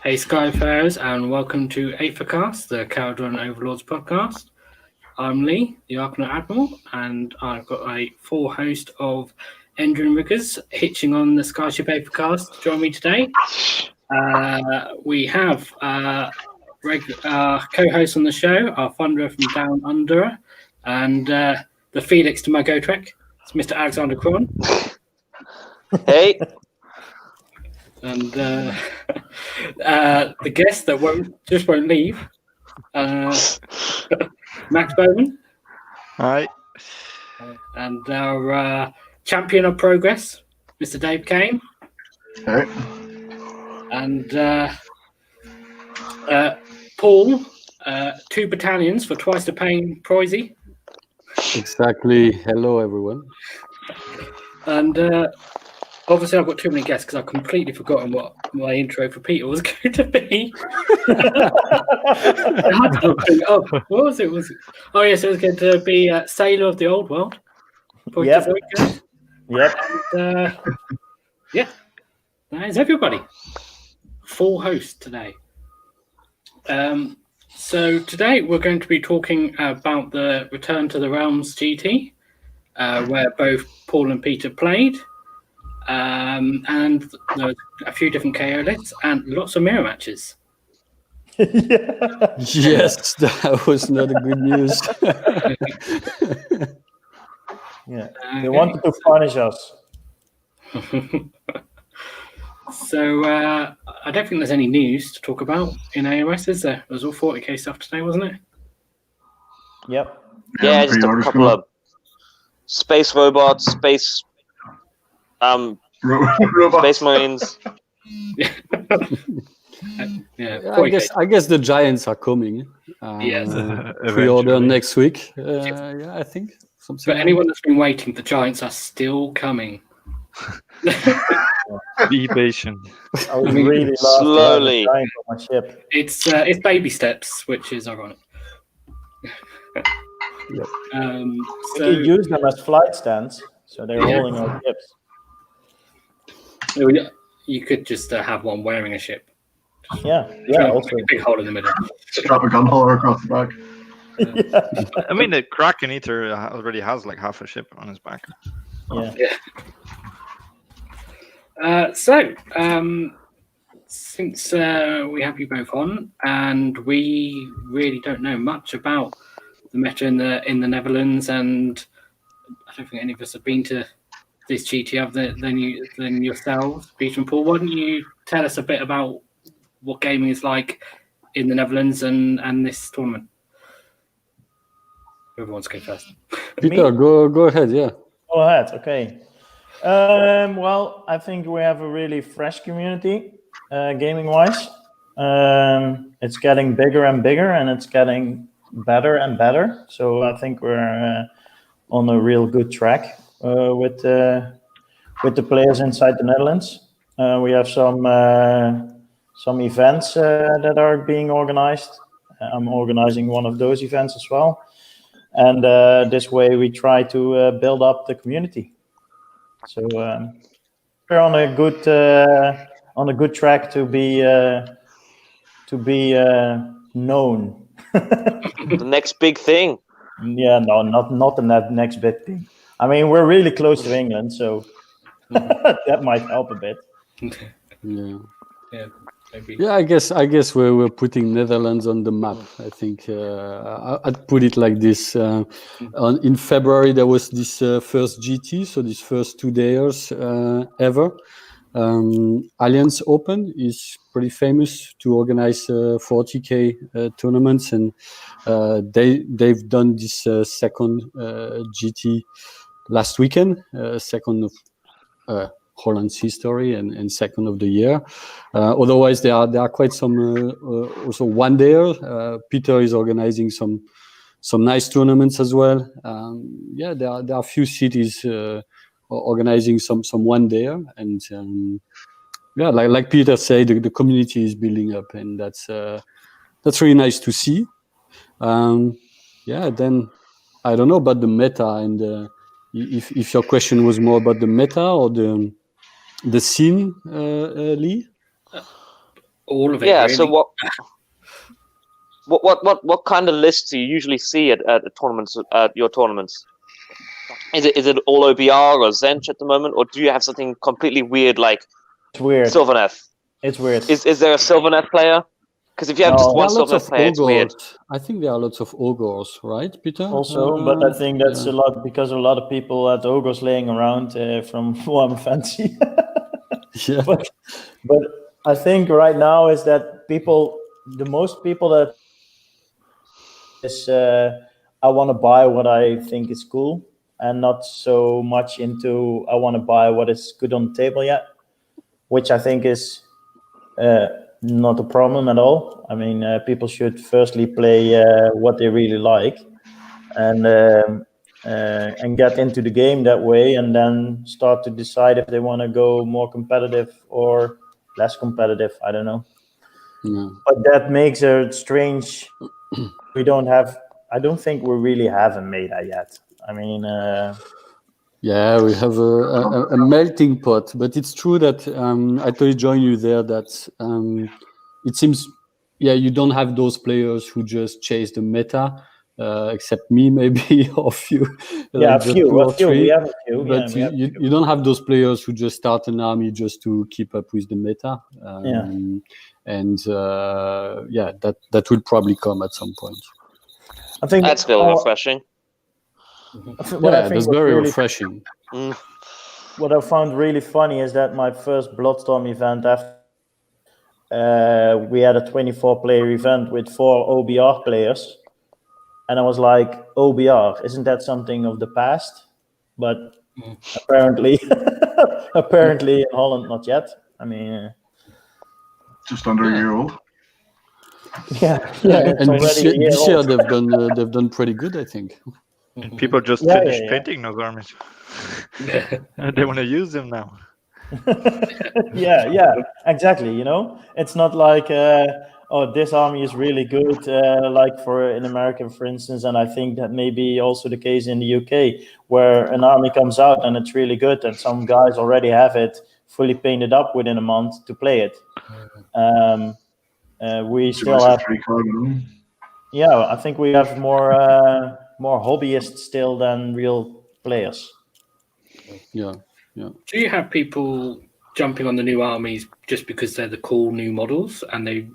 Hey Skyfarers, and welcome to Aethercast, the Kharadron Overlords podcast. I'm Lee, the Arcanaut Admiral, and I've got a full host of engine riggers hitching on the Skyship Aethercast to join me today. We have co-host on the show, our Thunderer from Down Under, and the Felix to my Go-Trek. It's Mr. Alexander Cron. Hey. And the guest that won't leave, Max Bowman. Hi. And our champion of progress, Mr. Dave Kane. Hey. And Paul, 2 battalions for twice the pain, Proisy. Exactly. Hello, everyone. And obviously, I've got too many guests because I've completely forgotten what my intro for Peter was going to be. What was it? Oh, yes, it was going to be Sailor of the Old World. Yep. And, yeah, that is everybody. Full host today. So today we're going to be talking about the Return to the Realms GT, where both Paul and Peter played. And there was a few different KO lists and lots of mirror matches. Yes, that was not a good news. Yeah, they wanted to punish us. So I don't think there's any news to talk about in AOS, is there? It was all 40k stuff today, wasn't it? Yep. Yeah, just a couple of space robots, space Marines. I guess the Giants are coming. Yes. Pre-order next week. Yeah, I think. But anyone that's been waiting, the Giants are still coming. Be patient. I was really slowly on my ship. It's baby steps, which is ironic. Yep. So we use them as flight stands, so they're holding our ships. You could just have one wearing a ship. Yeah. Also, a big hole in the middle. Strap a gun holder across the back. I mean, the Kraken Eater already has like half a ship on his back. Yeah. Since we have you both on, and we really don't know much about the meta in the Netherlands, and I don't think any of us have been to this GT other than yourselves, Peter and Paul. Why don't you tell us a bit about what gaming is like in the Netherlands and this tournament? Whoever wants to go first. Peter, go ahead. Yeah. Go ahead. Okay. Well, I think we have a really fresh community, gaming-wise. It's getting bigger and bigger, and it's getting better and better. So I think we're on a real good track with the players inside the Netherlands. We have some events that are being organized. I'm organizing one of those events as well. And this way we try to build up the community. So we're on a good track to be known. The next big thing. Yeah, no, not the next big thing. I mean, we're really close to England, so that might help a bit. Yeah. Maybe. Yeah, I guess we're putting Netherlands on the map. I think I'd put it like this. In February, there was this first GT, so these first 2 days ever. Alliance Open is pretty famous to organize 40k tournaments, and they've done this second GT last weekend, second of Holland's history and second of the year. Otherwise, there are quite some also one day. Peter is organizing some nice tournaments as well. There are a few cities organizing some one day, and like Peter said, the community is building up, and that's really nice to see. Then I don't know about the meta, and if your question was more about the meta or the scene, Lee. all of it. Yeah. Really. So what kind of lists do you usually see at tournaments, at your tournaments? Is it all OBR or Zench at the moment, or do you have something completely weird like It's weird. Sylvaneth? It's weird. Is there a Sylvaneth player? Because if you have just No. one There are lots Sylvaneth of player, it's weird. ogres. I think there are lots of ogres, right, Peter? Also, but I think that's a lot because a lot of people had ogres laying around from Warm Fancy. Yeah. but I think right now is that the most people that is I want to buy what I think is cool and not so much into I want to buy what is good on the table yet, which I think is not a problem at all. I mean, people should firstly play what they really like and get into the game that way, and then start to decide if they want to go more competitive or less competitive. I don't know. Yeah. But that makes it strange. I don't think we really have a meta yet. I mean, Yeah, we have a melting pot, but it's true that I totally join you there. That it seems, you don't have those players who just chase the meta, except me maybe or few. yeah, like a just few. 2 or A few. 3. We have a few. But Yeah, we have a few. you don't have those players who just start an army just to keep up with the meta. And that will probably come at some point. I think That's still refreshing. What I think that's was very really refreshing. What I found really funny is that my first Bloodstorm event after we had a 24-player event with 4 OBR players, and I was like, OBR, isn't that something of the past? But apparently in Holland, not yet. I mean, Just under a year old. yeah, it's And already a year this year old. they've done pretty good, I think. And people just Yeah, finished yeah. painting those armies. And they want to use them now. yeah, exactly. You know, it's not like this army is really good, like for in America, for instance. And I think that may be also the case in the UK, where an army comes out and it's really good, and some guys already have it fully painted up within a month to play it. We still have, 3 card minimum. yeah, I think we have more hobbyists still than real players. Yeah. Do you have people jumping on the new armies just because they're the cool new models and they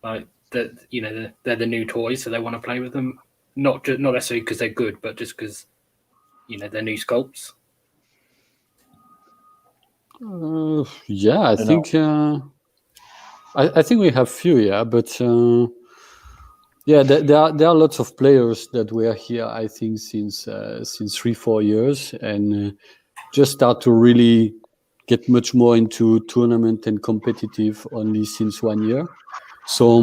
like that? You know, they're the new toys, so they want to play with them. Not necessarily because they're good, but just because they're new sculpts. I think I think we have few, but there are lots of players that were here, I think, since 3-4 years, and just start to really get much more into tournament and competitive only since 1 year. So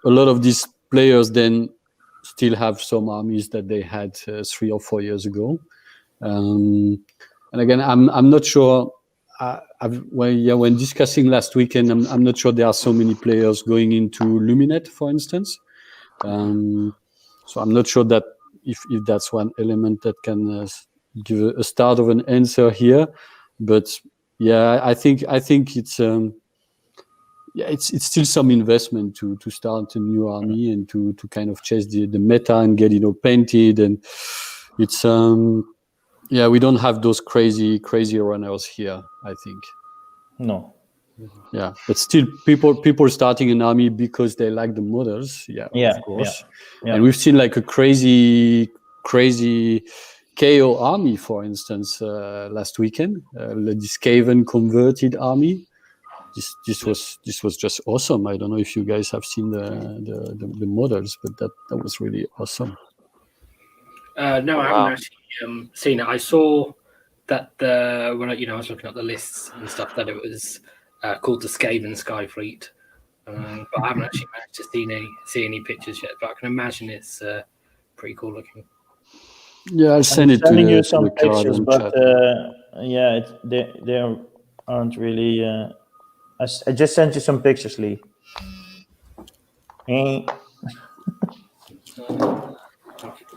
a lot of these players then still have some armies that they had 3 or 4 years ago. And again, I'm not sure. When discussing last weekend, I'm not sure there are so many players going into Luminet, for instance. So I'm not sure that if that's one element that can give a start of an answer here. But I think it's it's still some investment to start a new army and to kind of chase the meta and get painted, and it's we don't have those crazy runners here, I think. No. Yeah, but still people starting an army because they like the models. Of course. Yeah. And we've seen like a crazy KO army, for instance, last weekend. This Skaven converted army. This was just awesome. I don't know if you guys have seen the models, but that was really awesome. No, I haven't actually seen it. I saw that when I was looking at the lists and stuff, that it was called the Skaven Skyfleet, but I haven't actually managed to see any pictures yet. But I can imagine it's pretty cool looking. Yeah, I'll send it to you the some pictures, Kharadron but chat. they aren't really. I just sent you some pictures, Lee.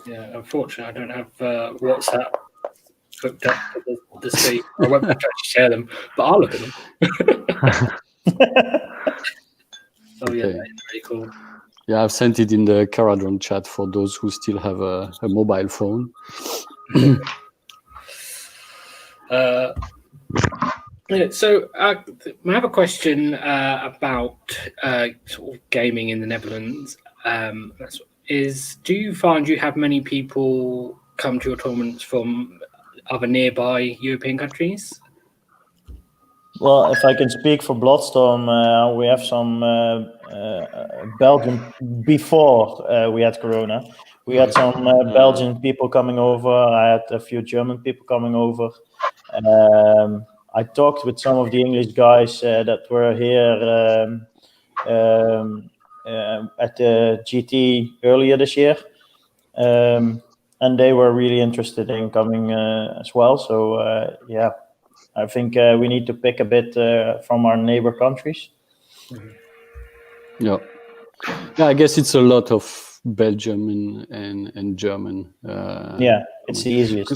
Yeah, unfortunately, I don't have WhatsApp hooked up to the speed. I won't be able to actually share them, but I'll look at them. yeah, Okay. that's pretty cool. Yeah, I've sent it in the Kharadron chat for those who still have a mobile phone. Yeah, so I have a question about sort of gaming in the Netherlands. Do you find you have many people come to your tournaments from other nearby European countries? Well, if I can speak for Bloodstorm, we have some Belgian before we had Corona. We had some Belgian people coming over. I had a few German people coming over. I talked with some of the English guys that were here at the GT earlier this year, and they were really interested in coming as well. So yeah. I think we need to pick a bit from our neighbor countries. Yeah. I guess it's a lot of Belgium and German. Yeah, it's the easiest.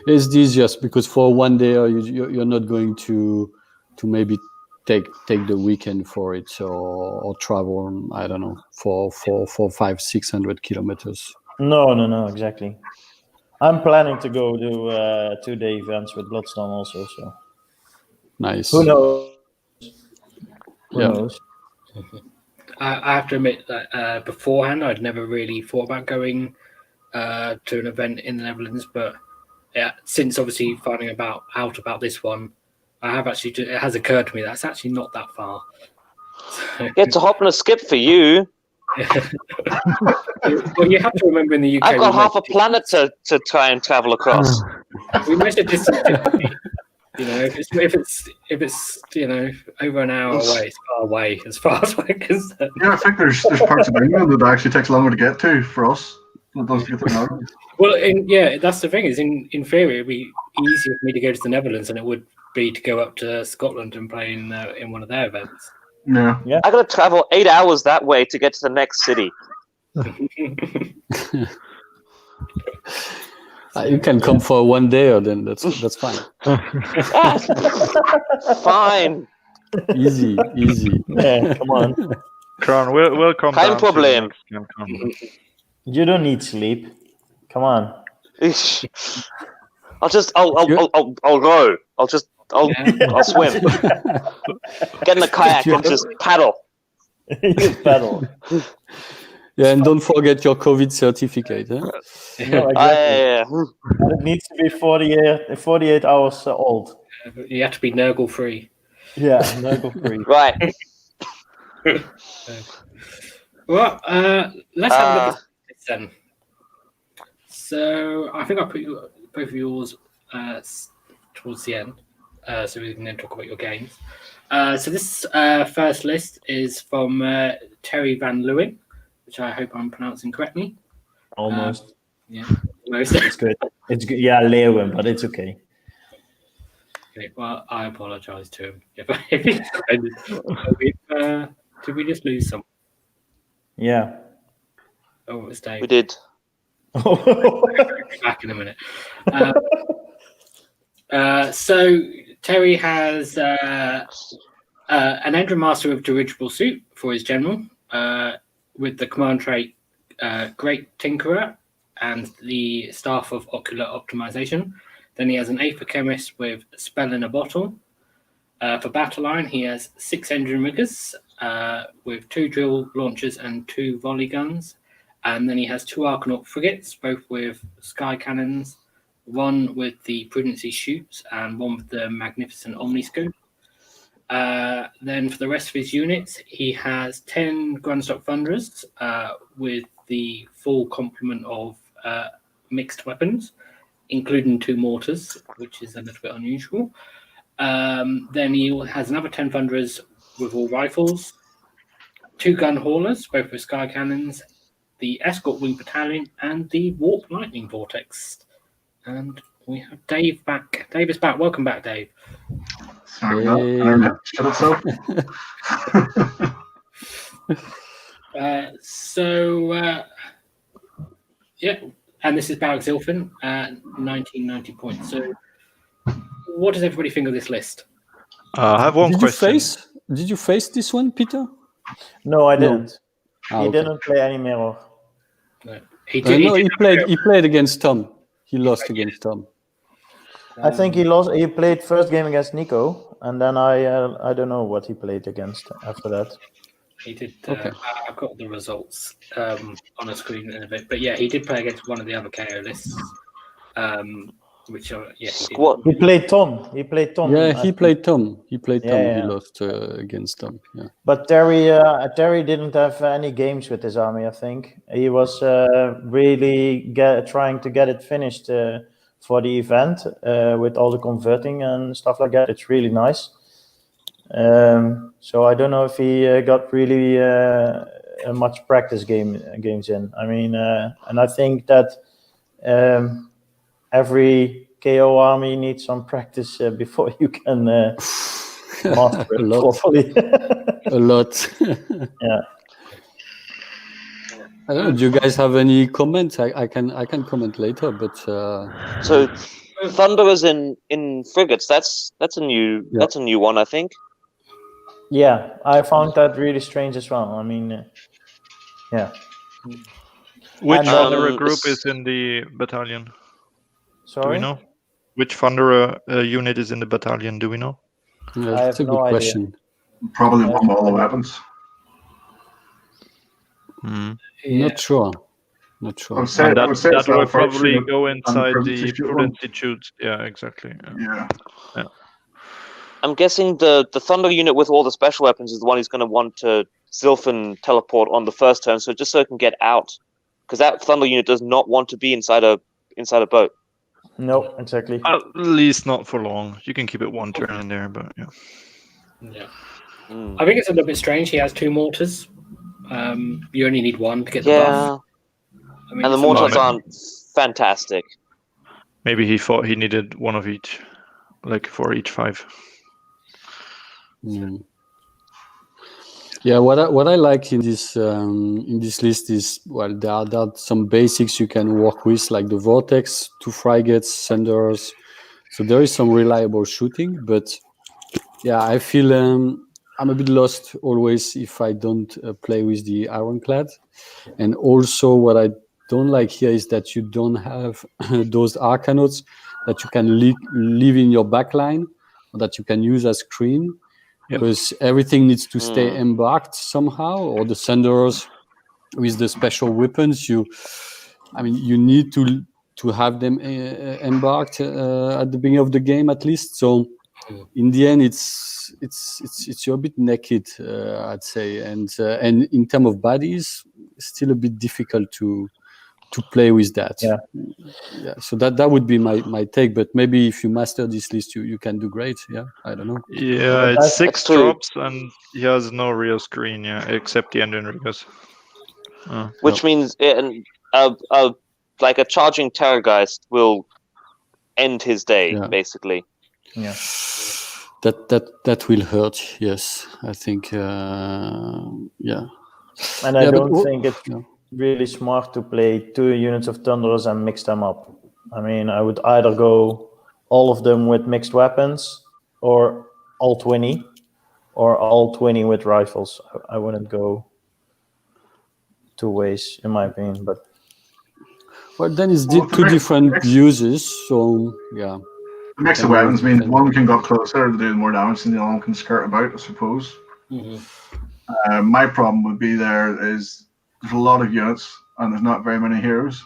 It's the easiest because for one day you're not going to maybe take the weekend for it, so or travel, I don't know, for 500-600 kilometers. No, exactly. I'm planning to go to 2-day events with Bloodstorm also. So Nice. who knows? Who Yeah. knows? I have to admit that beforehand, I'd never really thought about going to an event in the Netherlands, but yeah, since obviously finding out about this one, I have actually. It has occurred to me that's actually not that far. So, It's a hop and a skip for you. well, you have to remember in the UK, I've got half a planet to try and travel across. we measure distance. You know, if it's you know over an hour away, it's far away as far as we're concerned. Yeah, I think there's parts of England that actually takes longer to get to for us. It does get to know. Well, that's the thing. Is in theory, it'd be easier for me to go to the Netherlands than it would be to go up to Scotland and play in one of their events. Yeah. I got to travel 8 hours that way to get to the next city. You can come for one day, or then that's fine. Fine. Easy. Yeah, come on. Kron, we'll come Kein down to Problem. the next Gen Con. You don't need sleep. Come on. I'll row. I'll swim. Get in the kayak and just paddle. You paddle. Yeah, and don't forget your COVID certificate. Huh? No, exactly. Yeah. And it needs to be 48 hours old. You have to be Nurgle free. Yeah, Nurgle free. Right. Well, let's have a look at this then. So I think I'll put both of yours towards the end, so we can then talk about your games. So this first list is from Terry Van Leeuwen, which I hope I'm pronouncing correctly. Almost. Yeah, almost. It's good. It's good. Yeah, Leeuwen, but it's okay. Okay, well, I apologise to him. Did we just lose some? Yeah. Oh, it was Dave. We did. Back in a minute. So Terry has an Engine Master of Dirigible Suit for his general, with the command trait Great Tinkerer and the Staff of Ocular Optimization. Then he has an Aether Chemist with Spell in a Bottle. For Battle Line, he has 6 engine riggers with 2 drill launchers and 2 volley guns. And then he has 2 Argonaut frigates, both with sky cannons, one with the Prudency shoots and one with the Magnificent Omniscope. Then for the rest of his units, he has 10 Grundstock Thunderers with the full complement of mixed weapons, including 2 mortars, which is a little bit unusual. Then he has another 10 Thunderers with all rifles, 2 gun haulers, both with sky cannons, the Escort Wing Battalion, and the Warp Lightning Vortex. And we have Dave back. Dave is back. Welcome back, Dave. Sorry about that. Internet shut itself. Yeah, and this is Barrack Zilfin at 1990 points. So what does everybody think of this list? I have one question. Did you face this one, Peter? No, I No. didn't. Ah, He okay. didn't play any mirror. No. He did. No, he he did played against Tom. He lost against Tom. I think he lost. He played first game against Nico, and then I don't know what he played against after that. He did. Okay. I've got the results on a screen in a bit, but yeah, he did play against one of the other KO lists. Which he did. Squad. He played Tom. He played Tom. Yeah, I he think. played Tom. He played Tom. Yeah, He yeah. lost against Tom. Yeah. But Terry didn't have any games with his army. I think he was really trying to get it finished for the event with all the converting and stuff like that. It's really nice. So I don't know if he got really much practice games in. I mean, and I think that every KO army needs some practice before you can master A it lot. properly. A lot. Yeah. I don't know. Do you guys have any comments? I can comment later, but So Thunderers in frigates. That's a new one, I think. Yeah, I found that really strange as well. I mean, yeah. Which And, Thunderer group is in the battalion? Do Sorry? we know? Which Thunderer unit is in the battalion? Do we know? yeah, I that's have a no good idea. question. Probably Yeah. one with all the weapons. Not sure. I would And say that it's will that first probably unit go and inside Prudence the Institute one. Prudence Institute. Yeah, exactly. Yeah. Yeah. I'm guessing the Thunder unit with all the special weapons is the one who's going to want to Zilfin teleport on the first turn, so just so it can get out, because that Thunder unit does not want to be inside a boat. No, exactly. At least not for long. You can keep it one turn in there, but yeah. Yeah. Mm. I think it's a little bit strange. He has 2 mortars. You only need 1 to get the buff. Yeah, I mean, and the it's a mortars lot. aren't fantastic. Maybe he thought he needed one of each, like for each 5. Mm. Yeah, what I like in this list is, well, there are some basics you can work with, like the vortex, 2 frigates, senders. So there is some reliable shooting, but yeah, I feel I'm a bit lost always if I don't play with the ironclad. And also what I don't like here is that you don't have those arcanauts that you can leave in your backline or that you can use as screen. Yep. Because everything needs to stay embarked somehow, or the senders with the special weapons. You need to have them embarked at the beginning of the game at least. So in the end, it's you're a bit naked, I'd say, and in terms of bodies, still a bit difficult to play with that. Yeah. So that would be my take. But maybe if you master this list, you can do great. Yeah, I don't know. Yeah, it's 6 That's true. drops, and he has no real screen, except the engine riggers. Which means like a charging Terrorgeist will end his day, basically. Yeah. That will hurt. Yes, I think. Yeah. And I don't think it's really smart to play 2 units of Thunderers and mix them up. I mean, I would either go all of them with mixed weapons, or all 20, or all 20 with rifles. I wouldn't go 2 ways, in my opinion. But well, then it's 2 different uses. So yeah. The mix of weapons means one can go closer to do more damage than the other one can skirt about, I suppose. My problem would be there's a lot of units and there's not very many heroes.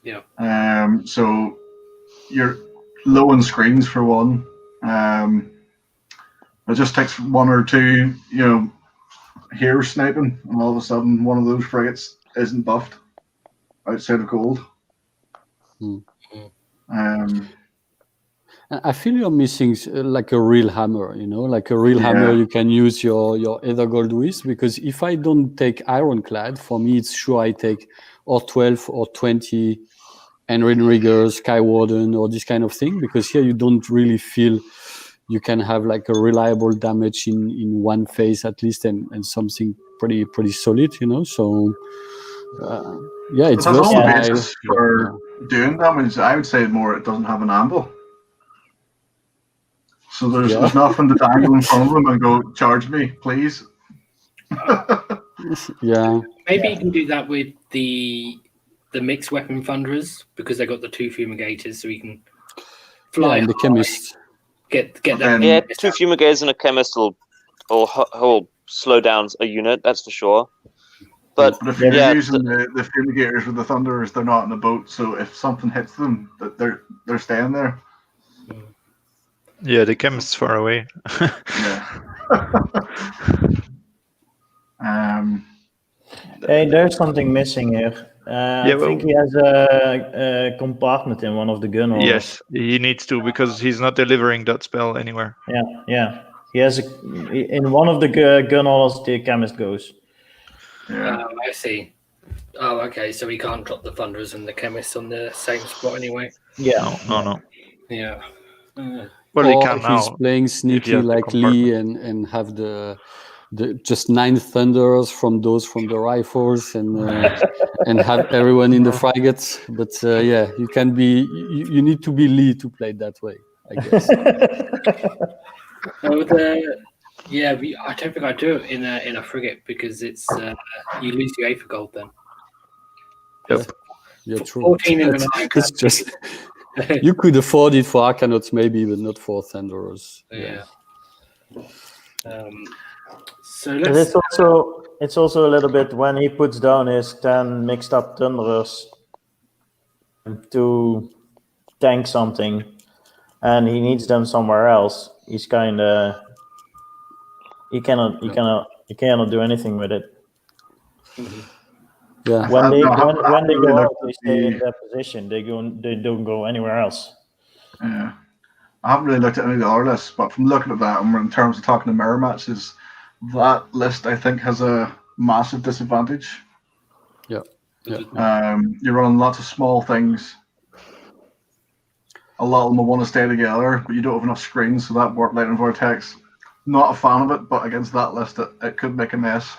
Yeah. So you're low on screens for one. It just takes 1 or 2, heroes sniping, and all of a sudden one of those frigates isn't buffed outside of gold. I feel you're missing like a real hammer, like a real hammer you can use your Ether Gold with, because if I don't take Ironclad, for me it's sure I take or 12 or 20 Enrin Riggers, Sky Warden, or this kind of thing, because here you don't really feel you can have like a reliable damage in one phase at least, and something pretty solid, so it's that's all the versatile. basis for doing damage. I would say more it doesn't have an anvil. So there's nothing to dangle in front of them and go, charge me, please. Yeah. Maybe you can do that with the mixed weapon thunderers because they got the 2 fumigators, so we can fly. And the high, chemist. get them. Yeah, 2 fumigators and a chemist will slow down a unit. That's for sure. But if you're yeah, using the fumigators with the thunderers, they're not in the boat. So if something hits them, that they're staying there. Yeah, the chemist's far away. Yeah. Hey, there's something missing here. I well- think he has a compartment in one of the gun orders. Yes, he needs to because he's not delivering that spell anywhere. Yeah. He has in one of the gun orders. The chemist goes. Yeah. I see. Oh, okay. So we can't drop the thunderers and the chemists on the same spot anyway. Yeah. No. Yeah. Well, he Or can if he's now. playing if he sneaky has the like Lee and have the just 9 thunderers from the rifles and have everyone in the frigates. But yeah, you can be you need to be Lee to play that way, I guess. I don't think I do it in a frigate because it's you lose your Aether gold then. Yep. Yeah, true. 14 in the night. It's just you could afford it for Arcanauts maybe, but not for Thunderers. Yeah. So But let's. it's also a little bit when he puts down his 10 mixed up thunderers to tank something, and he needs them somewhere else. He's kind of he cannot do anything with it. Yeah. When they really go out, looked they at stay in the- that position. They don't go anywhere else. Yeah. I haven't really looked at any of the other lists, but from looking at that, and in terms of talking to mirror matches, that list I think has a massive disadvantage. Yeah. You're running lots of small things. A lot of them will want to stay together, but you don't have enough screens, so that warp lightning vortex. Not a fan of it, but against that list, it could make a mess.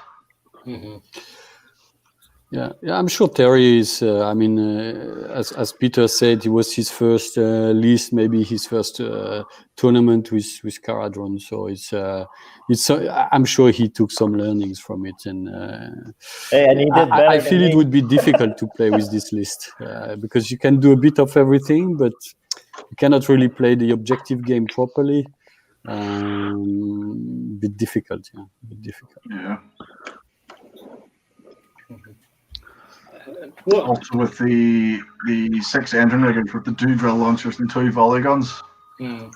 Yeah, I'm sure Terry is. As Peter said, it was his first list, maybe his first tournament with Kharadron. So it's. I'm sure he took some learnings from it, and And he did better I than feel it me. would be difficult to play with this list because you can do a bit of everything, but you cannot really play the objective game properly. Bit difficult, yeah. Bit difficult. Yeah. What? Also with the 6 engine riggers with the 2 drill launchers and 2 volley guns.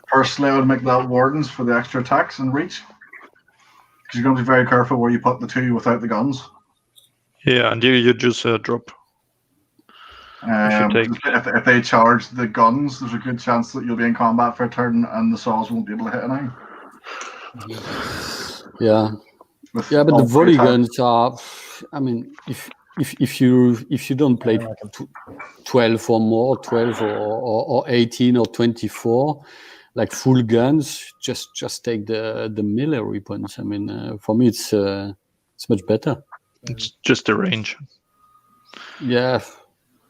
Personally, I would make that wardens for the extra attacks and reach. Because you're going to be very careful where you put the 2 without the guns. Yeah, and you just drop. If they charge the guns, there's a good chance that you'll be in combat for a turn and the saws won't be able to hit anything. Yeah. With Yeah, but all the volley 3 attacks. guns are. I mean, if you don't play 12 or more, 12 or 18 or 24, like full guns, just take the melee weapons. I mean, for me, it's much better. It's just the range. Yeah.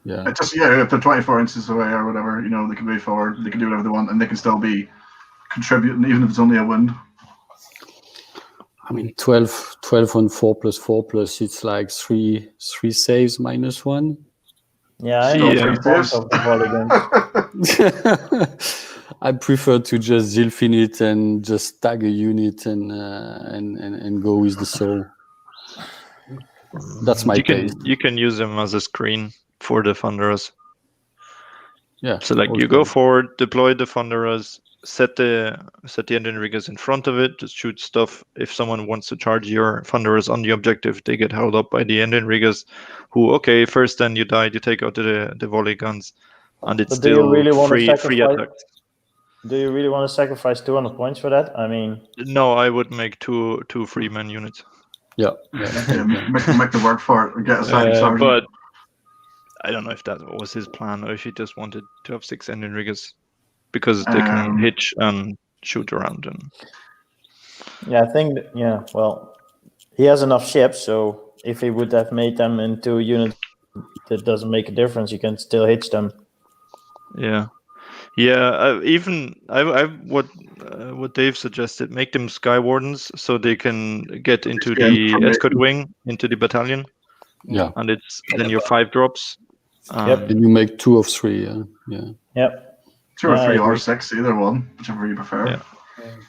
If they're 24 inches away or whatever, they can move forward, they can do whatever they want, and they can still be contributing, even if it's only a wind. I mean, 12 on 4+4+, it's like three saves -1. Yeah, I See, know yeah. 3 points of the volley guns. I prefer to just Zilfin it and just tag a unit and go with the soul. That's my taste. You can use them as a screen for the Thunderers. Yeah. So like you go forward, deploy the Thunderers, set the engine riggers in front of it, just shoot stuff. If someone wants to charge your Thunderers on the objective, they get held up by the engine riggers who, okay, first then you died, you take out the volley guns, and it's But do you still really want to free sacrifice? attacks. Do you really want to sacrifice 200 points for that? I mean, No, I would make two free-man units. Yeah. Make the work for it and get a second sergeant. But I don't know if that was his plan or if he just wanted to have 6 engine riggers because they can hitch and shoot around. And yeah, I think, well, he has enough ships, so if he would have made them into units, that doesn't make a difference. You can still hitch them. yeah, Yeah, what Dave suggested, make them Sky Wardens so they can get into the escort wing, into the battalion. Yeah. And it's then your 5 drops. Yep. And you make 2 of 3. Yeah. Yep. 2 or Yeah, I 3 or agree. 6, either one, whichever you prefer. Yeah.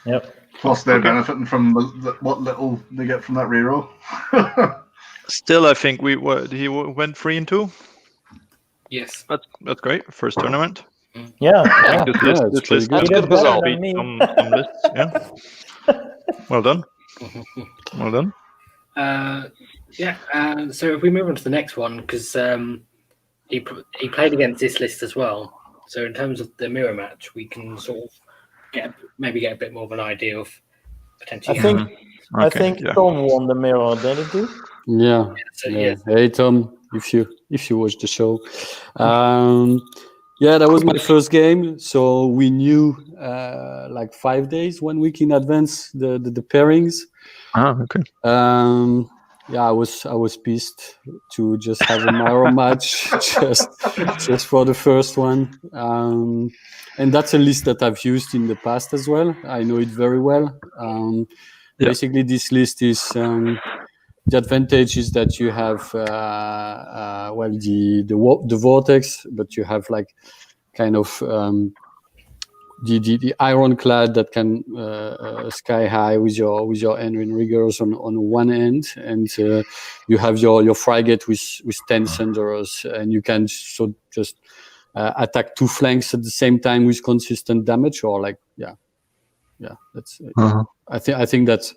Yep. Plus, they're benefiting from what little they get from that reroll. Still, I think he went 3 and 2. Yes. That's great. First tournament. Yeah. This list That's can good result. beat some lists. Yeah. Well done. Well done. So if we move on to the next one, because he played against this list as well. So in terms of the mirror match, we can sort of get a bit more of an idea of potentially. I think Tom won the mirror, didn't he? Yeah. So, yeah. yes. Hey Tom, if you watch the show, yeah, that was my first game. So we knew like 5 days, 1 week in advance the pairings. Okay. Yeah, I was pissed to just have a mirror match just for the first one. And that's a list that I've used in the past as well. I know it very well. Basically, this list is the advantage is that you have the vortex, but you have like kind of the ironclad that can sky high with your Henry riggers on one end, and you have your frigate with 10 Thunderers, and you can just attack 2 flanks at the same time with consistent damage, or like that's I think that's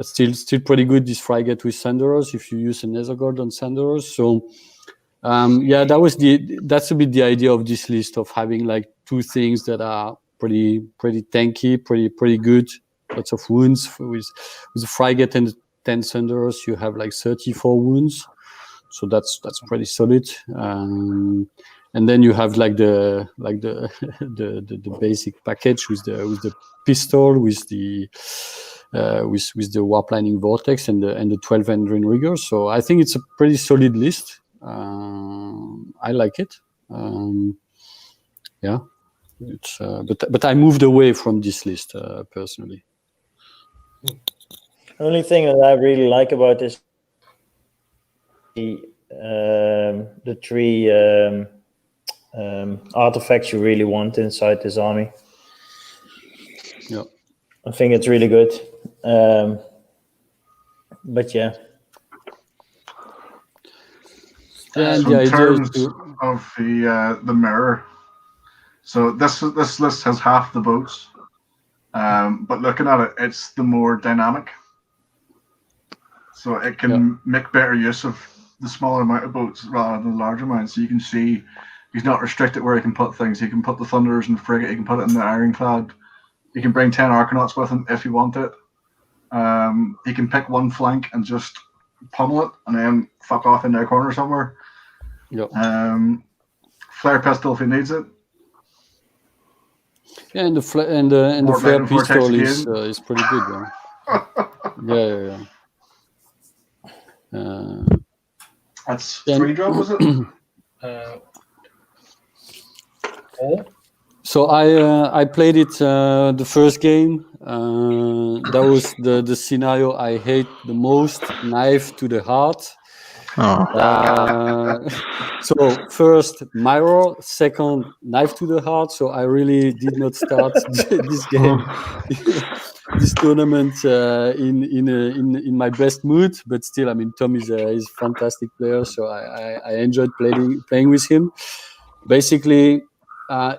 still pretty good, this frigate with Thunderers, if you use an Nethergord on Thunderers. So that's a bit the idea of this list, of having like 2 things that are pretty tanky, pretty good, lots of wounds. With the frigate and 10 Thunderers, you have like 34 wounds, so that's pretty solid. And then you have like the basic package with the pistol, with the warp-lining vortex and the 12 Endrin riggers. So I think it's a pretty solid list. I like it. It's but I moved away from this list personally. The only thing that I really like about this, the 3 artifacts you really want inside this army. Yeah, I think it's really good. But yeah. And So the in idea terms is of the mirror, so this list has half the boats, but looking at it, it's the more dynamic. So it can make better use of the smaller amount of boats rather than the larger amount. So you can see he's not restricted where he can put things. He can put the Thunderers in the frigate. He can put it in the Ironclad. He can bring 10 Arcanauts with him if he wanted. He can pick one flank and just pummel it and then fuck off in their corner somewhere. Yep. Flare pistol if he needs it. Yeah, and the flare pistol is pretty good. Yeah. That's 3 drop, was it? 4. So I played it the first game. That was the scenario I hate the most. Knife to the heart. So first mirror, second knife to the heart. So I really did not start this game, this tournament in my best mood. But still, I mean, Tom is a fantastic player, so I enjoyed playing with him. Basically,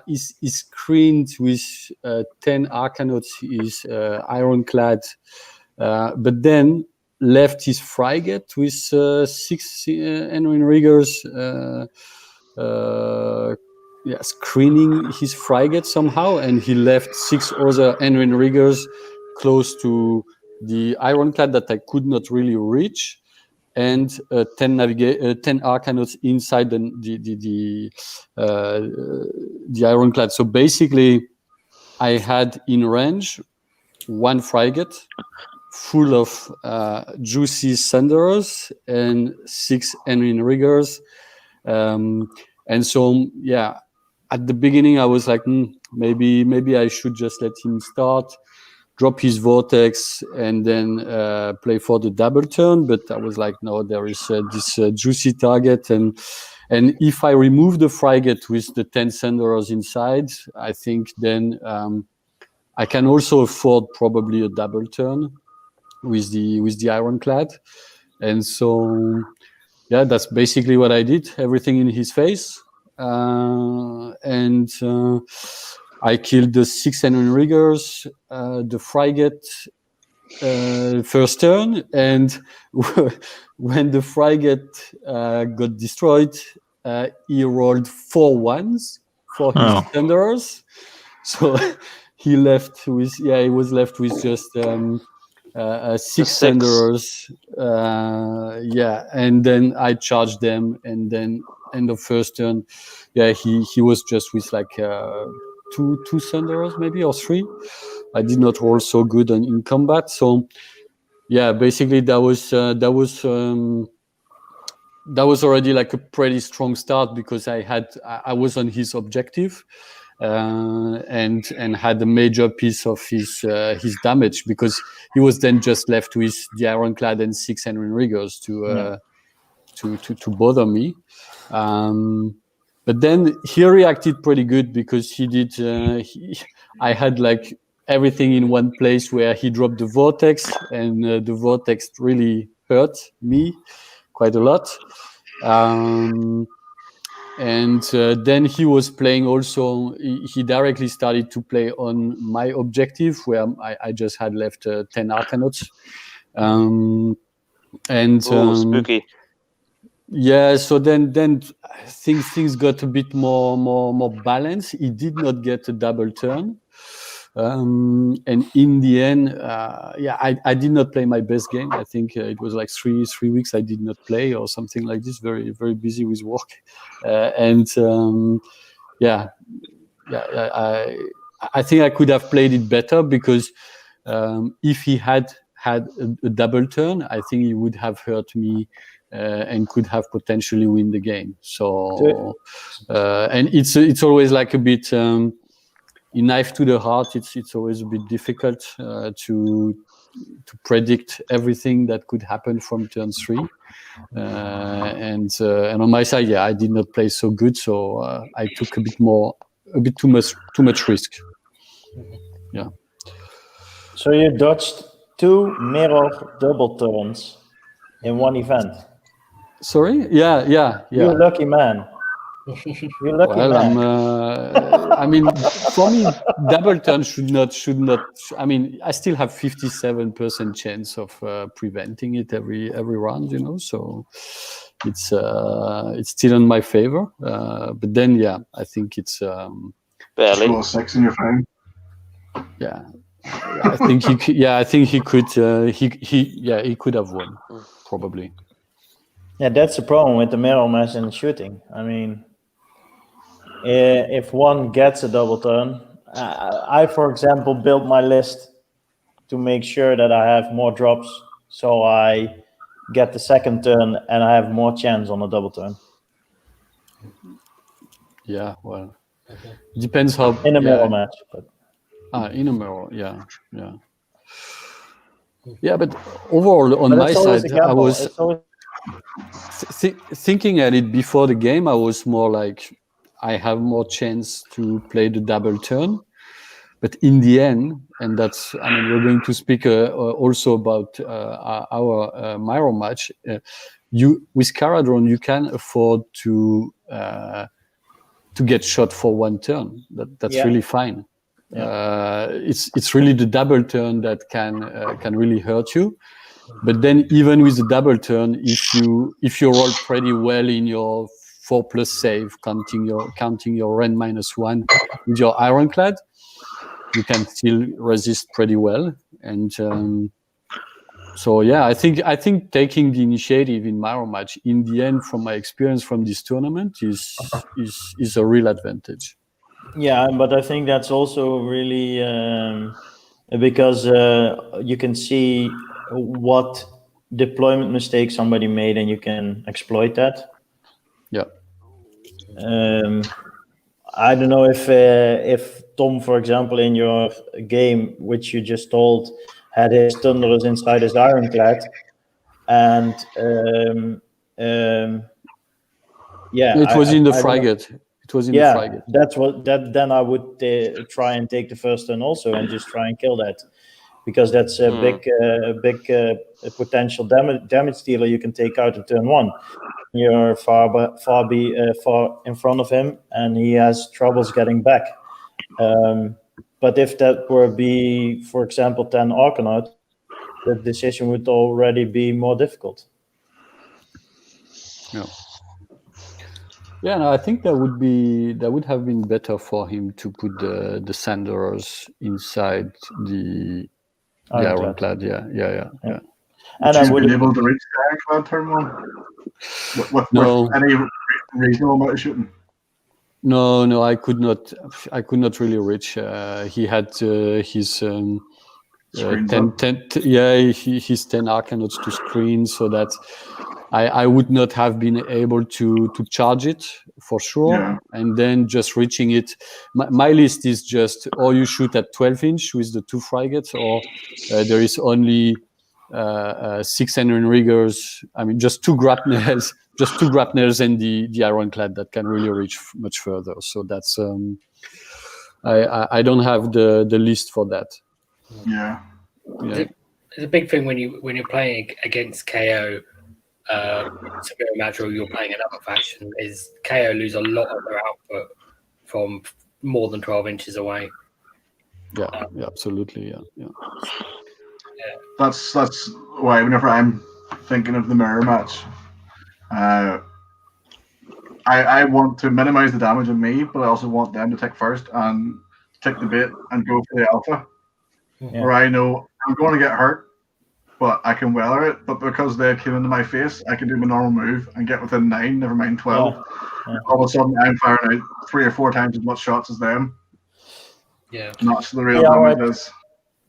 he's screened with 10 Arcanauts, is ironclad, but then left his frigate with 6 Henry riggers, screening his frigate somehow, and he left 6 other Henry riggers close to the ironclad that I could not really reach, and 10 Arcanauts inside the ironclad. So basically, I had in range 1 frigate full of juicy Thunderers and 6 Henry riggers. And so, at the beginning I was like, maybe I should just let him start, drop his vortex, and then play for the double turn. But I was like, no, there is this juicy target, and if I remove the frigate with the 10 Thunderers inside, I think then I can also afford probably a double turn with the Ironclad. And so, yeah, that's basically what I did. Everything in his face, and I killed the 6 Riggers, the frigate first turn, and when the frigate got destroyed, he rolled 4 1s for his Thunderers. So he was left with just 6 Thunderers. And then I charged them, and then end of first turn, he was just with like two Thunderers maybe, or 3. I did not roll so good in combat. So yeah, basically that was already like a pretty strong start, because I was on his objective, and had a major piece of his damage, because he was then just left with the Ironclad and 6 Riggers to bother me. But then he reacted pretty good, because he did. I had like everything in one place where he dropped the vortex, and the vortex really hurt me quite a lot. And then he was playing also. He directly started to play on my objective, where I just had left 10 Arcanauts. Spooky. Yeah, so then things got a bit more balanced. He did not get a double turn, and in the end, I did not play my best game. I think it was like three weeks I did not play, or something like this. Very very busy with work, I think I could have played it better, because if he had a double turn, I think he would have hurt me. And could have potentially win the game. So, and it's always like a bit in knife to the heart. It's always a bit difficult to predict everything that could happen from turn 3. And on my side, I did not play so good, so I took a bit too much risk. Yeah. So you dodged 2 mirror double turns in one event. Sorry? Yeah. You're a lucky man. You're a lucky man. I mean, for me, double turn should not. I mean, I still have 57% chance of preventing it every round, So it's still in my favor. But then, I think it's barely 6 in your phone. Yeah. I think he could. He could have won, probably. Yeah, that's the problem with the mirror match and shooting. I mean, if one gets a double turn, I, for example, built my list to make sure that I have more drops, so I get the second turn and I have more chance on a double turn. Yeah, well, it depends how in a mirror match, but in a mirror, yeah. But overall, on my side, I was thinking at it before the game. I was more like, I have more chance to play the double turn. But in the end, and that's, I mean, we're going to speak also about our mirror match. With Kharadron, you can afford to get shot for one turn. That's really fine. Yeah. It's really the double turn that can really hurt you. But then even with the double turn, if you roll pretty well in your 4+ save, counting your Ren -1 with your Ironclad, you can still resist pretty well. And so I think taking the initiative in mirror match, in the end, from my experience from this tournament, is a real advantage. Yeah, but I think that's also really because you can see what deployment mistake somebody made, and you can exploit that. Yeah. I don't know if Tom, for example, in your game, which you just told, had his Thunderers inside his Ironclad, and yeah, It was in the I don't know. frigate. It was in the frigate. That's what. Then I would try and take the first turn also, and just try and kill that, because that's a big potential damage dealer you can take out in turn 1. You're far in front of him, and he has troubles getting back. But if that were for example, 10 Arcanaut, the decision would already be more difficult. Yeah. Yeah, no, I think that would have been better for him to put the Sanders inside the Ironclad. Yeah. And I would have been able to reach the Ironclad turn 1 with any reasonable amount of shooting. No, I could not really reach. He had his 10, his 10 Arcanauts to screen, so that I would not have been able to charge it for sure. Yeah. And then just reaching it. My list is just, or you shoot at 12-inch with the 2 frigates, or there is only 6 Henry riggers. I mean, just 2 grapnels. Just 2 grapnels and the Ironclad that can really reach much further. So that's I don't have the list for that. Yeah. It's a big thing when you're playing against KO. Severe Madrigal, you're playing another faction. Is KO lose a lot of their output from more than 12 inches away? Yeah, absolutely. Yeah. That's why whenever I'm thinking of the mirror match. I want to minimize the damage on me, but I also want them to take first and take the bait and go for the alpha. Yeah. Where I know I'm going to get hurt, but I can weather it. But because they came into my face, I can do my normal move and get within 9, never mind 12. Yeah. All of a sudden, I'm firing out 3 or 4 times as much shots as them. Yeah. And that's the real damage is.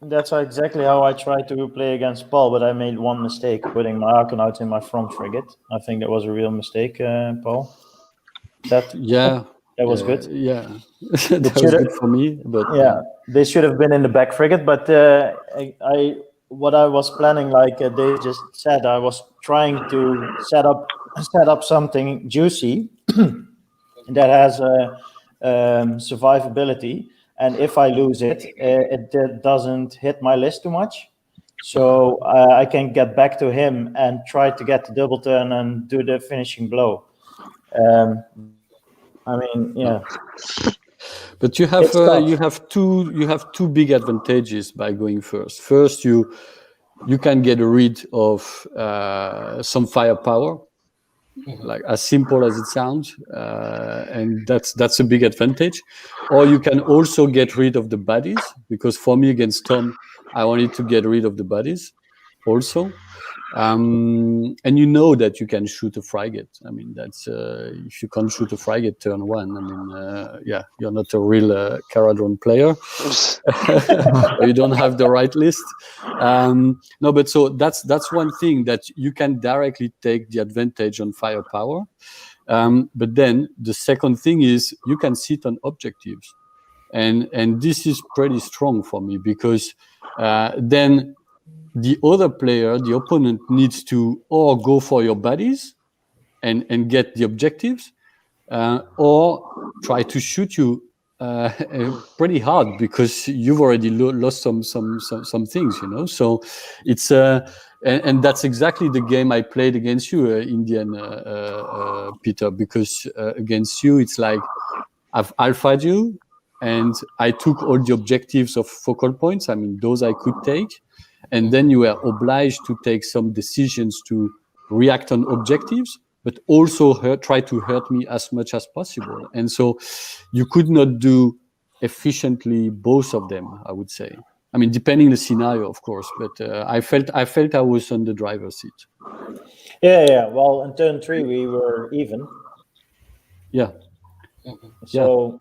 That's exactly how I tried to play against Paul, but I made one mistake, putting my Arcanauts in my front frigate. I think that was a real mistake, Paul. That was good. Yeah, that was good for me. But they should have been in the back frigate. But what I was planning, like they just said, I was trying to set up something juicy that has survivability. And if I lose it, it doesn't hit my list too much. So I can get back to him and try to get the double turn and do the finishing blow. I mean, yeah. But you have two big advantages by going first. First, you can get rid of some firepower. Like as simple as it sounds, and that's a big advantage. Or you can also get rid of the bodies, because for me against Tom, I wanted to get rid of the bodies also. And you know that you can shoot a frigate. I mean, that's if you can't shoot a frigate turn 1, I mean, you're not a real Kharadron player. You don't have the right list. No, but so that's one thing, that you can directly take the advantage on firepower. But then the second thing is you can sit on objectives, and this is pretty strong for me, because then the other player, the opponent, needs to or go for your buddies and get the objectives, or try to shoot you pretty hard, because you've already lost some things, you know. So it's and that's exactly the game I played against you, Indian Peter, because against you it's like I've alphaed you, and I took all the objectives of focal points. I mean, those I could take. And then you were obliged to take some decisions to react on objectives, but also try to hurt me as much as possible. And so you could not do efficiently both of them, I would say. I mean, depending on the scenario, of course, but I felt I was on the driver's seat. Yeah. Well, in turn 3, we were even. Yeah. So...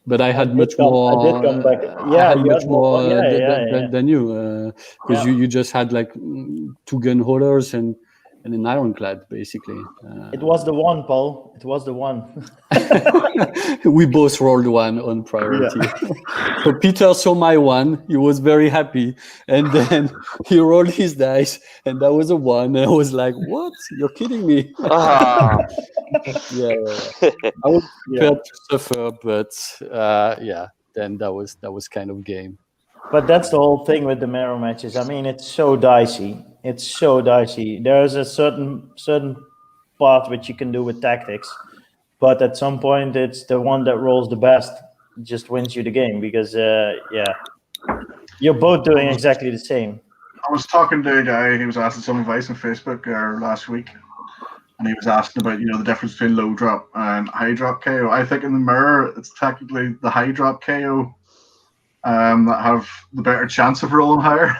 But I had much more. I did come back. I had much more than you, because you just had like 2 gun holders and an ironclad, basically. It was the one, Paul. It was the one. We both rolled one on priority. Yeah. So Peter saw my one. He was very happy, and then he rolled his dice, and that was a 1. And I was like, "What? You're kidding me?" Ah. Yeah. I was prepared to suffer, but then that was kind of game. But that's the whole thing with the mirror matches. I mean, it's so dicey. It's so dicey. There's a certain part which you can do with tactics, but at some point, it's the one that rolls the best just wins you the game because you're both doing exactly the same. I was talking to a guy. He was asking some advice on Facebook last week, and he was asking about the difference between low drop and high drop KO. I think in the mirror, it's technically the high drop KO that have the better chance of rolling higher.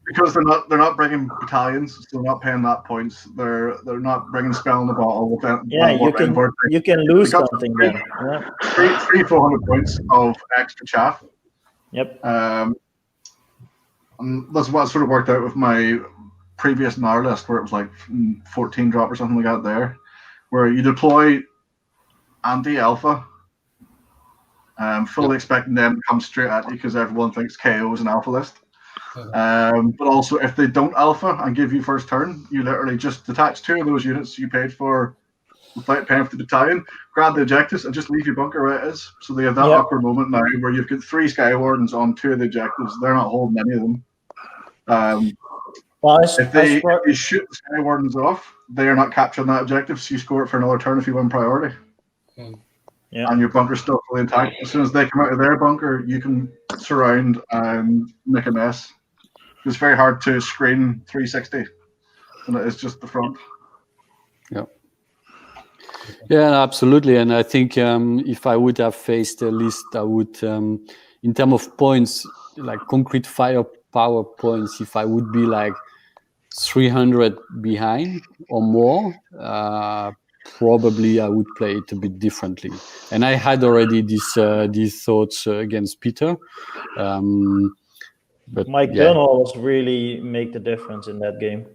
Because they're not bringing battalions, so they're not paying that points. They're not bringing spell in the bottle. You can lose something then. Yeah. 400 points of extra chaff. Yep. And that's what sort of worked out with my previous NAR list, where it was like 14 drop or something like that there, where you deploy anti-alpha, fully expecting them to come straight at you because everyone thinks KO is an alpha list. But also, if they don't alpha and give you first turn, you literally just detach 2 of those units you paid for without paying for the battalion, grab the objectives, and just leave your bunker where it is. So they have that awkward moment now where you've got 3 Sky Wardens on 2 of the objectives. They're not holding any of them. If they shoot the Sky Wardens off, they are not capturing that objective, so you score it for another turn if you win priority. Yeah. And your bunker's still fully intact. As soon as they come out of their bunker, you can surround and make a mess. It's very hard to screen 360, and it is just the front. Yeah, absolutely. And I think if I would have faced a list, I would, in terms of points, like concrete firepower points, if I would be like 300 behind or more, probably I would play it a bit differently. And I had already these thoughts against Peter. But my gun always really make the difference in that game.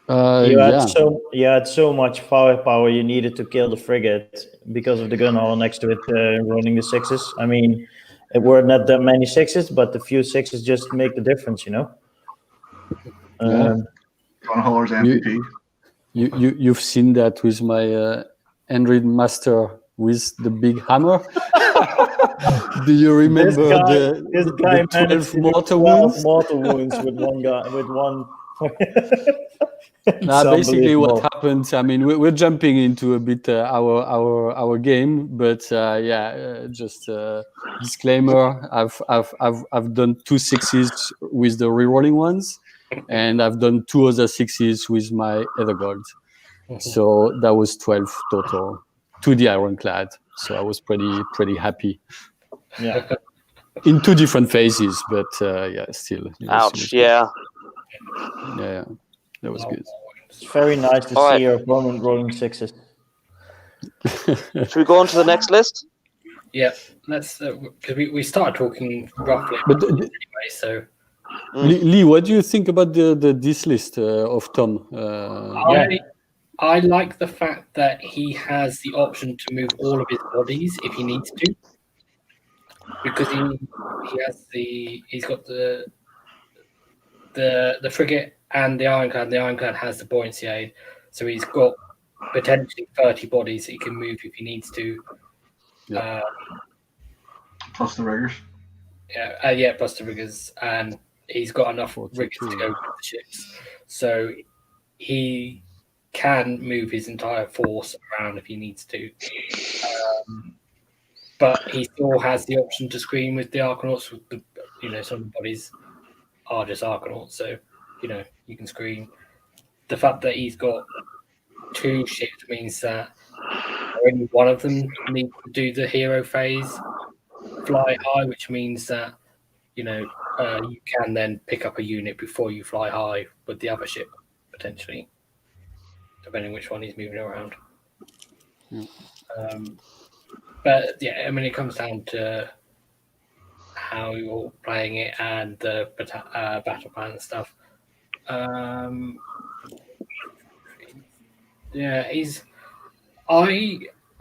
You had so much firepower you needed to kill the frigate because of the gun hall next to it running the 6s. I mean, it were not that many 6s, but the few 6s just make the difference, Gun hauler's MVP. You've seen that with my Android Master with the big hammer. Do you remember this guy the 12 mortar wounds? Mortar wounds with one guy with one. Basically, what happened? I mean, we're jumping into a bit our game, but just disclaimer: I've done 2 6s with the rerolling ones, and I've done 2 other 6s with my Aethergold. So that was 12 total to the ironclad. So I was pretty happy. Yeah. In 2 different phases, but still. Ouch! Yeah. Yeah, that was good. It's very nice to see your opponent rolling 6s. Should we go on to the next list? Yeah, let's. Because we started talking roughly. But anyway, so. Lee, what do you think about this list of Tom? I like the fact that he has the option to move all of his bodies if he needs to, because he's got the frigate and the ironclad. The ironclad has the buoyancy aid, so he's got potentially 30 bodies that he can move if he needs to. Yeah. Plus the riggers. Plus the riggers, and he's got enough riggers to go with the ships, so he can move his entire force around if he needs to. But he still has the option to screen with the Arkanauts. With some of the bodies are just Arkanauts, so you can screen. The fact that he's got 2 ships means that only one of them needs to do the hero phase, fly high, which means that you can then pick up a unit before you fly high with the other ship potentially, depending which one he's moving around. But it comes down to how you're playing it and the battle plan and stuff. Yeah,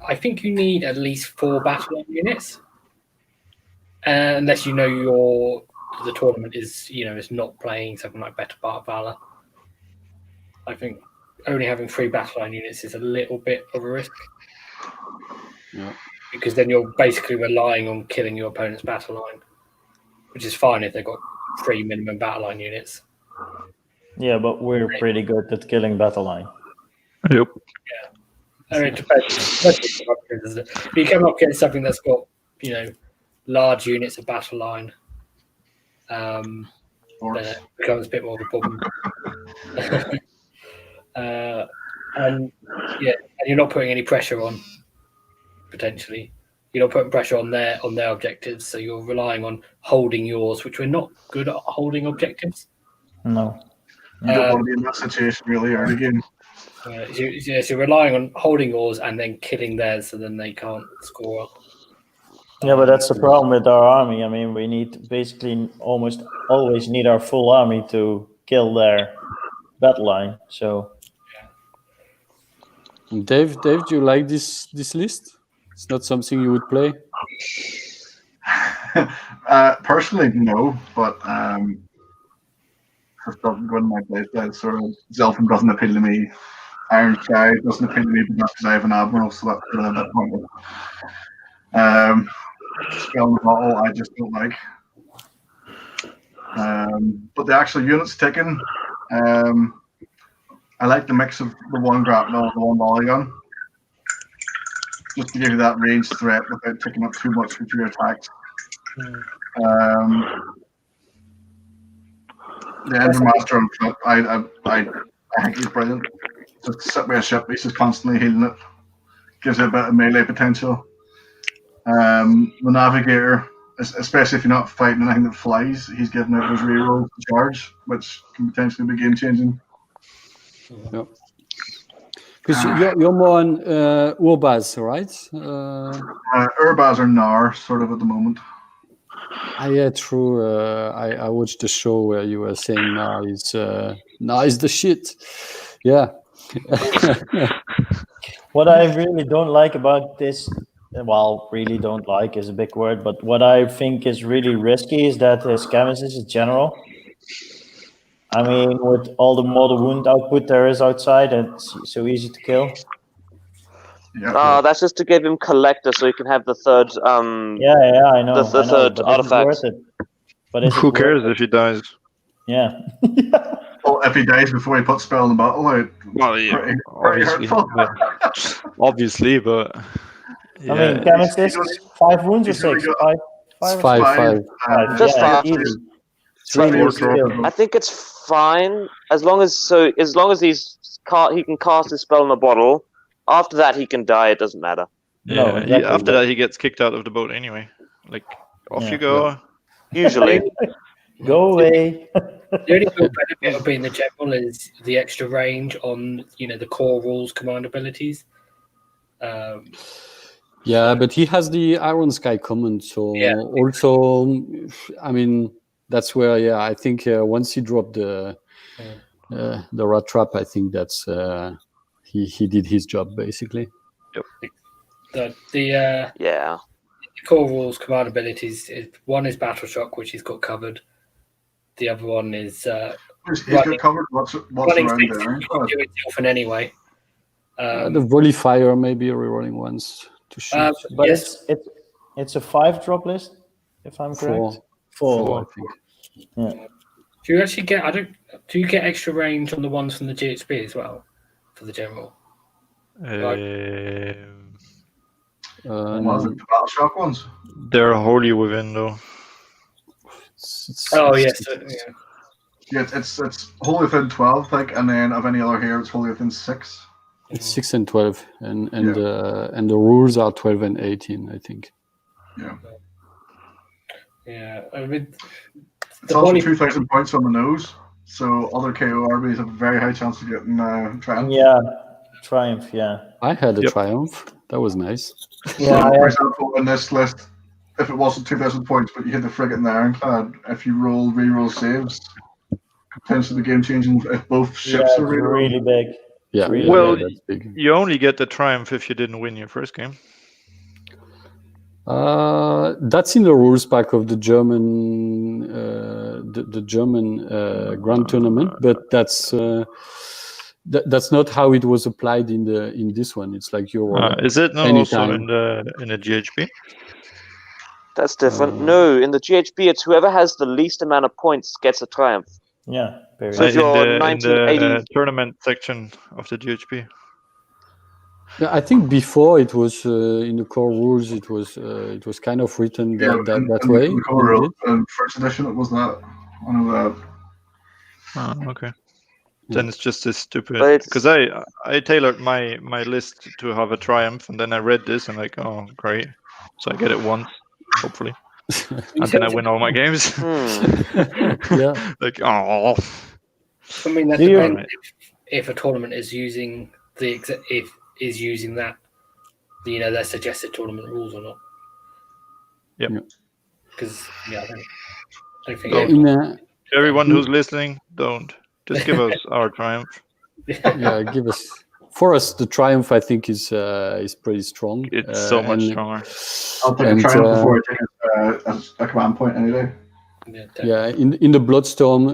I think you need at least 4 battle line units, unless you know the tournament is is not playing something like Better Part of Valor. I think only having 3 battle line units is a little bit of a risk. Yeah. Because then you're basically relying on killing your opponent's battle line, which is fine if they've got 3 minimum battle line units. Yeah, but we're pretty good at killing battle line. Yep. I mean, it depends. If you come up against something that's got, large units of battle line, then it becomes a bit more of a problem. And you're not putting any pressure on. Potentially, you're not putting pressure on their objectives, so you're relying on holding yours, which we're not good at holding objectives. No. You don't want to be in that situation really early game. So you're relying on holding yours and then killing theirs, so then they can't score. Yeah, but that's the problem with our army. I mean, we need basically almost always need our full army to kill their battle line. So, Dave, do you like this list? It's not something you would play. Personally, no, but just doesn't go in my playstyle. Sort of Zelfin doesn't appeal to me. Iron Sky doesn't appeal to me, but that's because I have an Admiral, so that's a bit pointless. Spell the Bottle, I just don't like. But the actual units taken, I like the mix of the one grapnel and the one polygon, just to give you that range threat without taking up too much with your attacks. The Endermaster on foot, I think he's brilliant. Just sit with a ship, he's just constantly healing it. Gives it a bit of melee potential. The Navigator, especially if you're not fighting anything that flies, he's giving out those rerolls to charge, which can potentially be game changing. Yep. Because you're more on Urbaz, right? Urbaz or Nar, sort of at the moment. Yeah, true. I watched the show where you were saying Nar is the shit. Yeah. what I really don't like about this, well, really don't like is a big word, but what I think is really risky is that his Nemesis is general. I mean, with all the model wound output there is outside, it's so easy to kill. Yeah. That's just to give him Collector so he can have the third. Yeah, I know. The third artifact. But who cares if he dies? Yeah. Well, if he dies before he puts Spell in the Battle out, well, yeah, pretty hurtful. Obviously, but I mean, Nemesis, 5 wounds or 6? 5. It's 5. Just 5. Easy. I think it's fine as long as he can cast his spell in a bottle. After that, he can die. It doesn't matter. Yeah, No, exactly. After that, he gets kicked out of the boat anyway. Like, off you go. Yeah. Usually. Go away. The only real benefit of being the general is the extra range on, the core rules command abilities. Yeah, but he has the Iron Sky command, so also, I mean, that's where, I think once he dropped the rat trap, I think that's he did his job basically. Yep. The core rules command abilities. One is Battle Shock, which he's got covered. The other one is he's got covered. What's running around there? You can do it often anyway. The volley fire, maybe rerolling ones to shoot. But it's a 5 drop list, if I'm correct. 4, I think. Yeah. Do you actually get? Do you get extra range on the ones from the GHB as well for the general? Was it the Battle Shock ones? They're wholly within though. Yes. Yeah, it's wholly within 12, and then of any other hero, it's wholly within 6. It's 6 and 12, and the rules are 12 and 18, I think. Yeah. Yeah, I mean, it's also 2,000 points on the nose, so other KO RBs have a very high chance of getting Triumph. Yeah, Triumph. Yeah. I had a Triumph. That was nice. Yeah. So, for example, in this list, if it wasn't 2,000 points, but you hit the frigate and the Ironclad, if you re-roll saves, potentially the game changing if both Yeah, ships it's are reroll. really big. Yeah, really Well, that's big. you only get the triumph if you didn't win your first game. That's in the rules pack of the German, the German Grand Tournament, but that's not how it was applied in this one. It's like you're Is it not also anytime. in the GHP? That's different. No, in the GHB, it's whoever has the least amount of points gets a triumph. Yeah, period. So if in you're the 1980 tournament section of the GHP. Yeah, I think before it was in the core rules. It was kind of written that way. The core rule, first edition, it was that. I know that. Oh, okay. Then it's just this stupid. But it's- Because I tailored my list to have a triumph, and then I read this and like, oh, great. So I get it once, hopefully, and then I win all my games. Yeah. Like, oh. I mean, that Do you- depends if a tournament is using using that, their suggested tournament rules or not. Yep. Because I don't think. Don't. Everyone who's listening, don't. Just give us our triumph. Yeah, give us. For us, the triumph I think is pretty strong. It's so much stronger. I'll take a triumph before I take it as a command point any day. Yeah, in the Bloodstorm,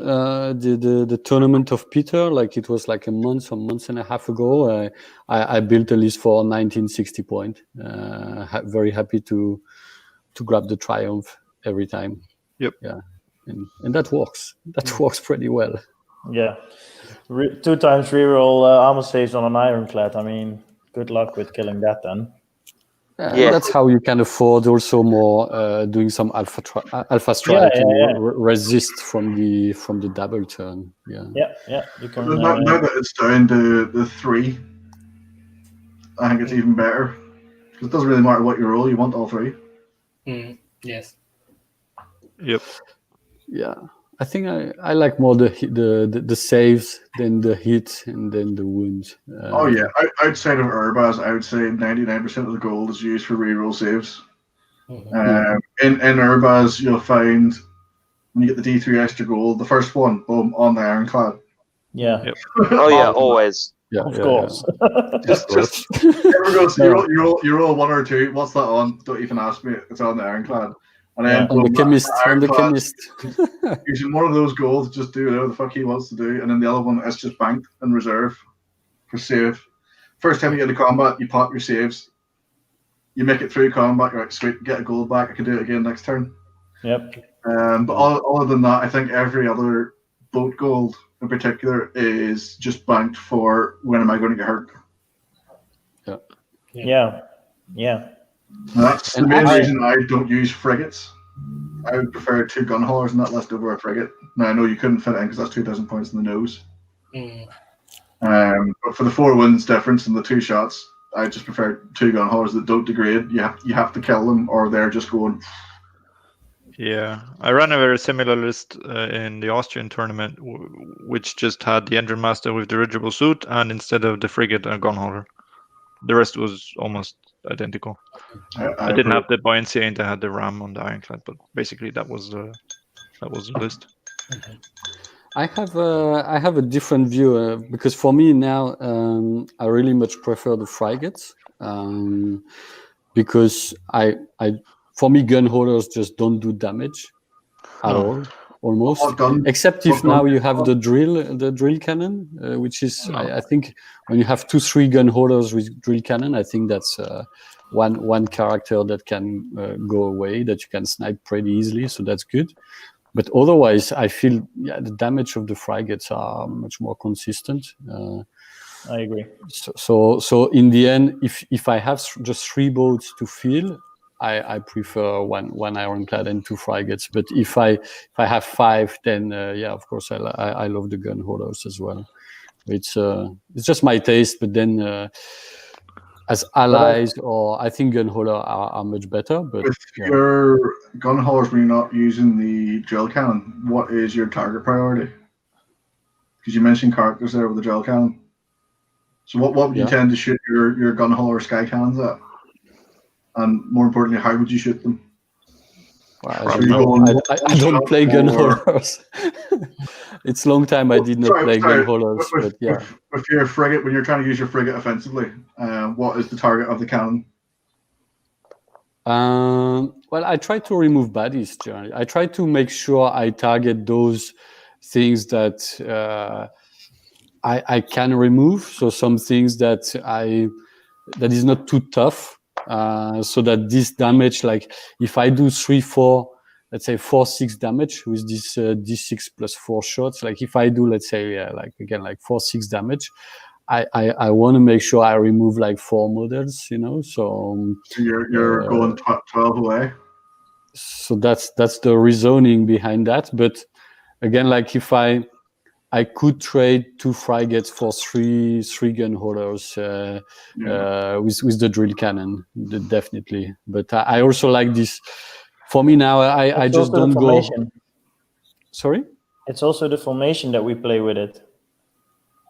the tournament of Peter, like it was like a month and a half ago. I built a list for 1960 point. Very happy to grab the triumph every time. Yep. Yeah, and that works. That works pretty well. Yeah. 2 times reroll armor saves on an ironclad. I mean, good luck with killing that then. Yeah. That's how you can afford also more doing some alpha strike and resist from the double turn. Yeah. Yeah. You can. Now that it's down to the 3, I think it's even better. Because it doesn't really matter what you roll; you want all 3. Yes. Yep. Yeah. I think I like more the saves than the hit and then the wounds. Oh yeah, outside of Urbaz, I would say 99% of the gold is used for reroll saves. In Urbaz, you'll find when you get the D3 extra gold, the first one, boom, on the ironclad. Yeah. Yep. Oh yeah, always. Yeah, Of course. Just never goes. You roll 1 or 2. What's that on? Don't even ask me. It's on the ironclad. And then on the chemist. Using one of those golds, just do whatever the fuck he wants to do, and then the other one is just banked in reserve for save. First time you get into combat, you pop your saves. You make it through combat. You're like, sweet, get a gold back. I can do it again next turn. Yep. But other than that, I think every other boat gold in particular is just banked for when am I going to get hurt. Yeah. And that's the main reason I don't use frigates. I would prefer 2 gun haulers in that list over a frigate. Now I know you couldn't fit it in because that's 2,000 points in the nose. But for the 4 wins difference and the 2 shots, I just prefer 2 gun haulers that don't degrade. You have to kill them, or they're just going. Yeah, I ran a very similar list in the Austrian tournament, which just had the engine master with dirigible suit, and instead of the frigate, a gun hauler. The rest was almost identical. I didn't have the buoyancy, and I had the ram on the ironclad, but basically that was the list. I have a different view because for me now I really much prefer the frigates because for me gun holders just don't do damage at all, almost, except if now you have the drill cannon, which is I think when you have 2-3 gun holders with drill cannon, I think that's one character that can go away, that you can snipe pretty easily, so that's good. But otherwise, I feel the damage of the frigates are much more consistent. I agree. So in the end, if I have just 3 boats to fill, I prefer one ironclad and 2 frigates. But if I have 5, then of course I love the gun holders as well. It's just my taste, but then as allies, or I think gun holder are much better. But with your gun haulers, when you're not using the drill cannon, what is your target priority? Because you mentioned characters there with the drill cannon. So what would you tend to shoot your gun hauler sky cannons at? And more importantly, how would you shoot them? Well, I don't play gun haulers. It's a long time I did not play gun holders, but yeah. With your frigate, when you're trying to use your frigate offensively, what is the target of the cannon? Well, I try to remove baddies generally. I try to make sure I target those things that I can remove. So some things that is not too tough. So that this damage, like if I do 3-4, let's say 4-6 damage with this D6 plus 4 shots, like if I do, let's say, like again, like 4-6 damage, I want to make sure I remove like 4 models, you know. So you're going 12 away. So that's the reasoning behind that. But again, like if I could trade 2 frigates for 3 gun holders with the drill cannon, definitely. But I also like this. For me now, I just don't go. Sorry? It's also the formation that we play with it.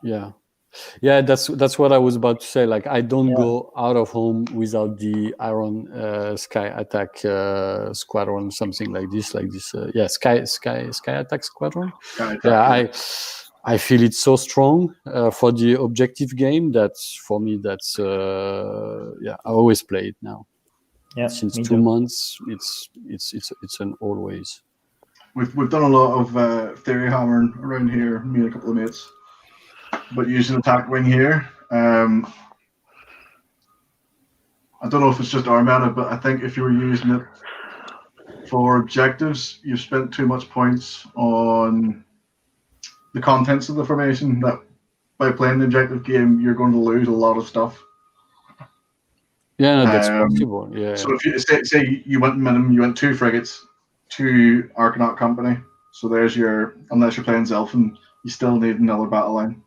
Yeah, that's what I was about to say. Like I don't go out of home without the Iron Sky Attack Squadron, something like this. Sky Attack Squadron. I feel it's so strong for the objective game that for me that's I always play it now. Yeah, since 2 months, it's an always. We've done a lot of theory hammering around here, me and a couple of mates. But using attack wing here, I don't know if it's just our meta, but I think if you were using it for objectives, you've spent too much points on the contents of the formation that by playing the objective game, you're going to lose a lot of stuff. Yeah, no, that's possible. Yeah. So if you say you went minimum, you went 2 frigates, 2 Arcanaut Company. So there's your, unless you're playing Zelfin, you still need another battle line.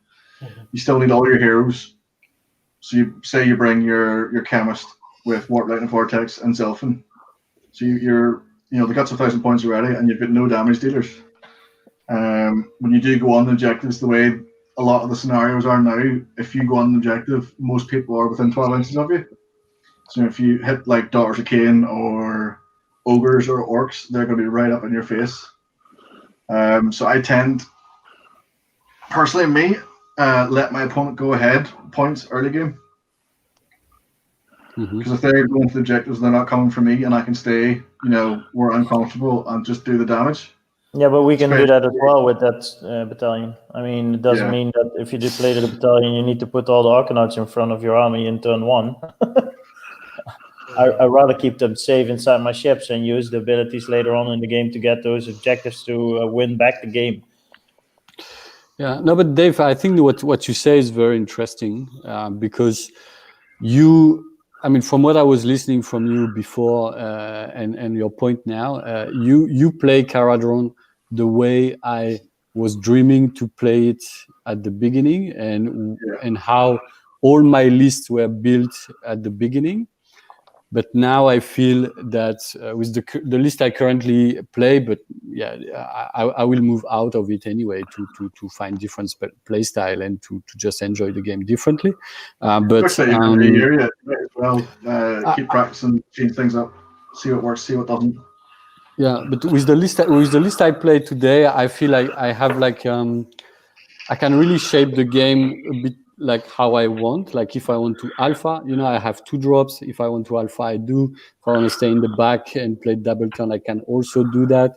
You still need all your heroes. So you say you bring your chemist with Warp Lightning Vortex and Zelfin. So you're they got 1,000 points already, and you've got no damage dealers. When you do go on the objectives, the way a lot of the scenarios are now, if you go on the objective, most people are within 12 inches of you. So if you hit like Daughters of Cain or Ogres or Orcs, they're going to be right up in your face. So I tend, personally, let my opponent go ahead points early game. Because if they're going to the objectives, they're not coming for me, and I can stay, where I'm comfortable and just do the damage. Yeah, but we can do that as well with that battalion. I mean, it doesn't mean that if you play the battalion, you need to put all the Arcanauts in front of your army in turn 1. I'd rather keep them safe inside my ships and use the abilities later on in the game to get those objectives to win back the game. Yeah, no, but Dave, I think what you say is very interesting because from what I was listening from you before and your point now, you play Kharadron the way I was dreaming to play it at the beginning and how all my lists were built at the beginning. But now I feel that with the list I currently play, but I will move out of it anyway to find different play style and to just enjoy the game differently. Keep practicing, change things up, see what works, see what doesn't. Yeah, but with the list I played today, I feel like I have I can really shape the game a bit like how I want. Like if I want to alpha, I have 2 drops. If I want to alpha, I do. If I want to stay in the back and play double turn, I can also do that.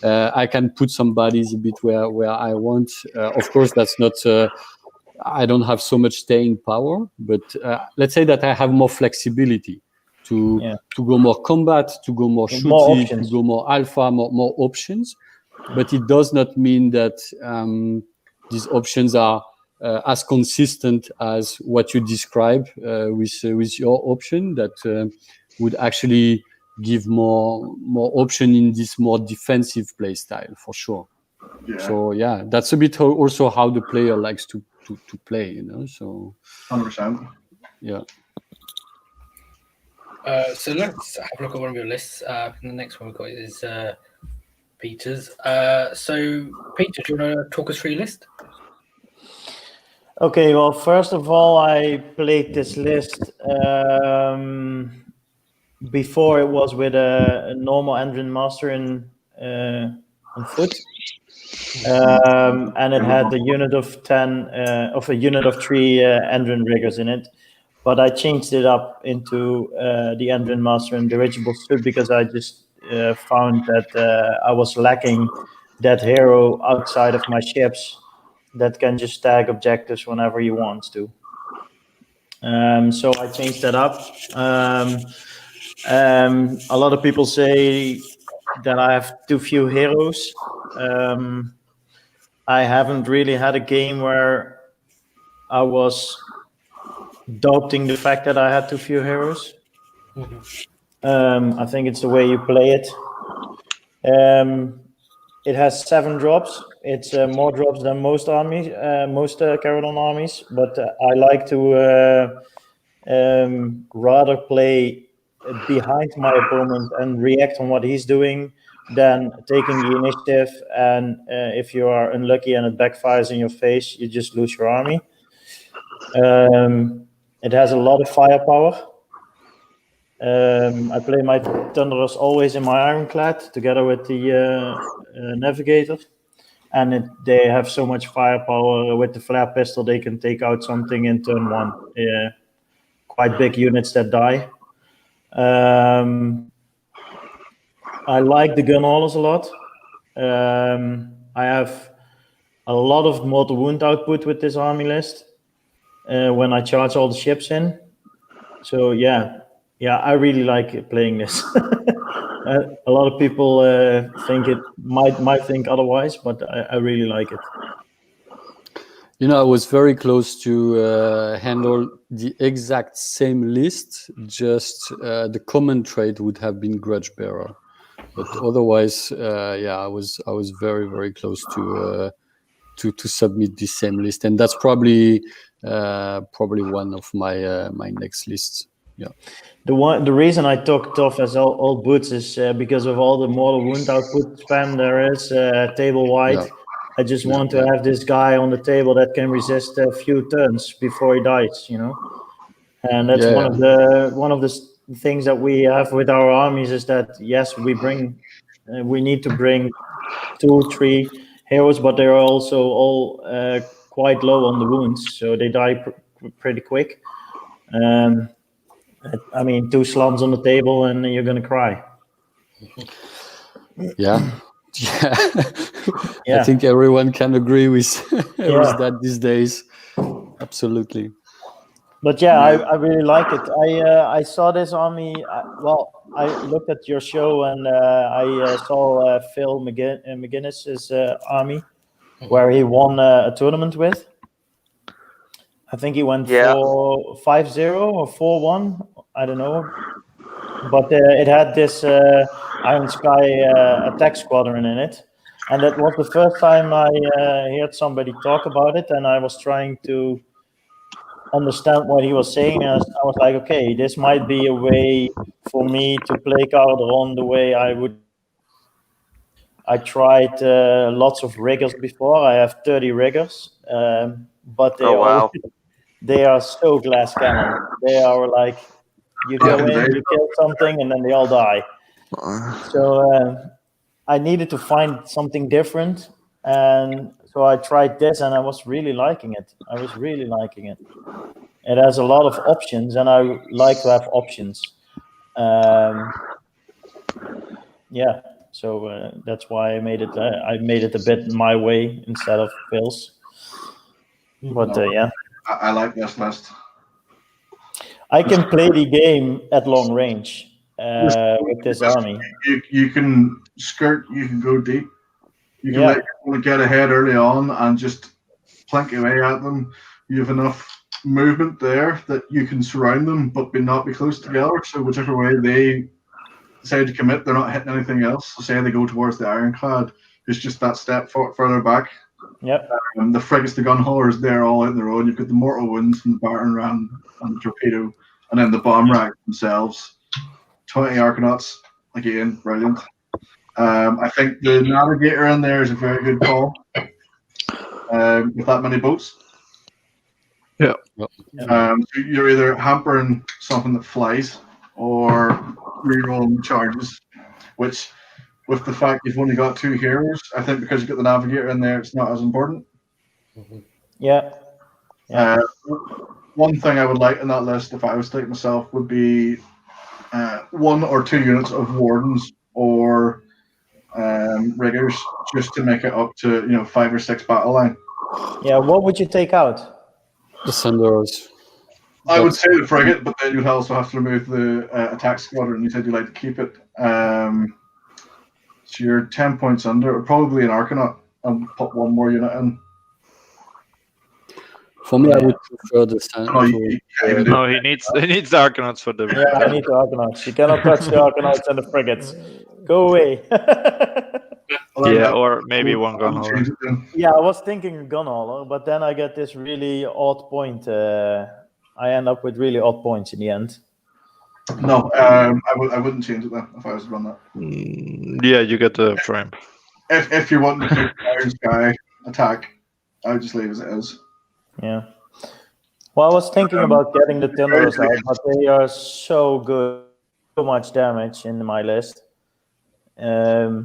I can put some bodies a bit where I want. Of course, that's not. I don't have so much staying power, but let's say that I have more flexibility to go more combat, to go more shooty, to go more alpha, more options. But it does not mean that these options are as consistent as what you describe with your option that would actually give more option in this more defensive play style for sure. So that's a bit also how the player likes to play, so 100%. So let's have a look at one of your lists. The next one we've got is Peter's. So Peter, do you want to talk us through your list? Okay, well, first of all, I played this list before it was with a normal Endrin Master on foot. And it had a unit of 10 of a unit of 3 engine riggers in it. But I changed it up into the engine master and dirigible suit because I just found that I was lacking that hero outside of my ships that can just tag objectives whenever he wants to. So I changed that up. A lot of people say that I have too few heroes. I haven't really had a game where I was doubting the fact that I had too few heroes. I think it's the way you play it. It has 7 drops. It's more drops than most armies, most Kharadron armies. But I like to rather play behind my opponent and react on what he's doing than taking the initiative. And if you are unlucky and it backfires in your face, you just lose your army. It has a lot of firepower. I play my Thunderers always in my Ironclad together with the Navigator. And they have so much firepower with the flare pistol, they can take out something in turn 1. Quite big units that die. I like the gun haulers a lot. I have a lot of mortal wound output with this army list when I charge all the ships in. So yeah, I really like playing this. A lot of people think it might think otherwise, but I really like it. You know, I was very close to handle the exact same list. Just the common trait would have been Grudge Bearer, but otherwise, I was very, very close to submit the same list, and that's probably one of my next lists. Yeah. The reason I took Tough as old boots is because of all the mortal wound output spam there is table wide. Yeah. I just want to have this guy on the table that can resist a few turns before he dies, you know. And that's one of the things that we have with our armies is that yes, we need to bring 2, 3 heroes, but they're also all quite low on the wounds, so they die pretty quick. I mean, 2 slums on the table and you're gonna cry. Yeah. I think everyone can agree with that these days. Absolutely. But I really like it. I saw this army. I looked at your show and I saw Phil McGuinness's army, where he won a tournament with. I think he went for 5-0 or 4-1. I don't know. But it had this Iron Sky attack squadron in it. And that was the first time I heard somebody talk about it. And I was trying to understand what he was saying. And I was like, okay, this might be a way for me to play Kharadron the way I would. I tried lots of riggers before. I have 30 riggers. But they are so glass cannon. They are like, you go in, you kill something, and then they all die. So I needed to find something different, and so I tried this, and I was really liking it. It has a lot of options, and I like to have options. So that's why I made it. I made it a bit my way instead of Phil's. But I like this list. I can play the game at long range with this army. You can skirt, you can go deep. You can let your opponent get ahead early on and just plink away at them. You have enough movement there that you can surround them but not be close together. So whichever way they decide to commit, they're not hitting anything else. So say they go towards the Ironclad, it's just that step further back. Yep. The frigates, the gun haulers, they're all out on their own. You've got the mortal wounds from the battering ram and the torpedo, and then the bomb rack themselves. 20 Arcanauts, again, brilliant. I think the Navigator in there is a very good call with that many boats. Yeah. So you're either hampering something that flies or rerolling charges, which with the fact you've only got 2 heroes, I think because you've got the navigator in there, it's not as important. Yeah. One thing I would like in that list, if I was to take myself, would be 1 or 2 units of wardens or riggers, just to make it up to 5 or 6 battle line. Yeah. What would you take out? The Thunderers. I would say the frigate, but then you'd also have to remove the attack squadron. You said you'd like to keep it. So you're 10 points under, or probably an Arcanaut, and put 1 more unit in. For me, I would prefer the No, he needs the Arcanauts for the. Yeah, I need the Arcanauts. You cannot touch the Arcanauts and the frigates. Go away. Yeah, or maybe 1 gun hauler. Yeah, I was thinking gun hauler, but then I get this really odd point. I end up with really odd points in the end. No, I wouldn't change it then if I was to run that. Yeah, you get the triumph. If you want to keep Iron Sky attack, I would just leave as it is. Yeah. Well, I was thinking about getting the Thunderers out, but they are so good, so much damage in my list. Yeah.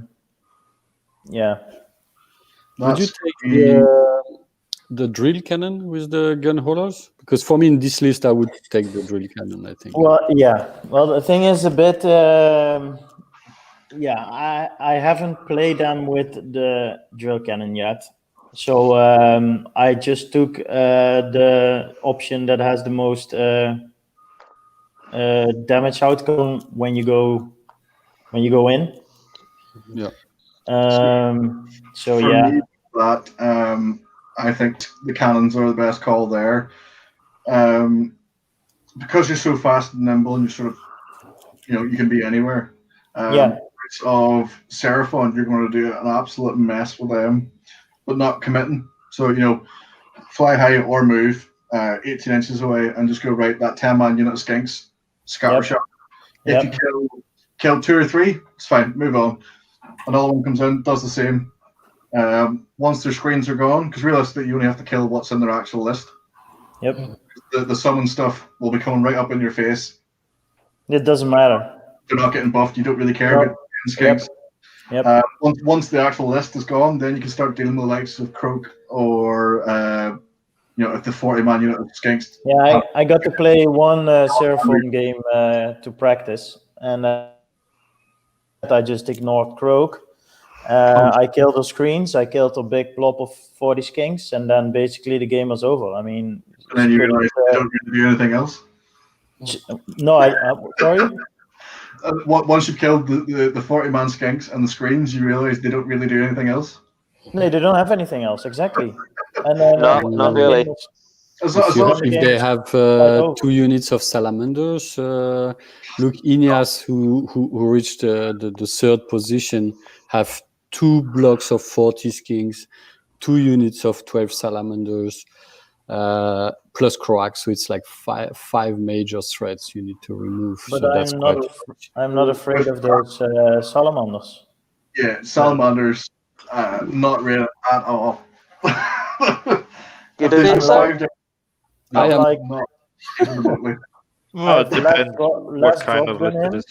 Would you take the drill cannon with the gun haulers? Because for me in this list, I would take the drill cannon, I think. Well, yeah. Well, the thing is a bit. I haven't played them with the drill cannon yet. So I just took the option that has the most damage outcome when you go in. Yeah. So For yeah. me, that I think the cannons are the best call there. Because you're so fast and nimble, and you sort of, you can be anywhere. Of Seraphon, you're going to do an absolute mess with them, but not committing. So, fly high or move 18 inches away and just go right, that 10-man unit of skinks, scatter shot. If you kill 2 or 3, it's fine, move on. Another one comes in, does the same. Once their screens are gone, because realistically, you only have to kill what's in their actual list. Yep. The summon stuff will be coming right up in your face. It doesn't matter. They're not getting buffed, you don't really care about skinks. Yep. Once the actual list is gone, then you can start dealing with the likes of Croak or if the 40-man unit of skinks. Yeah, I got to play 1 Seraphon game to practice, and I just ignored Croak. I killed the screens. I killed a big blob of 40 skinks, and then basically the game was over. I mean, and then you realize you don't really do anything else. No, sorry. Once you've killed the 40-man skinks and the screens, you realize they don't really do anything else. No, they don't have anything else, exactly. And No, not really. If they have 2 units of salamanders, look, Ineas, who reached the 3rd position, have 2 blocks of 40 skinks, 2 units of 12 salamanders, plus Croak, so it's like five major threats you need to remove. But so I'm not afraid of those salamanders. Yeah, salamanders, not really at all. You don't think so? I am like. Well, it depends what kind of list it is.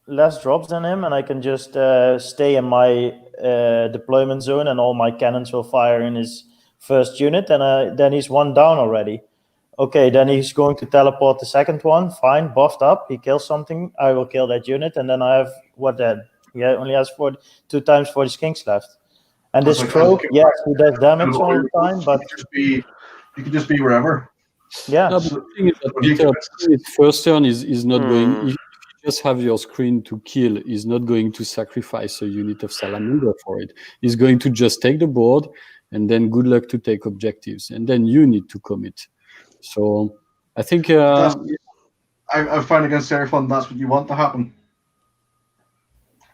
Less drops than him, and I can just stay in my deployment zone, and all my cannons will fire in his first unit, and then he's 1 down already. Okay, then he's going to teleport the second one. Fine, buffed up. He kills something. I will kill that unit, and then I have what then? He only has 2 times 40 skinks left. And this Croak, yes, he does damage all the time, but you can just be wherever. Yeah. No, but the thing is that Peter, his first turn is not going. If you just have your screen to kill, he's not going to sacrifice a unit of salamander for it. He's going to just take the board, and then good luck to take objectives, and then you need to commit. So I think I find against Seraphon that's what you want to happen.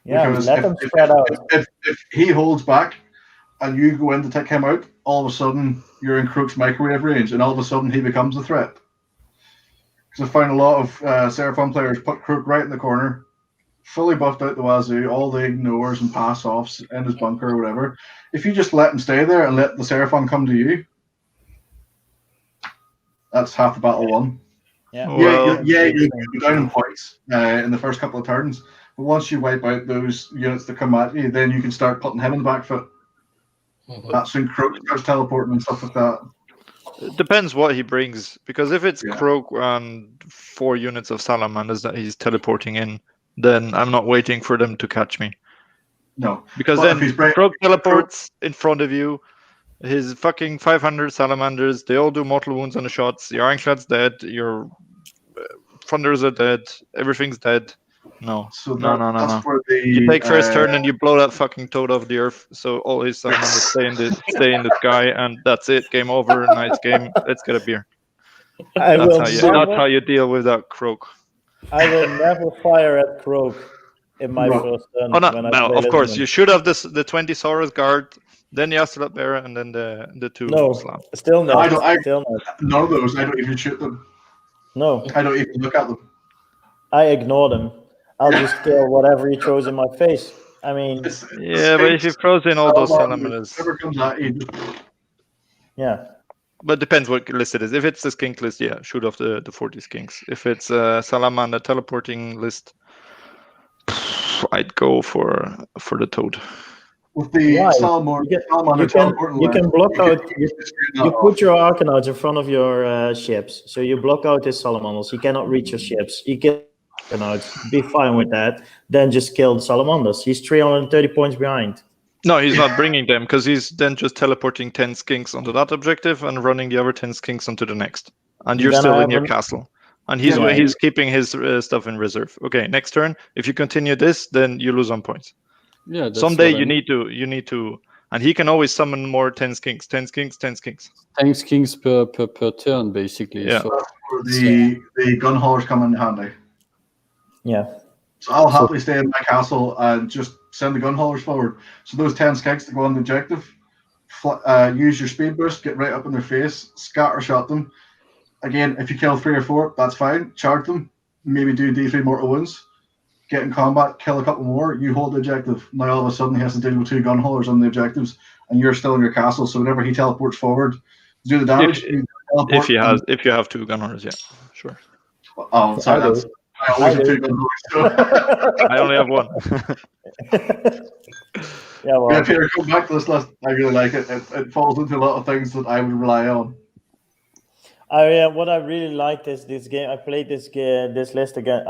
Yeah, let him spread out. If he holds back and you go in to take him out, all of a sudden you're in Croak's microwave range, and all of a sudden he becomes a threat. Because I find a lot of Seraphon players put Croak right in the corner, fully buffed out the wazoo, all the ignores and pass-offs in his bunker or whatever. If you just let him stay there and let the Seraphon come to you, that's half the battle won. Yeah, you're down in points in the first couple of turns, But once you wipe out those units that come at you, then you can start putting him in the back foot. That's when Croak starts teleporting and stuff like that. It depends what he brings, because if it's Yeah. Croak and 4 units of salamanders that he's teleporting in, then I'm not waiting for them to catch me. No. Because But if then he's bringing- Croak teleports in front of you, his fucking 500 salamanders, they all do mortal wounds on the shots, your Ironclad's dead, your Thunders are dead, everything's dead. No. So No. that's where the You take first turn and you blow that fucking toad off the earth, so all his salamanders stay in the sky, and that's it. Game over. Nice game. Let's get a beer. That's how you deal with that Croak. I will never fire at Croak in my first turn. Oh no! when I Well, play of course Lisbon. you should have the 20 Saurus guard, then the Astrolab Bearer, and then the 2 slab. Still not. Still not. None of those. I don't even shoot them. No. I don't even look at them. I ignore them. I'll just kill whatever he throws in my face. I mean, Yeah, but if you throws in all those salamanders, whatever comes at you. yeah. But depends what list it is. If it's the skink list, yeah, shoot off the 40 skinks. If it's a salamander teleporting list, I'd go for the toad. With the salamander teleporting you can block out. You put off. your Arcanauts in front of your ships, so you block out his salamanders. He cannot reach your ships. He can Arcanauts. Be fine with that. Then just kill the salamanders. He's 330 points behind. No, he's not bringing them, because he's then just teleporting 10 skinks onto that objective and running the other 10 skinks onto the next. And you're Then still I in your have castle. And he's keeping his stuff in reserve. Okay, next turn. If you continue this, then you lose on points. Yeah. That's Someday what you need to, and he can always summon more 10 skinks, 10 skinks, 10 skinks. 10 kings per turn, basically. Yeah. So The gun haulers come in handy. Yeah. So I'll happily stay in my castle and just send the gun haulers forward. So those 10 skinks that go on the objective, use your speed burst, get right up in their face, scatter shot them. Again, if you kill 3 or 4, that's fine. Charge them, maybe do D3 mortal wounds. Get in combat, kill a couple more, you hold the objective. Now all of a sudden he has to deal with 2 gun haulers on the objectives, and you're still in your castle. So whenever he teleports forward, do the damage. If you have 2 gun haulers, yeah, sure. Oh, sorry, I always have 2 gun haulers. So. I only have 1. Yeah, well, Yeah, Peter, come back to this list. I really like it. It falls into a lot of things that I would rely on. what I really liked is this game. I played this list again.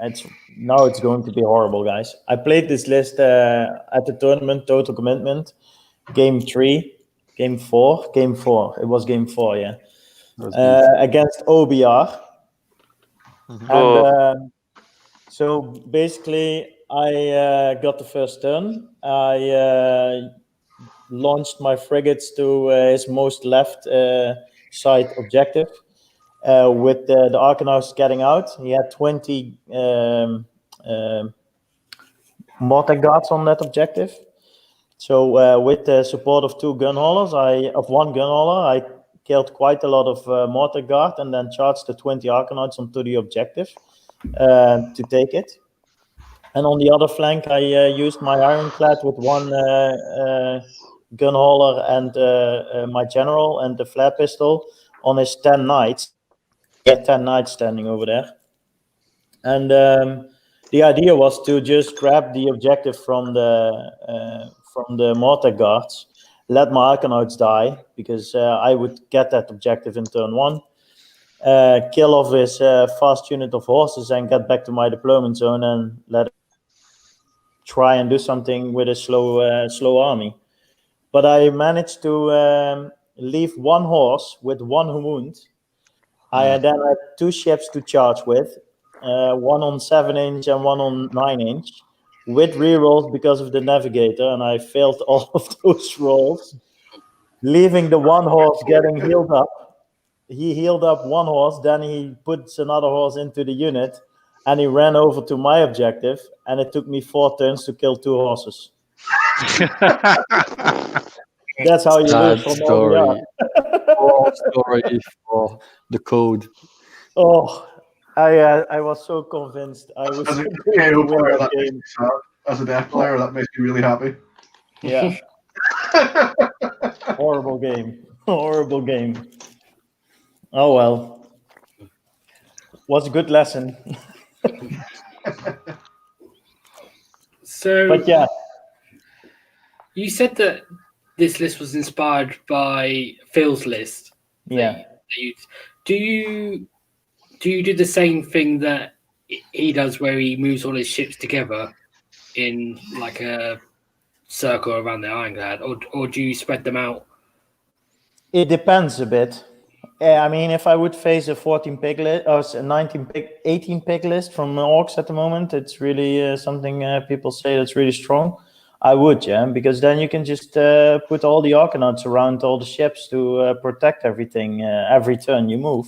It's going to be horrible, guys. I played this list at the tournament, Total Commitment, game 4. It was game 4, yeah, against OBR. And so basically, I got the first turn. I launched my frigates to his most left side objective. With the Arcanauts getting out, he had 20 mortar guards on that objective. So with the support of 2 gun haulers, one gun hauler, I killed quite a lot of mortar guard and then charged the 20 Arcanauts onto the objective to take it. And on the other flank, I used my Ironclad with 1 gun hauler and my general and the flare pistol on his 10 knights. 10 knights standing over there, and the idea was to just grab the objective from the mortar guards, let my Arcanauts die, because I would get that objective in turn 1, kill off his fast unit of horses and get back to my deployment zone and let it try and do something with a slow army. But I managed to leave 1 horse with 1 wound. I then had 2 ships to charge with, 1 on 7-inch and 1 on 9-inch, with rerolls because of the navigator, and I failed all of those rolls, leaving the 1 horse getting healed up. He healed up 1 horse, then he puts another horse into the unit, and he ran over to my objective, and it took me 4 turns to kill 2 horses. That's how you lose from story. Story for the code. Oh, I was so convinced. I was as a KO player, that makes me sad. As a death player, that makes me really happy. Yeah. Horrible game. Horrible game. Oh well. Was a good lesson. So, But yeah, you said that this list was inspired by Phil's list. yeah. Do you do the same thing that he does, where he moves all his ships together in like a circle around the ironclad, or do you spread them out? It depends a bit. I mean, if I would face a 14 pig list or a 18 pig list from orcs at the moment, it's really something people say that's really strong. I would, yeah, because then you can just put all the Arcanauts around all the ships to protect everything every turn you move.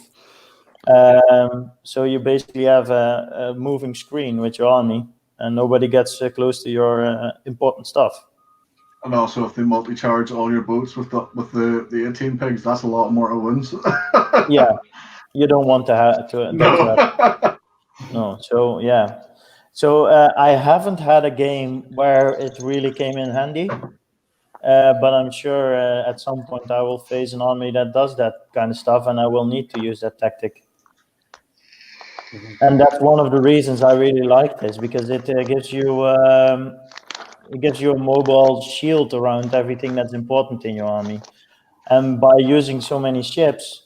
So you basically have a moving screen with your army, and nobody gets close to your important stuff. And also, if they multi-charge all your boats with the 18 pigs, that's a lot more wins. Yeah, you don't want to have to get to that. No. No, so yeah. So I haven't had a game where it really came in handy, but I'm sure at some point I will face an army that does that kind of stuff, and I will need to use that tactic. And that's one of the reasons I really like this, because it gives you a mobile shield around everything that's important in your army. And by using so many ships,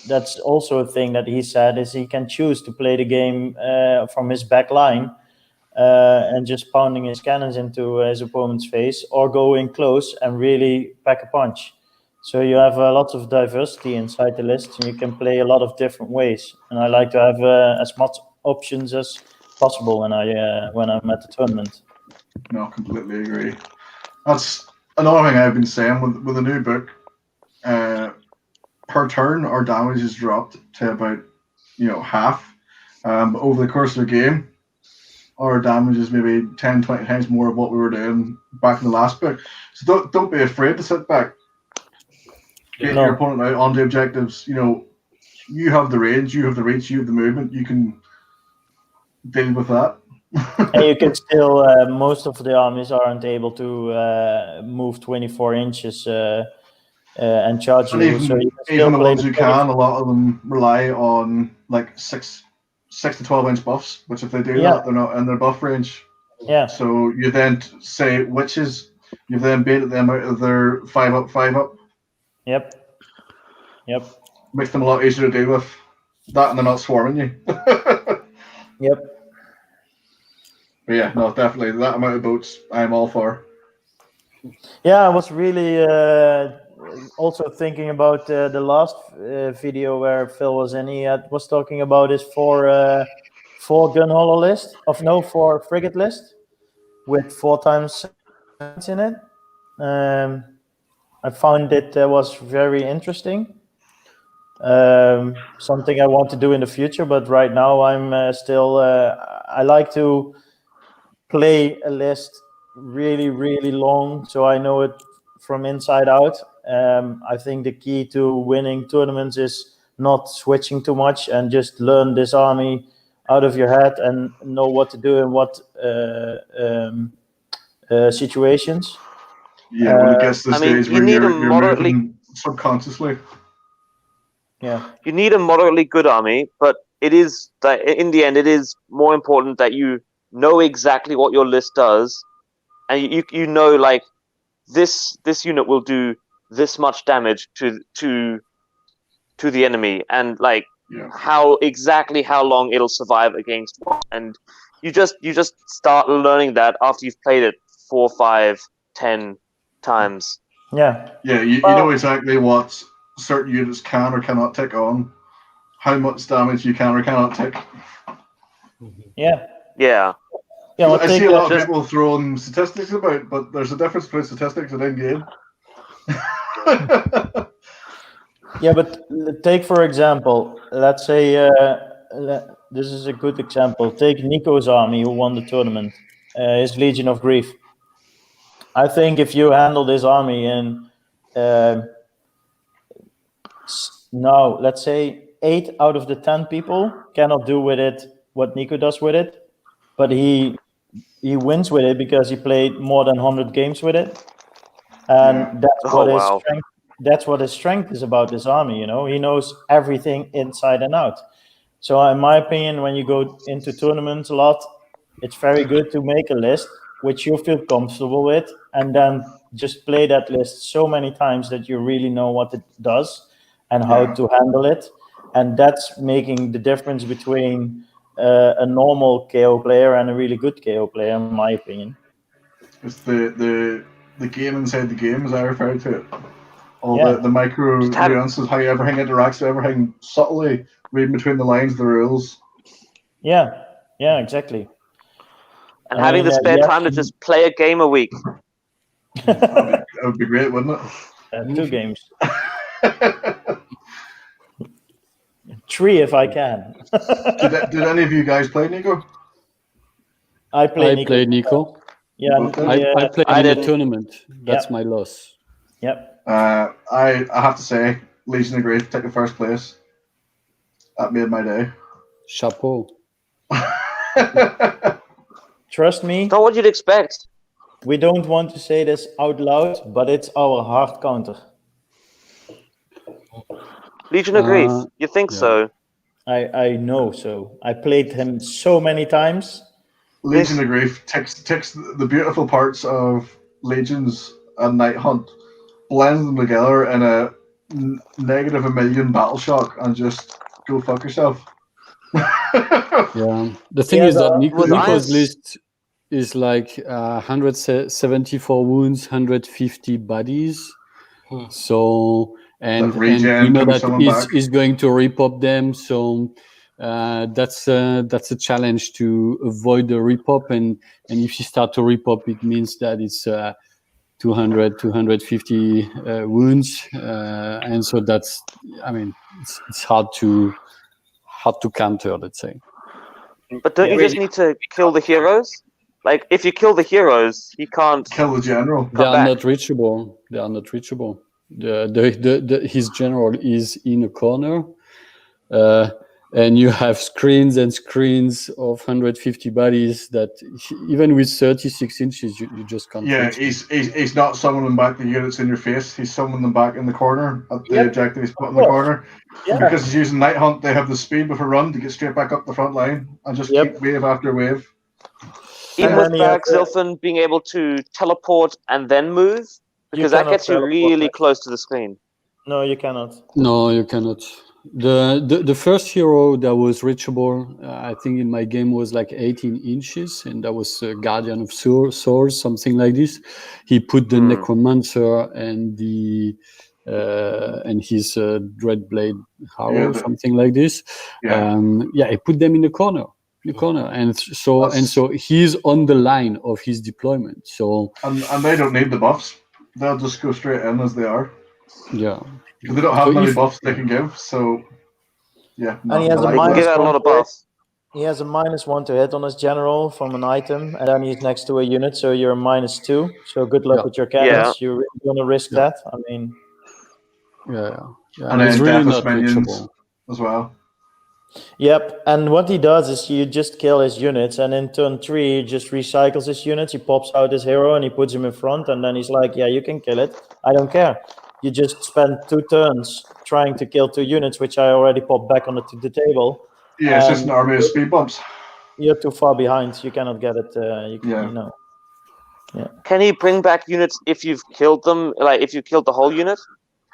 that's also a thing that he said, is he can choose to play the game from his back line and just pounding his cannons into his opponent's face, or go in close and really pack a punch. So you have lots of diversity inside the list, and you can play a lot of different ways. And I like to have as much options as possible when I'm at the tournament. No, completely agree. That's another thing I've been saying with the new book. Per turn, our damage is dropped to about half. But over the course of the game, our damage is maybe 10, 20 times more of what we were doing back in the last book. So don't be afraid to sit back. Get your opponent out on the objectives. You have the range, you have the reach, you have the movement. You can deal with that. And you can still, most of the armies aren't able to move 24 inches and charge and you. Even, so you can even the play ones who can, a lot of them rely on like 6 to 12 inch buffs, which if they do that, they're not in their buff range. Yeah. So you then say witches, you then baited them out of their 5-up, 5-up. Yep. Makes them a lot easier to deal with. That and they're not swarming you. Yep. But yeah, no, definitely that amount of boats, I'm all for. Yeah, I was really also thinking about the last video where Phil was in. He was talking about his four frigate list with 4 times in it. I found it was very interesting. Something I want to do in the future, but right now I'm still. I like to play a list really, really long, so I know it from inside out. I think the key to winning tournaments is not switching too much and just learn this army out of your head and know what to do in what situations. Yeah, when it gets to the stage where you're moving subconsciously. Yeah. You need a moderately good army, but it is that in the end, it is more important that you know exactly what your list does, and you know like this unit will do this much damage to the enemy, and like how long it'll survive against what, and you just start learning that after you've played it 4, 5, 10 times. Yeah. Yeah, you know exactly what certain units can or cannot take on, how much damage you can or cannot take. Yeah. Yeah. Yeah, I see a lot of people throwing statistics about, but there's a difference between statistics and in-game. Yeah, but take, for example, let's say, this is a good example. Take Nico's army, who won the tournament, his Legion of Grief. I think if you handle this army in, now, let's say 8 out of the 10 people cannot do with it what Nico does with it, but he wins with it because he played more than 100 games with it, and that's what his strength is about this army. He knows everything inside and out. So in my opinion, when you go into tournaments a lot, it's very good to make a list which you feel comfortable with, and then just play that list so many times that you really know what it does and how to handle it. And that's making the difference between a normal KO player and a really good KO player, in my opinion. It's the game inside the game, as I refer to it. All Yeah. the micro nuances, how everything interacts with everything, subtly reading between the lines, the rules. Yeah, exactly. And having the spare time to just play a game a week. That would be great, wouldn't it? 2 games. 3 if I can. Did any of you guys play Nico? I played Nico. Yeah, I played in a tournament. That's my loss. Yep. I have to say, Legion of Grace taking first place. That made my day. Chapeau. Trust me. Not what you'd expect. We don't want to say this out loud, but it's our hard counter. Legion of Grief. You think so? I know so. I played him so many times. Legion of Grief takes the beautiful parts of Legions and Night Hunt, blends them together in a negative a million battle shock, and just go fuck yourself. Yeah. The thing is that Nico's list is like 174 wounds, 150 bodies. So and you know that is going to repop them. So that's a challenge to avoid the repop. And if you start to repop, it means that it's 200, 250 wounds. And so that's, I mean, it's hard to counter, let's say. But don't you just need to kill the heroes? Like, if you kill the heroes, he can't kill the general. They are not reachable. His general is in a corner, and you have screens and screens of 150 bodies that even with 36 inches, you just can't. Yeah, he's not summoning back the units in your face. He's summoning them back in the corner at the objective he's put in the corner. Yeah. And because he's using Night Hunt, they have the speed with a run to get straight back up the front line and just keep wave after wave. Even with Barrack Zilfin being able to teleport and then move, because that gets you really close to the screen. No, you cannot. No, you cannot. The first hero that was reachable, I think in my game was like 18 inches, and that was Guardian of Swords, something like this. He put the Necromancer and the and his Dreadblade Harrow, something like this. He put them in the corner. And so he's on the line of his deployment. So and they don't need the buffs; they'll just go straight in as they are. Yeah, because they don't have many buffs they can give. So and he has a lot of buffs. He has a -1 to hit on his general from an item, and then he's next to a unit, so you're -2. So good luck with your cannons. You're really going to risk that. I mean, and then it's really Deathless not minions as well. Yep, and what he does is you just kill his units, and in turn 3 he just recycles his units. He pops out his hero and he puts him in front, and then he's like, "Yeah, you can kill it. I don't care." You just spend 2 turns trying to kill 2 units, which I already popped back onto the table. Yeah, it's just an army of speed bumps. You're too far behind. You cannot get it. You know. Yeah. Can he bring back units if you've killed them? Like if you killed the whole unit?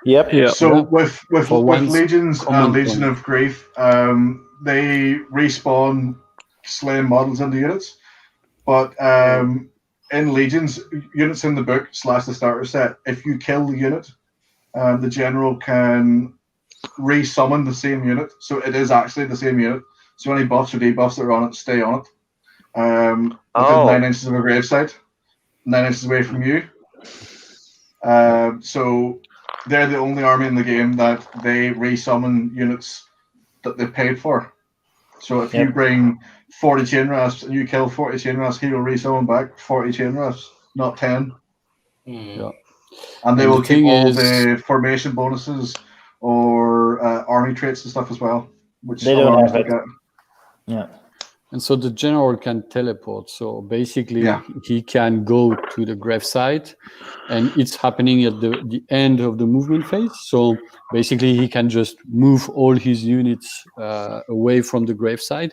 Yep. Yeah. So with Legions and Legion of Grief, they respawn slain models into units, but in Legions, units in the book / the starter set, if you kill the unit, the general can re-summon the same unit, so it is actually the same unit. So any buffs or debuffs that are on it stay on it. Within 9 inches of a gravesite, 9 inches away from you. So they're the only army in the game that they re-summon units that they paid for. So if you bring 40 chain rasps and you kill 40 chain rasps, he will re-summon back 40 chain rasps, not 10. Yeah. And they will keep all the formation bonuses or army traits and stuff as well, which they don't have it. Yeah. And so the general can teleport. So basically, Yeah. he can go to the gravesite, and it's happening at the end of the movement phase. So basically, he can just move all his units away from the gravesite.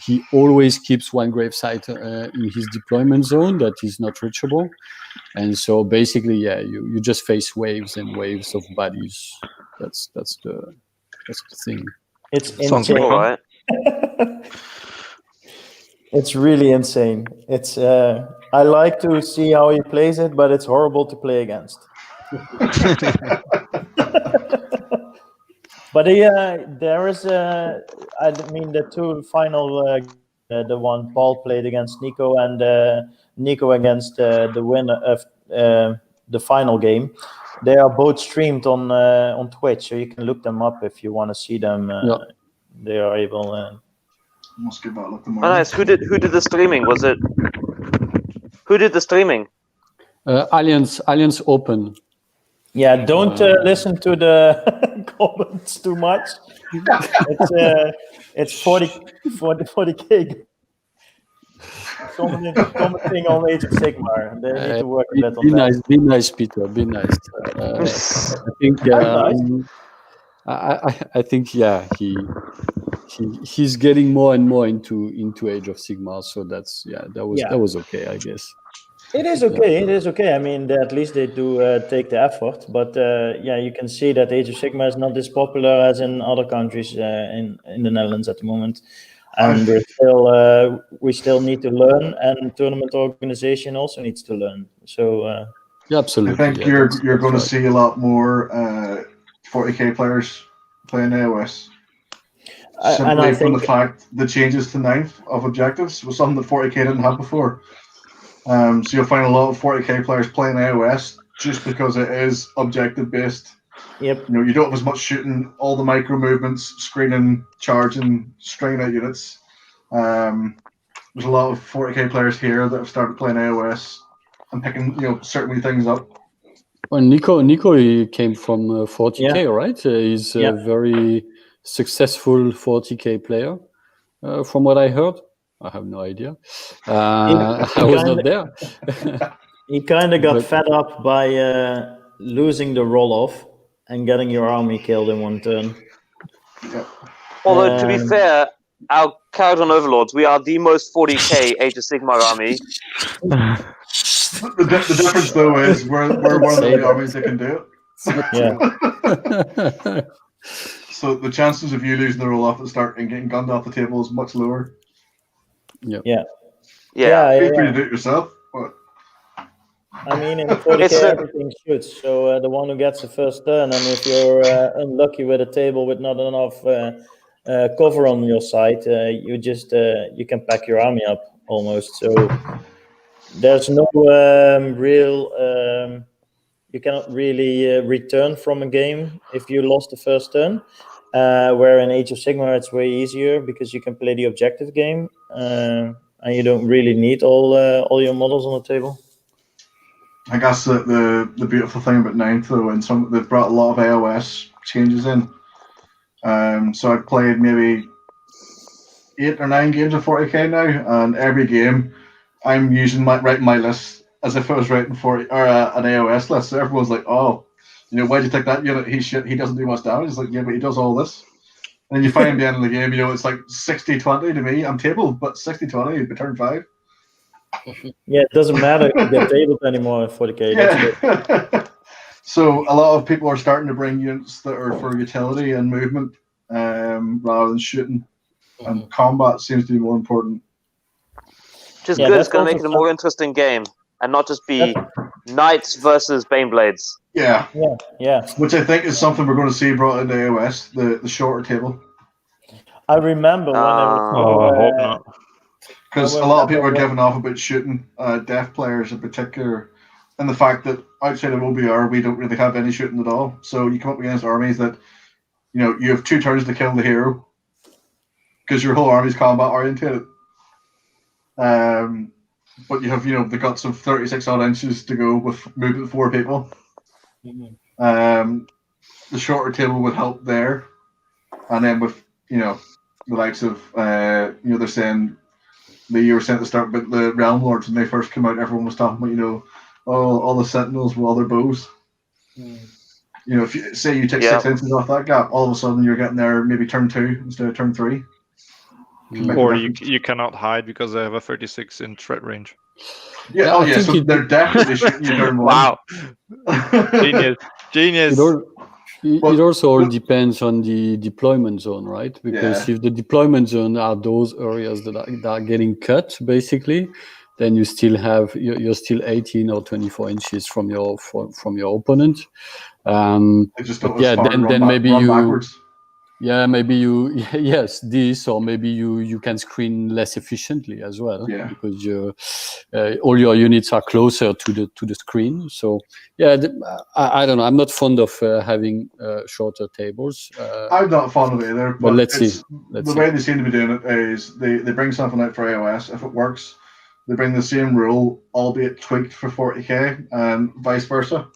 He always keeps one gravesite in his deployment zone that is not reachable. And so basically, yeah, you just face waves and waves of bodies. That's the thing. It's Sounds insane. All right. It's really insane. It's I like to see how he plays it, but it's horrible to play against. But there is I mean the two final the one Paul played against Nico and Nico against the winner of the final game. They are both streamed on Twitch, so you can look them up if you want to see them. Yeah. They are able. Must give that a look Oh, tomorrow. nice. Who did the streaming? Was it? Who did the streaming? Alliance Open. Yeah, don't listen to the comments too much. It's 40k commenting on Age of Sigmar. They need to work a bit on that. Be nice, Peter. Be nice. I think. I think. Yeah, he's getting more and more into Age of Sigmar. So that was okay, I guess. It is okay. It is okay. I mean, at least they do take the effort. But you can see that Age of Sigmar is not as popular as in other countries in the Netherlands at the moment. And we still need to learn, and tournament organization also needs to learn. So yeah, absolutely. I think you're going to see a lot more 40k players playing AOS. Simply from the fact the changes to 9th of objectives was something that 40k didn't have before. So you'll find a lot of 40k players playing AOS just because it is objective based. Yep. You don't have as much shooting, all the micro movements, screening, charging, stringing out units. There's a lot of 40k players here that have started playing AOS and picking certain things up. Well, Nico, he came from 40k, right? He's a very successful 40k player, from what I heard. I have no idea. I was not there. He kind of got fed up by losing the roll-off and getting your army killed in one turn. Yeah. Although, to be fair, our Kharadron Overlords, we are the most 40k Age of Sigmar army. The difference, though, is we're one of the only armies that can do it. Yeah. So the chances of you losing the roll-off at the start and getting gunned off the table is much lower. Yeah. Feel free to do it yourself. But... I mean, in 40k, everything shoots. So the one who gets the first turn, and if you're unlucky with a table with not enough cover on your side, you can pack your army up almost. So there's no real. You cannot really return from a game if you lost the first turn. Where in Age of Sigmar it's way easier because you can play the objective game, and you don't really need all your models on the table. I guess the beautiful thing about 9th though, and they've brought a lot of AOS changes in. So I've played maybe 8 or 9 games of 40k now, and every game I'm writing my list as if I was writing an AOS list. So everyone's like, "Oh, why'd you take that unit? He doesn't do much damage." It's like, yeah, but he does all this. And then you find at the end of the game, it's like 60-20 to me. I'm tabled, but 60-20 by turn 5. Yeah, it doesn't matter if you get tabled anymore for 40k. Yeah. So a lot of people are starting to bring units that are for utility and movement rather than shooting. And combat seems to be more important. Which is good. It's going to make it a more interesting game and not just be Knights versus Baneblades. Yeah. Yeah. Which I think is something we're going to see brought into AOS, the shorter table. I remember when I hope not. Because a lot of people are giving off about shooting, deaf players in particular, and the fact that outside of OBR we don't really have any shooting at all. So you come up against armies that, you have 2 turns to kill the hero because your whole army's combat oriented. But you have, the guts of 36 odd inches to go with movement 4 people. The shorter table would help there, and then with the likes of they're saying you were saying at the start, but the Realm Lords when they first came out, everyone was talking about all the Sentinels with all their bows. If you say you take 6 inches off that gap, all of a sudden you're getting there maybe turn 2 instead of turn 3. Or you cannot hide because they have a 36-inch threat range. Yeah, so they're definitely shooting you turn 1. Wow. Genius. It also all depends on the deployment zone, right? Because if the deployment zone are those areas that are getting cut, basically, then you're still 18 or 24 inches from your opponent. Then maybe you backwards. this, or maybe you can screen less efficiently as well, because all your units are closer to the screen. So I don't know. I'm not fond of having shorter tables. I'm not fond of it either. But let's see. The way they seem to be doing it is they bring something out for iOS. If it works, they bring the same rule, albeit tweaked for 40k, and vice versa.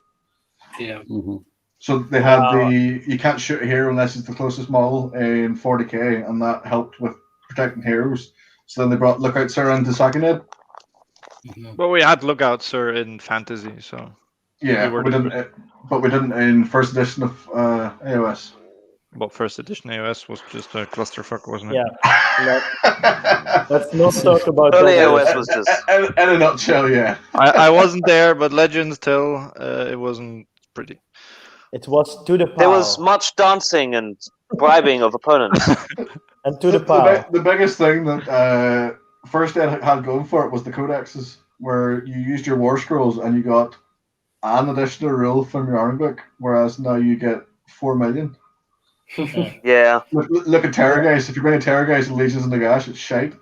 Yeah. Mm-hmm. So they had you can't shoot a hero unless it's the closest model in 40k, and that helped with protecting heroes. So then they brought Lookout Sir into second ed. Well, we had Lookout Sir in Fantasy, so but we didn't in first edition of AOS. Well, first edition AOS was just a clusterfuck, wasn't it? Yeah. Let's not talk about Early that. AOS was just in a nutshell, yeah. I wasn't there, but legends tell it wasn't pretty. It was to the power. There was much dancing and bribing of opponents. And to the power. The biggest thing that First Ed had going for it was the codexes, where you used your war scrolls and you got an additional rule from your army book, whereas now you get 4 million. Yeah. Look at Terrorgeist. If you bring a Terrorgeist and Legions in the Gash, it's shite.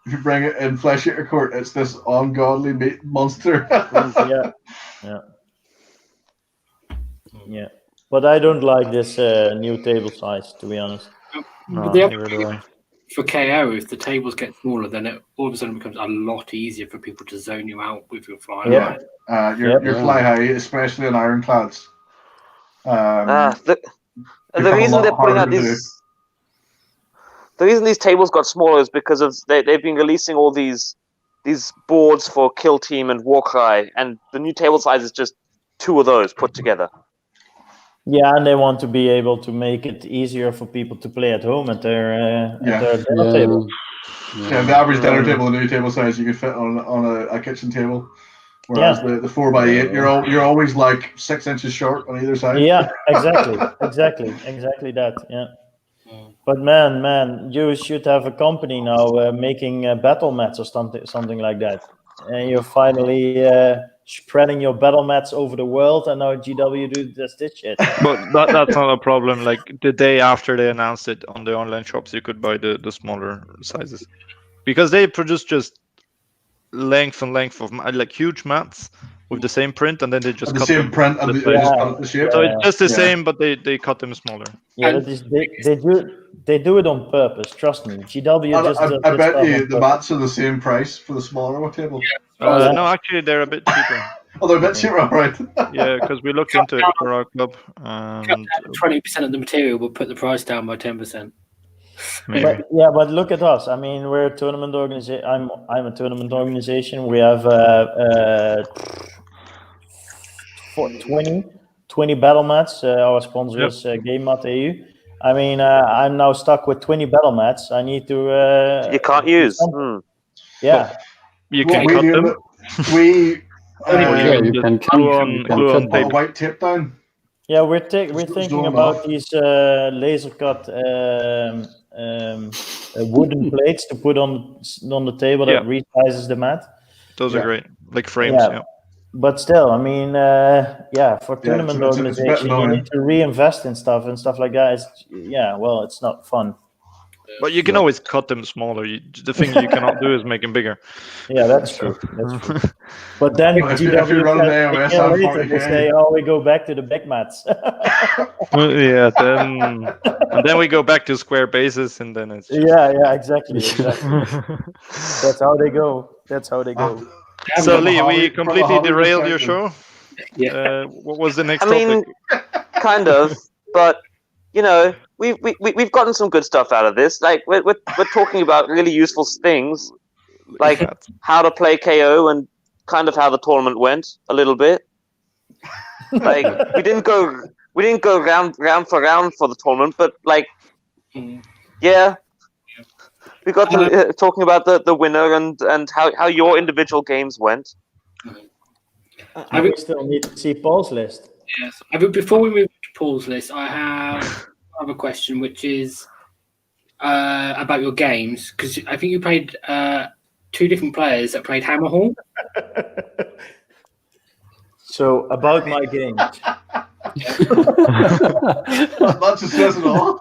If you bring it in Flesh Eater Court, it's this ungodly monster. Yeah. But I don't like this new table size, to be honest. For KO, if the tables get smaller, then it all of a sudden becomes a lot easier for people to zone you out with your fly. Your fly high, especially on Ironclads. The reason they're putting out the reason these tables got smaller is because of they've been releasing all these boards for Kill Team and Warcry, and the new table size is just 2 of those put together. Yeah, and they want to be able to make it easier for people to play at home at their dinner table. Yeah, the average dinner table, the new table size, you could fit on a kitchen table. Whereas the 4x8, you're always like 6 inches short on either side. Yeah, exactly that. Yeah. But man, you should have a company now making battle mats or something like that. And you're finally spreading your battle mats over the world, and now GW does this shit. But that's not a problem. Like the day after they announced it on the online shops, you could buy the smaller sizes, because they produce just length of like huge mats with the same print, and then they just cut the same print and they just cut the shape. So it's just the same, but they cut them smaller. Yeah, they do it on purpose. Trust me, GW I bet you the mats are the same price for the smaller table. No, actually they're a bit cheaper. Oh, they're a bit cheaper, right? Yeah, because we looked into it for our club. 20% of the material will put the price down by 10%. But look at us. I mean, we're a tournament organization. I'm a tournament organization. We have 20 battle mats. Our sponsor is GameMat.eu. I mean, I'm now stuck with 20 battle mats. I need to. You can't use. Yeah. You can cut them. You can glue on white tape down. Yeah, we're thinking about these laser cut wooden plates to put on the table that resizes the mat. Those are great, like frames. Yeah. But still, I mean, for tournament organization, you need to reinvest in stuff like that. It's not fun. But you can always cut them smaller. The thing you cannot do is make them bigger. Yeah, that's true. But then if you run an AOS, they say, "Oh, we go back to the big mats." Then we go back to square bases, and then it's exactly. That's how they go. So Lee, we completely derailed your show. Yeah. What was the next topic? I mean, kind of, but we've gotten some good stuff out of this. Like we're talking about really useful things, like how to play KO and kind of how the tournament went a little bit. Like we didn't go round for round for the tournament, but like yeah, we got to talking about the winner and how your individual games went. We still need to see Paul's list. Yes. Before we move to Paul's list, I have a question, which is about your games, because I think you played 2 different players that played Hammerhall. So about my games. That just says it all.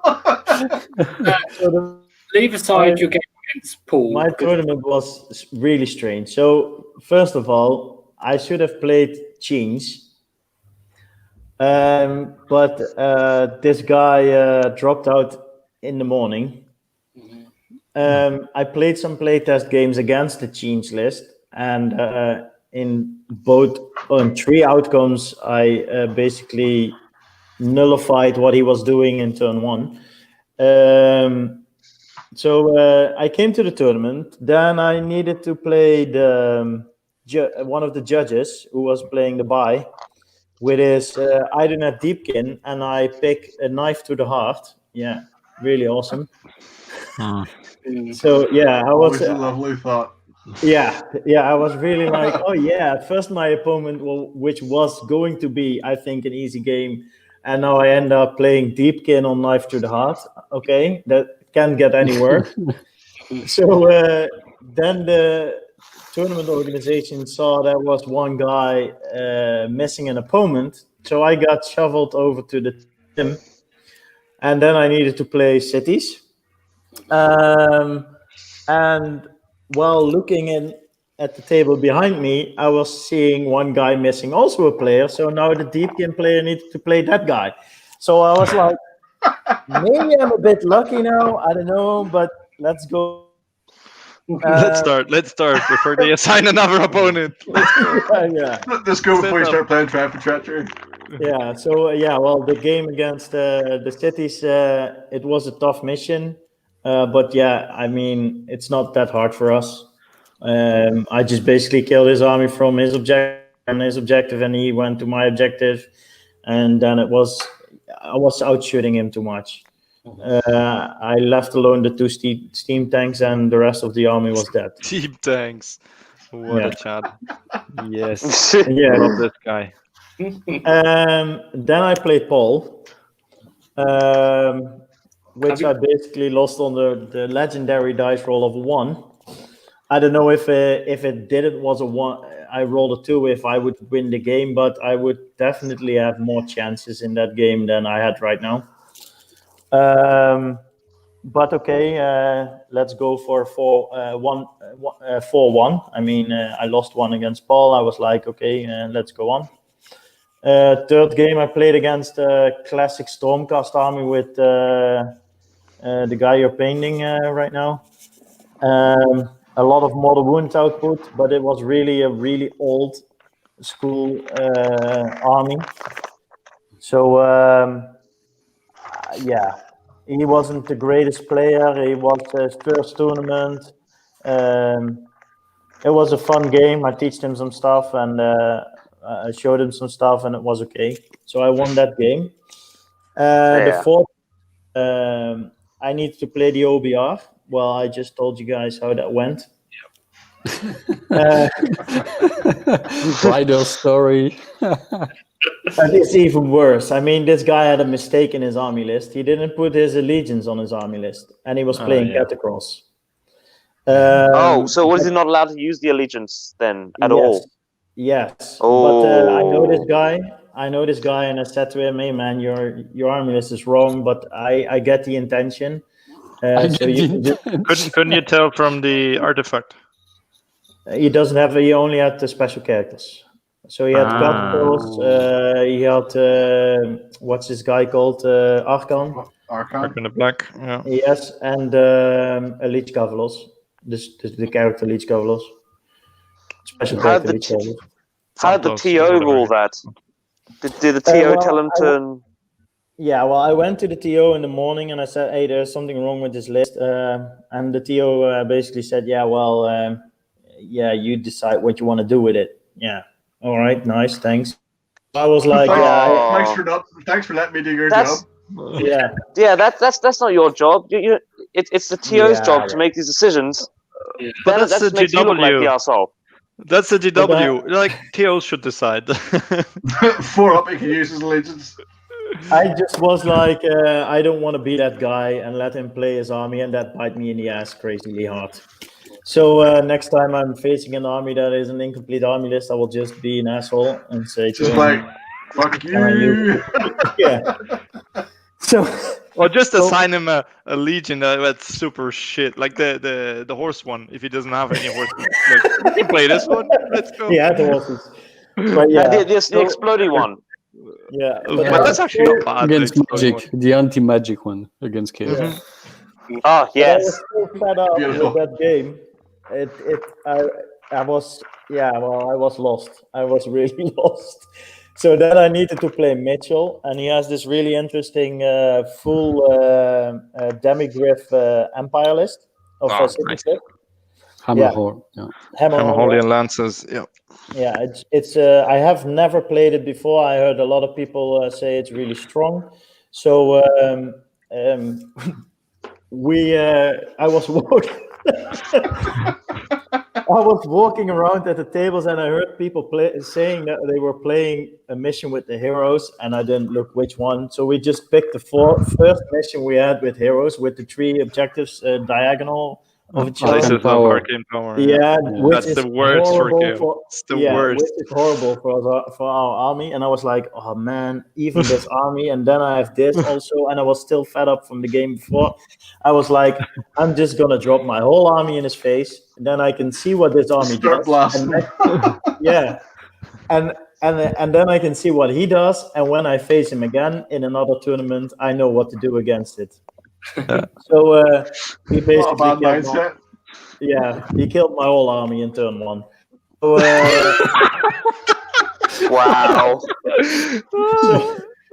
Leave aside your game against Paul. My tournament was really strange. So first of all, I should have played Change. But this guy dropped out in the morning. I played some playtest games against the Change list, and in 3 outcomes, I basically nullified what he was doing in turn 1. So I came to the tournament. Then I needed to play one of the judges who was playing the bye with his Idonat Deepkin, and I pick a knife to the heart. Yeah, really awesome. So yeah, I was a lovely thought. Yeah, I was really like, oh yeah. At first, my opponent, which was going to be, I think, an easy game, and now I end up playing Deepkin on knife to the heart. Okay, that can't get any worse. So then the tournament organization saw there was one guy missing an opponent, so I got shoveled over to the team, and then I needed to play cities. And while looking at the table behind me, I was seeing one guy missing, also a player. So now the Deepkin player needed to play that guy. So I was like, maybe I'm a bit lucky now. I don't know, but let's go. Let's start before they assign another opponent. Let's go before you start playing Trap and Treachery. Yeah. So well, the game against the cities, it was a tough mission. But yeah, I mean, it's not that hard for us. I just basically killed his army from his objective, and he went to my objective, and then I was out shooting him too much. I left alone the 2 steam tanks, and the rest of the army was dead. Steam tanks, what a chat! Yes, yeah, love this guy. Then I played Paul. Which I basically lost on the legendary dice roll of 1. I don't know if it didn't was a 1. I rolled a 2 if I would win the game, but I would definitely have more chances in that game than I had right now. But okay, let's go for 4-1. I mean, I lost 1 against Paul. I was like, okay, let's go on. Third game, I played against a classic Stormcast army with the guy you're painting right now. A lot of Mortal Wounds output, but it was really a really old school army. So yeah, he wasn't the greatest player. He was his first tournament. It was a fun game. I taught him some stuff, and I showed him some stuff, and it was okay. So I won that game. The fourth, I need to play the OBR. Well, I just told you guys how that went. Wider story. And it's even worse. I mean, this guy had a mistake in his army list. He didn't put his allegiance on his army list, and he was playing Catacross. So was he not allowed to use the allegiance then at all? Yes. Oh. But I know this guy, and I said to him, "Hey, man, your army list is wrong, but I get the intention." Couldn't you tell from the artifact? He doesn't have. He only had the special characters. So he had Catacross. He had what's this guy called? Archon. Archon the Black. Yeah. Yes, and Elite Cavalos. The character Elite Cavalos. Special character Elite Cavalos. How did the TO rule that? Did the TO tell him to? Yeah, well, I went to the TO in the morning and I said, "Hey, there's something wrong with this list." And the TO basically said, "Yeah, well, yeah, you decide what you want to do with it." Yeah, all right, nice, thanks. I was like, thanks for letting me do your That's- job. Yeah, that's not your job. It's the TO's Yeah, job to make these decisions. Yeah. But That that's the makes you look like the GW. arsehole. That's the GW. Like TOs should decide. 4 up, he can use his allegiance. I just was like, I don't want to be that guy and let him play his army, and that bite me in the ass crazily hard. So next time I'm facing an army that is an incomplete army list, I will just be an asshole and say, Just like, fuck you. Yeah. So. Or just assign him a legion that's super shit, like the horse one. If he doesn't have any horses, like, you can play this one. Let's go. Yeah, the horses. But yeah, the exploding one. Yeah, but that's actually not bad. Against magic, the anti-magic one against chaos. Yeah. Oh But I was yes. so fed up Beautiful. with that game. I was lost. I was really lost. So then I needed to play Mitchell, and he has this really interesting full demigryph empire list of nice. Hammerhorn. Yeah. Holy and Lances. Yeah. Yeah, it's I have never played it before. I heard a lot of people say it's really strong. So I was walking around at the tables, and I heard people saying that they were playing a mission with the heroes, and I didn't look which one. So we just picked the first mission we had with heroes, with the 3 objectives diagonal of each other. Arcane power. Arcane power. Yeah, which that's is the worst for horrible Chaos. It's the worst. Which is horrible for our army. And I was like, oh man, even this army, and then I have this also, and I was still fed up from the game before. I was like, I'm just gonna drop my whole army in his face, and then I can see what this army Start does. blasting. Yeah, and then I can see what he does, and when I face him again in another tournament, I know what to do against it. So he Not a basically bad killed mindset. he killed my whole army in turn 1. So, Wow.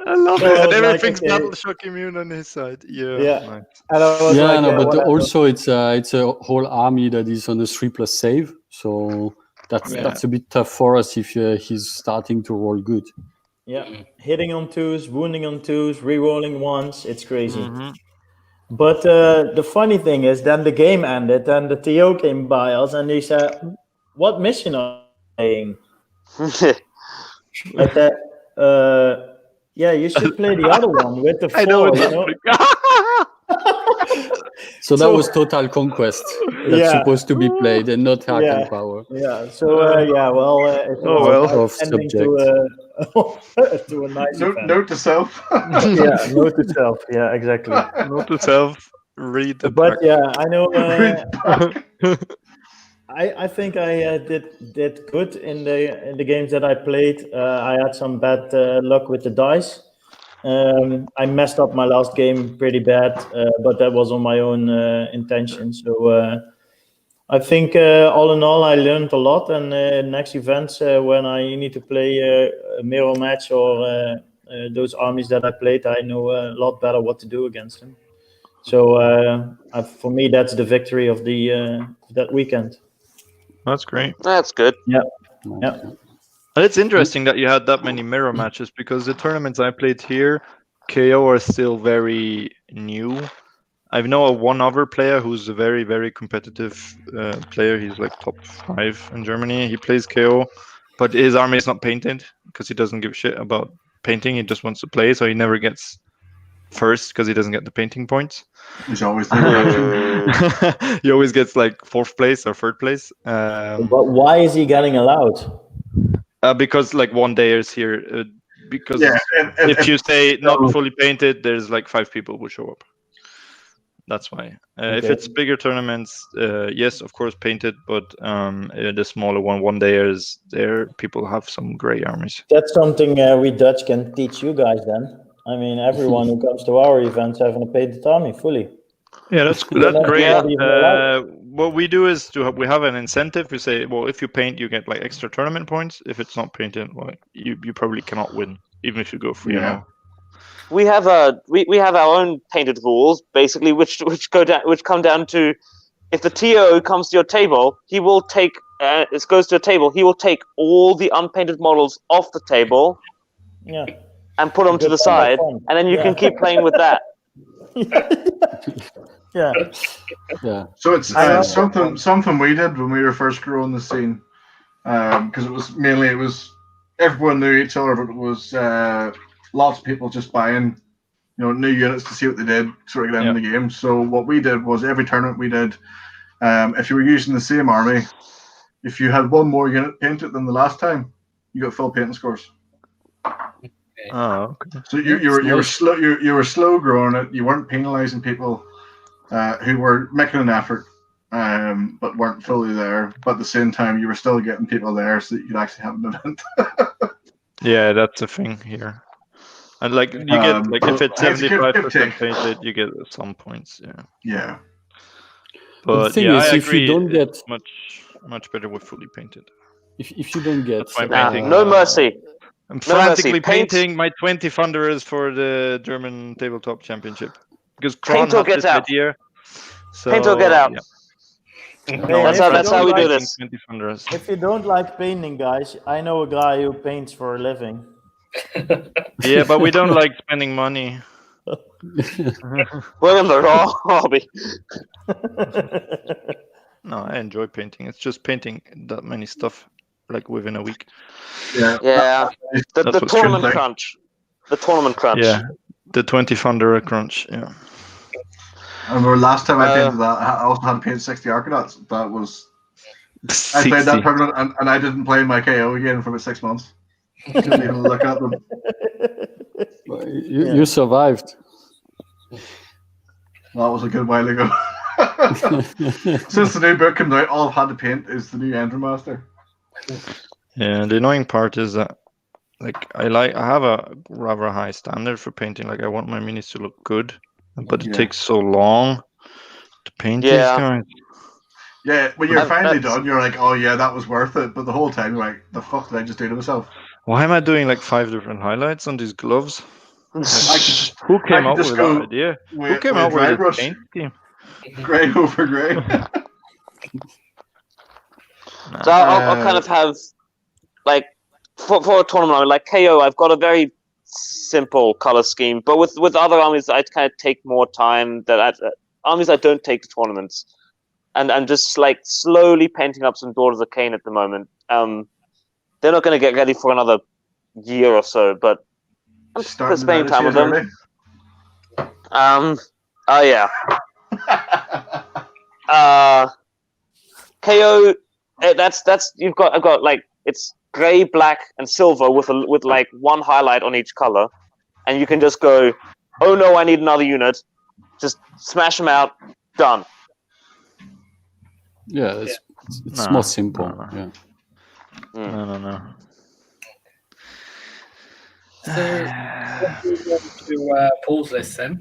I love So it. I And was like, everything's okay. battle shock immune on his side. Yeah. Yeah. Nice. and I was Yeah, like, no, but whatever. also it's a whole army that is on a 3+ save, so that's a bit tough for us if he's starting to roll good. Yeah, hitting on 2s, wounding on 2s, rerolling 1s. It's crazy. Mhm. But the funny thing is, then the game ended, and the TO came by us, and he said, "What mission are you playing?" I said, "Yeah, you should play the other one with the 4." I know it. you know? So that was Total Conquest that's Yeah. supposed to be played and not Arcane Power. Yeah. So it was well. a nice Off ending subject. to a nice event. Note to self. Yeah, note to self. Yeah, exactly. Note to self. Read the But back. yeah, I know. Read back. I think I did good in the games that I played. I had some bad luck with the dice. I messed up my last game pretty bad, but that was on my own intention. So I think all in all, I learned a lot. And next events, when I need to play a mirror match or those armies that I played, I know a lot better what to do against them. So for me, that's the victory of that weekend. That's great. That's good. Yeah. And it's interesting that you had that many mirror matches because the tournaments I played here, KO are still very new. I know of one other player who's a very, very competitive player. He's like top 5 in Germany. He plays KO, but his army is not painted because he doesn't give a shit about painting. He just wants to play, so he never gets first because he doesn't get the painting points. He's always the He always gets like 4th place or 3rd place. But why is he getting allowed? Because like one day is here. Because Yeah, if you say not fully painted, there's like 5 people will show up. That's why. If Okay. it's bigger tournaments, yes, of course, painted. But the smaller one dayers, there people have some gray armies. That's something we Dutch can teach you guys then. I mean, everyone who comes to our events having a painted army fully. Yeah, that's not- great. you're not even allowed. What we do is we have an incentive. We say, well, if you paint, you get like extra tournament points. If it's not painted, well, you probably cannot win, even if you go free. Yeah. we have our own painted rules, basically, which come down to if the TO comes to your table, he will take it goes to a table. He will take all the unpainted models off the table, and put them to the side, and then you can keep playing with that. Yeah. So it's something we did when we were first growing the scene, because it was everyone knew each other, but it was lots of people just buying, new units to see what they did, sort of get into the game. So what we did was every tournament we did, if you were using the same army, if you had one more unit painted than the last time, you got full painting scores. Oh, okay. So you were slow growing it. You weren't penalising people who were making an effort, but weren't fully there. But at the same time, you were still getting people there so that you could actually have an event. Yeah, that's the thing here. And you get if it's 75% painted, you get some points. Yeah. Yeah. But the thing I is, if agree, you don't get much better with fully painted. if you don't get No mercy. I'm frantically painting my 20 Thunderers for the German tabletop championship because Kron had this idea. So, paint or get out. Yeah. That's how we do this. 20 Thunderers. If you don't like painting, guys, I know a guy who paints for a living. Yeah, but we don't like spending money. We're in the wrong hobby. No, I enjoy painting. It's just painting that many stuff within a week. Yeah. The tournament crunch. The tournament crunch. Yeah. The 20 Thunderer crunch. Yeah. I remember last time I painted that, I also had to paint 60 Arcanauts. That was 60. I played that tournament and I didn't play my KO again for about 6 months. Couldn't even look at them. You survived. That was a good while ago. Since the new book came out, all I've had to paint is the new Ender Master. Yeah, the annoying part is that I have a rather high standard for painting. I want my minis to look good, but it takes so long to paint these guys. Yeah, when you're finally done, you're like, oh yeah, that was worth it. But the whole time you're like, the fuck did I just do to myself? Why am I doing 5 different highlights on these gloves? Who came up with that idea? Who came up with the paint scheme? Grey over grey. So I'll kind of have for a tournament like KO, I've got a very simple color scheme, but with other armies, I kind of take more time. Armies I don't take to tournaments, and I'm just slowly painting up some Daughters of Cain at the moment. They're not going to get ready for another year or so, but I'm spending time with them. Oh yeah. KO. That's I've got it's gray, black, and silver with one highlight on each color, and you can just go, oh no, I need another unit. Just smash them out. Done. Yeah, it's more simple. No. Yeah. No. So, to Paul's list then.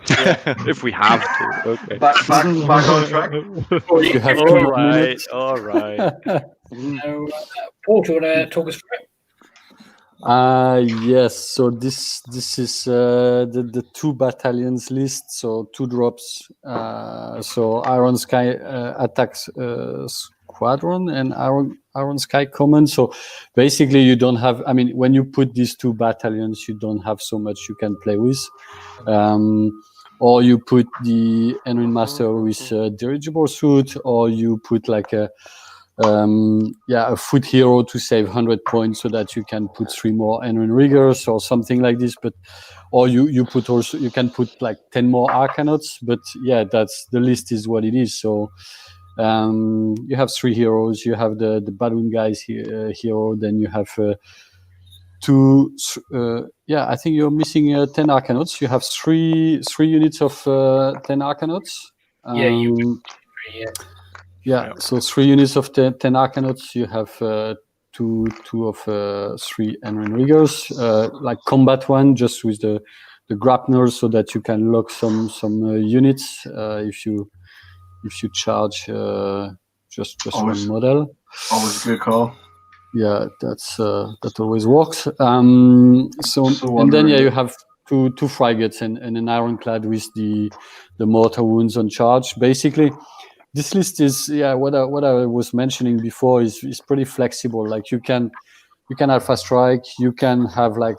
If we have to, okay. Back on track. You have all right. So, Paul, do you want to talk us through it? Yes. So this is the 2 battalions list. So 2 drops. So Iron Sky attacks Squadron and Iron Sky Command. So basically, you don't have. I mean, when you put these 2 battalions, you don't have so much you can play with. Or you put the Enrin Master with dirigible suit, or you put a foot hero to save 100 points so that you can put 3 more Enrin Riggers or something like this. But or you can put 10 more Arcanauts. But yeah, that's the list is what it is. So you have 3 heroes. You have the balloon guys hero. Then you have 2. I think you're missing 10 Arcanauts. You have 3 units of 10 Arcanauts. So 3 units of 10 Arcanauts. You have 2 of 3 Enrin Riggers, combat one, just with the grapnels, so that you can lock some units if you charge just one model. Always a good call. Yeah, that always works. And then you have two frigates and an ironclad with the mortar wounds on charge. Basically, this list is what I was mentioning before is pretty flexible. Like you can alpha strike, you can have like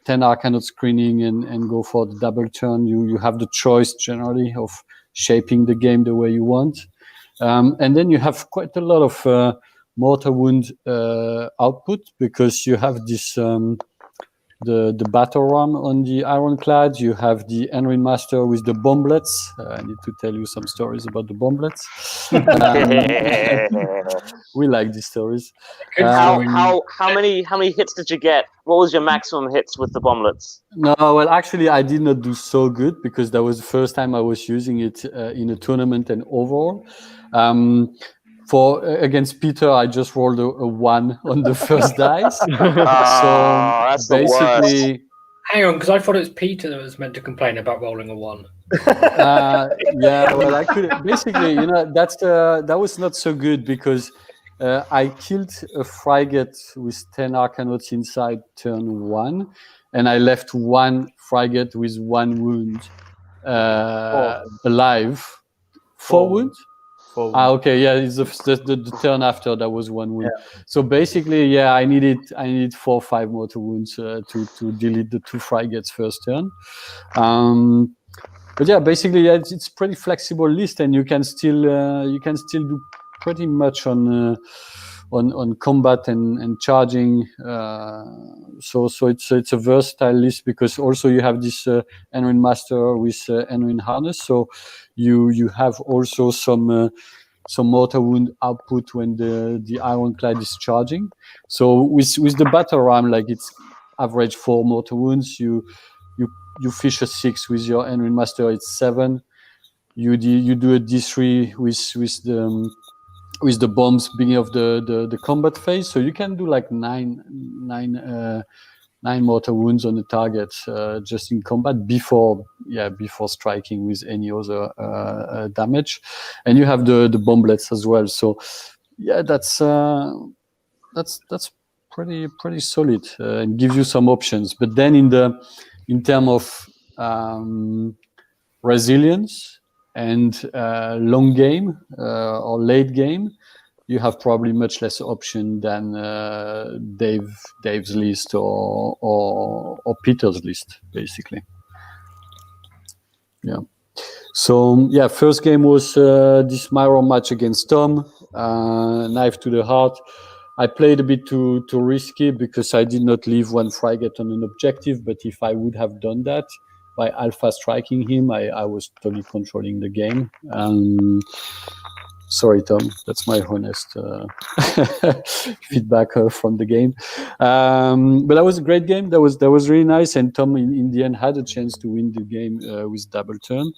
10 Arcanaut screening and go for the double turn. You have the choice generally of shaping the game the way you want. And then you have quite a lot of mortar wound output, because you have this the battle ram on the ironclad. You have the Enrin Master with the bomblets. I need to tell you some stories about the bomblets. We like these stories. How many hits did you get? What was your maximum hits with the bomblets? No, well, actually, I did not do so good, because that was the first time I was using it in a tournament and overall. For against Peter, I just rolled a 1 on the first dice. So that's basically, the worst. Hang on, because I thought it was Peter that was meant to complain about rolling a 1. yeah, well, I could basically, that was not so good, because I killed a frigate with 10 Arcanauts inside turn 1, and I left 1 frigate with 1 wound alive. 4 wounds? Okay, yeah, it's the turn after that was 1 wound. Yeah. So basically, I needed 4 or 5 mortar wounds to delete the 2 frigates first turn. But yeah, basically, it's pretty flexible list, and you can still do pretty much on combat and charging. So it's a versatile list, because also you have this Enrin Master with Enrin Harness. So you have also some mortar wound output when the ironclad is charging. So with the battle ram, like it's average 4 mortar wounds. You fish a 6 with your Enrin Master. It's 7. You do a D3 with the bombs beginning of the combat phase. So you can do like 9 mortar wounds on the target just in combat before striking with any other damage. And you have the bomblets as well. So yeah, that's pretty solid and gives you some options. But then in terms of resilience and long game or late game, you have probably much less option than Dave's list or Peter's list, basically. Yeah. So yeah, first game was this mirror match against Tom, knife to the heart. I played a bit too risky, because I did not leave 1 frigate on an objective. But if I would have done that by alpha striking him, I was totally controlling the game. Sorry, Tom, that's my honest feedback from the game. But that was a great game. That was really nice. And Tom, in the end, had a chance to win the game with double turn.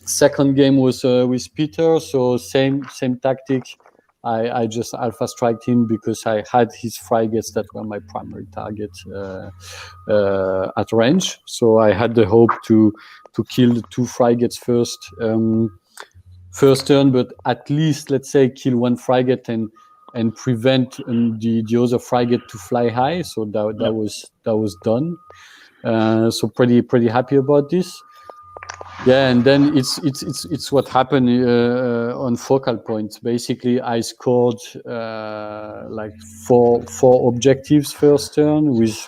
Second game was with Peter. So same tactic. I just alpha striked him, because I had his frigates that were my primary target at range. So I had the hope to kill the 2 frigates first turn, but at least, let's say, kill 1 frigate and prevent the other frigate to fly high. So that was done. So pretty happy about this. Yeah, and then it's what happened on focal points. Basically, I scored like four objectives first turn with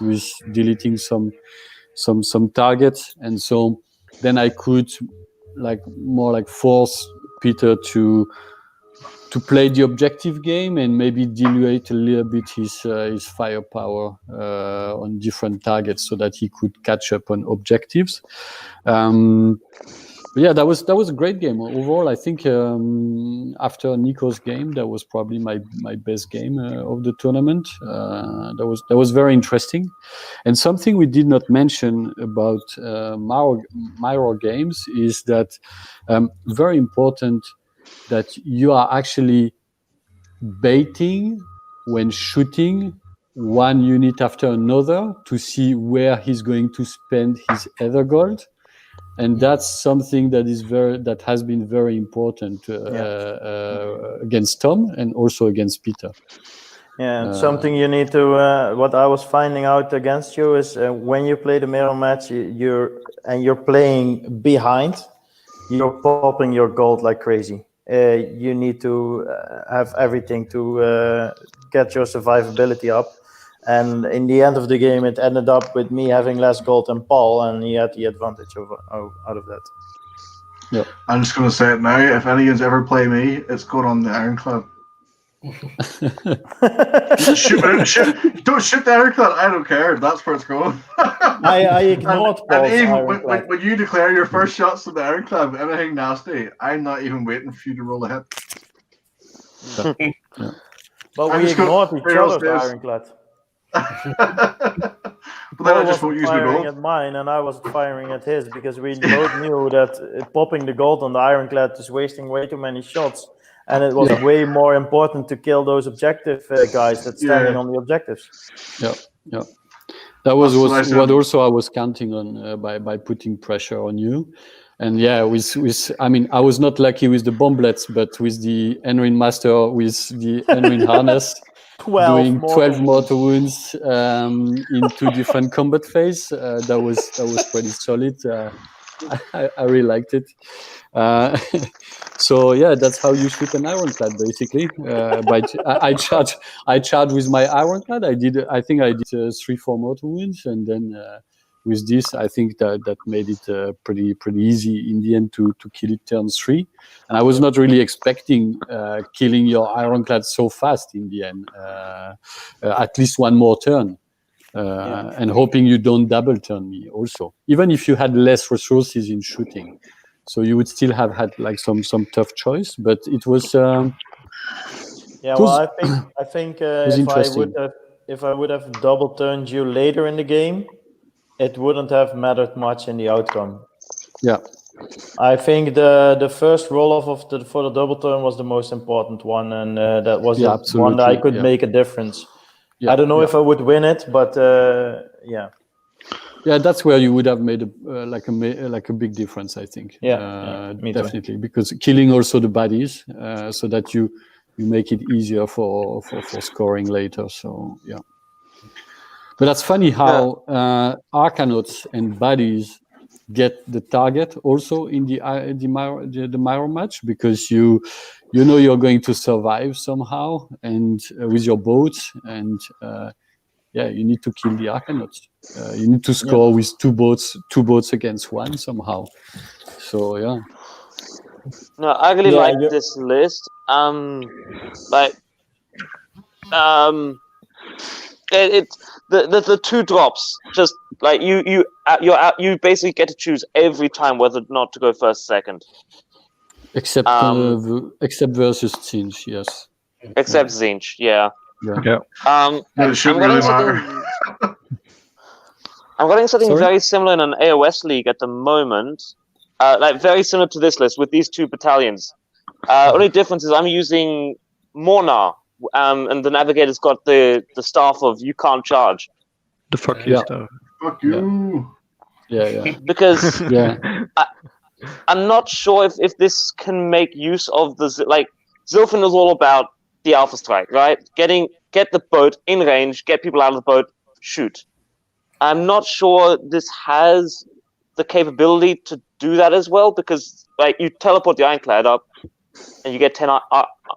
deleting some targets, and so then I could more like force Peter to play the objective game and maybe dilute a little bit his firepower on different targets, so that he could catch up on objectives. But yeah, that was a great game overall. I think after Nico's game, that was probably my best game of the tournament. That was very interesting. And something we did not mention about Mirror games is that very important that you are actually baiting when shooting one unit after another to see where he's going to spend his Ether Gold. And that's something that has been very important against Tom and also against Peter. Yeah, something you need to. What I was finding out against you is when you play the mirror match, you're playing behind, you're popping your gold like crazy. You need to have everything to get your survivability up. And in the end of the game, it ended up with me having less gold than Paul, and he had the advantage out of that. Yeah. I'm just going to say it now. If anyone's ever play me, it's going on the Ironclad. Don't shoot the Ironclad. I don't care. That's where it's going. I ignored Paul's and even Ironclad. when you declare your first shots to the Ironclad, anything nasty, I'm not even waiting for you to roll a hit. Yeah. But I'm we just gonna- ignored each other's This. Ironclad. But then I Paul just won't wasn't use the firing gold. at mine, and I wasn't firing at his because we both knew that popping the gold on the Ironclad is wasting way too many shots, and it was way more important to kill those objective guys that's standing on the objectives. Yeah, yeah. That was That's what I what said. also I was counting on by putting pressure on you. And yeah, I mean, I was not lucky with the bomblets, but with the Enrin Master, with the Enrin harness, 12 doing mortal 12 mortal wounds in 2 different combat phase. That was pretty solid. I really liked it. So yeah, that's how you shoot an Ironclad, basically. I charge with my Ironclad. I think I did 3-4 mortal wounds, and then with this, I think that made it pretty easy in the end to kill it turn 3. And I was not really expecting killing your Ironclad so fast in the end. At least one more turn. And hoping you don't double turn me also, even if you had less resources in shooting, so you would still have had like some tough choice, but it was well, I think if I would have double turned you later in the game, it wouldn't have mattered much in the outcome. Yeah, I think the first roll off for the double turn was the most important one, and that was the one that I could make a difference. I don't know if I would win it, but yeah. Yeah, that's where you would have made a big difference, I think. Me definitely, because killing also the baddies, so that you make it easier for scoring later. So yeah, but that's funny how Arcanauts and baddies get the target also in the mirror match, because you know you're going to survive somehow, and with your boats, and you need to kill the Arcanauts. You need to score with two boats against one somehow. So yeah. No, I really like this list. It's the 2 drops. Just like you basically get to choose every time whether or not to go first, second. Except versus Zinch, yes. Except Zinch, yeah. It shouldn't really matter. I'm running something very similar in an AOS league at the moment. Like very similar to this list with these 2 battalions. Only difference is I'm using Mornar, and the navigator's got the staff of you can't charge. The fuck you stuff. Fuck you. Yeah. Because I'm not sure if this can make use of the Zilfin is all about the Alpha Strike, right? Get the boat in range, get people out of the boat, shoot. I'm not sure this has the capability to do that as well, because you teleport the Ironclad up and you get 10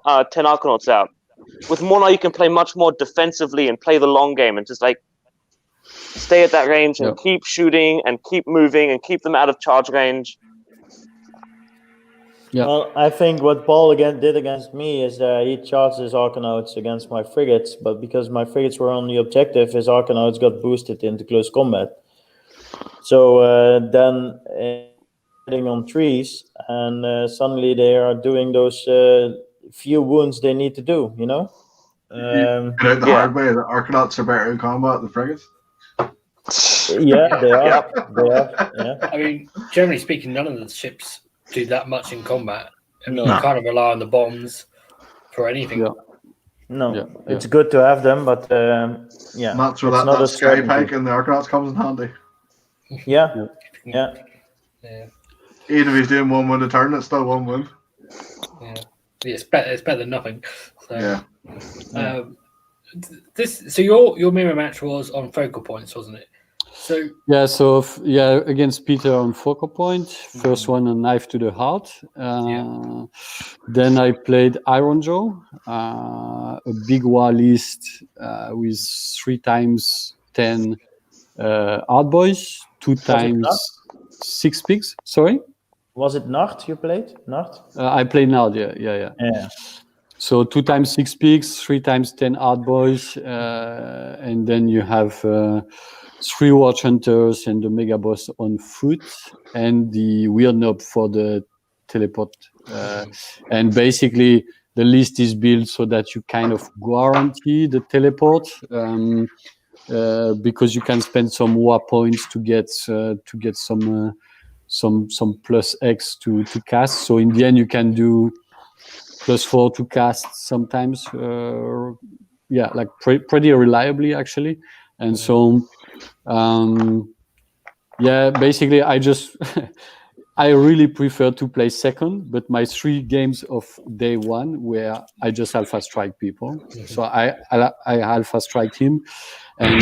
Arcanauts out. With Mornar, you can play much more defensively and play the long game and just stay at that range and keep shooting and keep moving and keep them out of charge range. Yeah. Well, I think what Paul did against me is that he charged his Arcanauts against my frigates, but because my frigates were on the objective, his Arcanauts got boosted into close combat. So then hitting on trees, and suddenly they are doing those few wounds they need to do, you know? Get out the hard way, the Arcanauts are better in combat than frigates. Yeah, they are. They are. Yeah. I mean, generally speaking, none of the ships do that much in combat. I mean, you kind of rely on the bombs for anything. It's good to have them, but And that's where that sky pike in the Arcanauts comes in handy. Yeah. Even if he's doing 1 win a turn, it's still 1 win. Yeah, it's better than nothing. So, So your mirror match was on focal points, wasn't it? So against Peter on focal point. First one, a knife to the heart. Then I played Iron Joe, a big war list with 3 times 10 hard boys, 2 times 6 pigs. Sorry. Was it Nacht you played? Nacht? I played Nard, yeah. So 2 times 6 pigs, 3 times 10 hard boys, and then you have 3 watch hunters and the mega boss on foot, and the weird knob for the teleport. And basically, the list is built so that you kind of guarantee the teleport, because you can spend some war points to get some plus X to cast. So in the end, you can do +4 to cast sometimes. Like pretty reliably actually. And so, basically, I really prefer to play second. But my 3 games of day 1 where I just alpha strike people. So I alpha strike him. And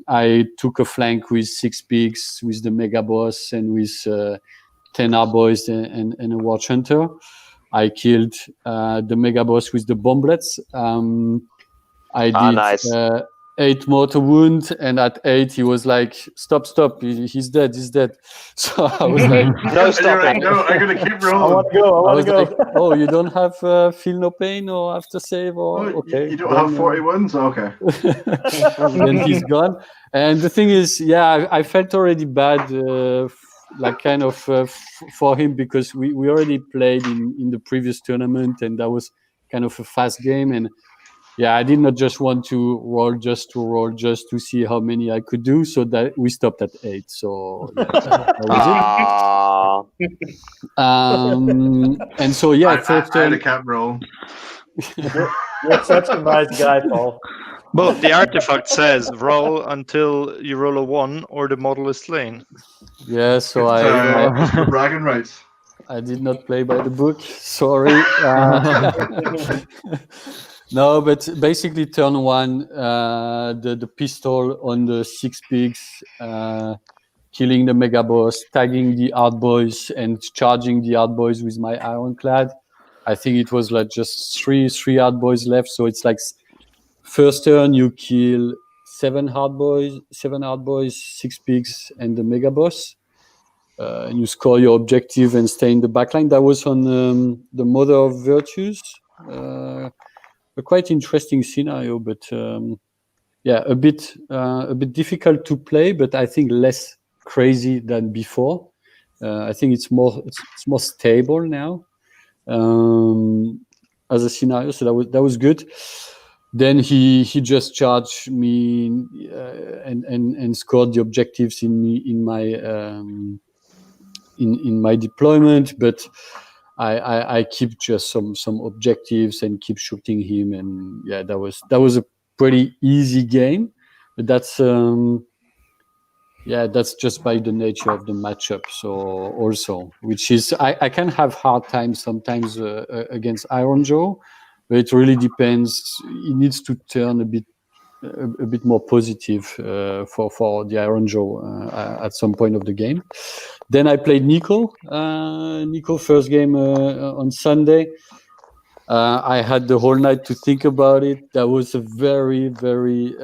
I took a flank with 6 pigs, with the mega boss, and with 10 boys and a watch hunter. I killed the mega boss with the bomblets. I did nice. 8 mortar wound, and at 8 he was like, "Stop! He's dead! So I was like, "No stopping! No, I'm gonna keep rolling. I want to go. I was like, "Oh, you don't have feel no pain or after save or okay? You don't have 40 wounds, okay." Then he's gone. And the thing is, I felt already bad, for him, because we already played in the previous tournament, and that was kind of a fast game. And I did not just want to roll just to see how many I could do, so that we stopped at 8. So that was it. And so first turn. I can't roll. You're such a nice guy, Paul. But the artifact says roll until you roll a 1 or the model is slain. Yeah, so it's bragging rights. I did not play by the book. Sorry. No, but basically turn 1, the pistol on the 6 pigs, killing the mega boss, tagging the hard boys, and charging the hard boys with my ironclad. I think it was like just three hard boys left. So it's like first turn you kill 7 hard boys, 6 pigs, and the mega boss. And you score your objective and stay in the backline. That was on the Mother of Virtues. A quite interesting scenario, but a bit difficult to play, but I think less crazy than before. I think it's more stable now as a scenario. So that was good. Then he just charged me and scored the objectives in my deployment, but I keep just some objectives and keep shooting him, and that was a pretty easy game. But that's just by the nature of the matchup. So also, which is I can have hard times sometimes against Iron Joe, but it really depends. It needs to turn a bit more positive for the Iron Joe at some point of the game. Then I played Nico. Nico first game on Sunday. I had the whole night to think about it. That was a very, very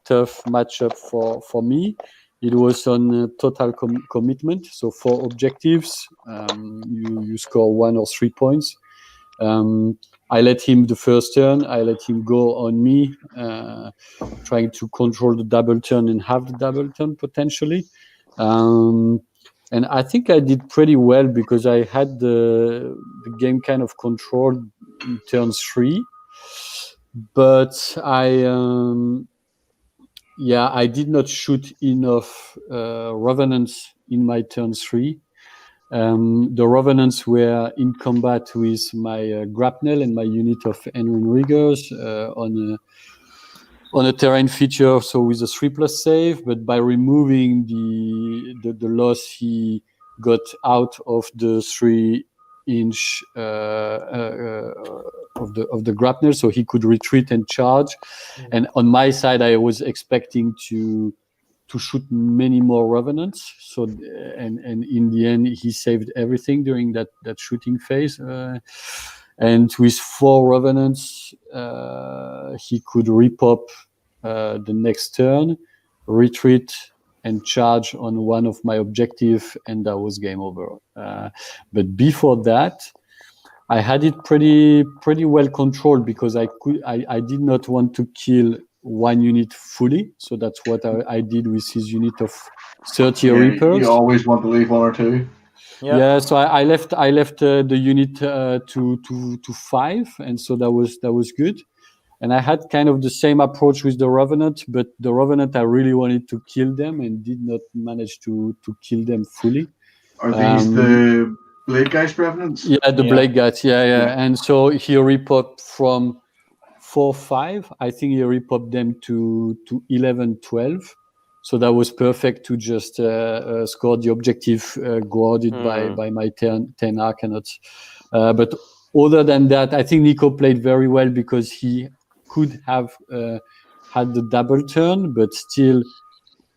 tough matchup for me. It was on total commitment, so 4 objectives. You score 1 or 3 points. I let him the first turn. I let him go on me, trying to control the double turn and have the double turn potentially. And I think I did pretty well because I had the game kind of controlled in turn 3. But I did not shoot enough Revenants in my turn 3. The Revenants were in combat with my grapnel and my unit of Enrin Riggers on a terrain feature, so with a 3+ save. But by removing the loss he got out of the 3 inch of the grapnel, so he could retreat and charge. And on my side, I was expecting to shoot many more revenants. So and in the end, he saved everything during that shooting phase. And with 4 revenants, he could repop the next turn, retreat, and charge on one of my objective, and that was game over. But before that, I had it pretty well controlled because I did not want to kill one unit fully, so that's what I did with his unit of 30 Reapers. You always want to leave 1 or 2. Yeah, so I left the unit to 5, and so that was good. And I had kind of the same approach with the Revenant, but the Revenant I really wanted to kill them and did not manage to kill them fully. Are these the Bladegeist Revenants? Yeah, the Bladegeist, yeah. And so he repopped from 4-5. I think he repopped them to 11-12. So that was perfect to just score the objective guarded by my 10 Arcanauts. But other than that, I think Nico played very well because he could have had the double turn, but still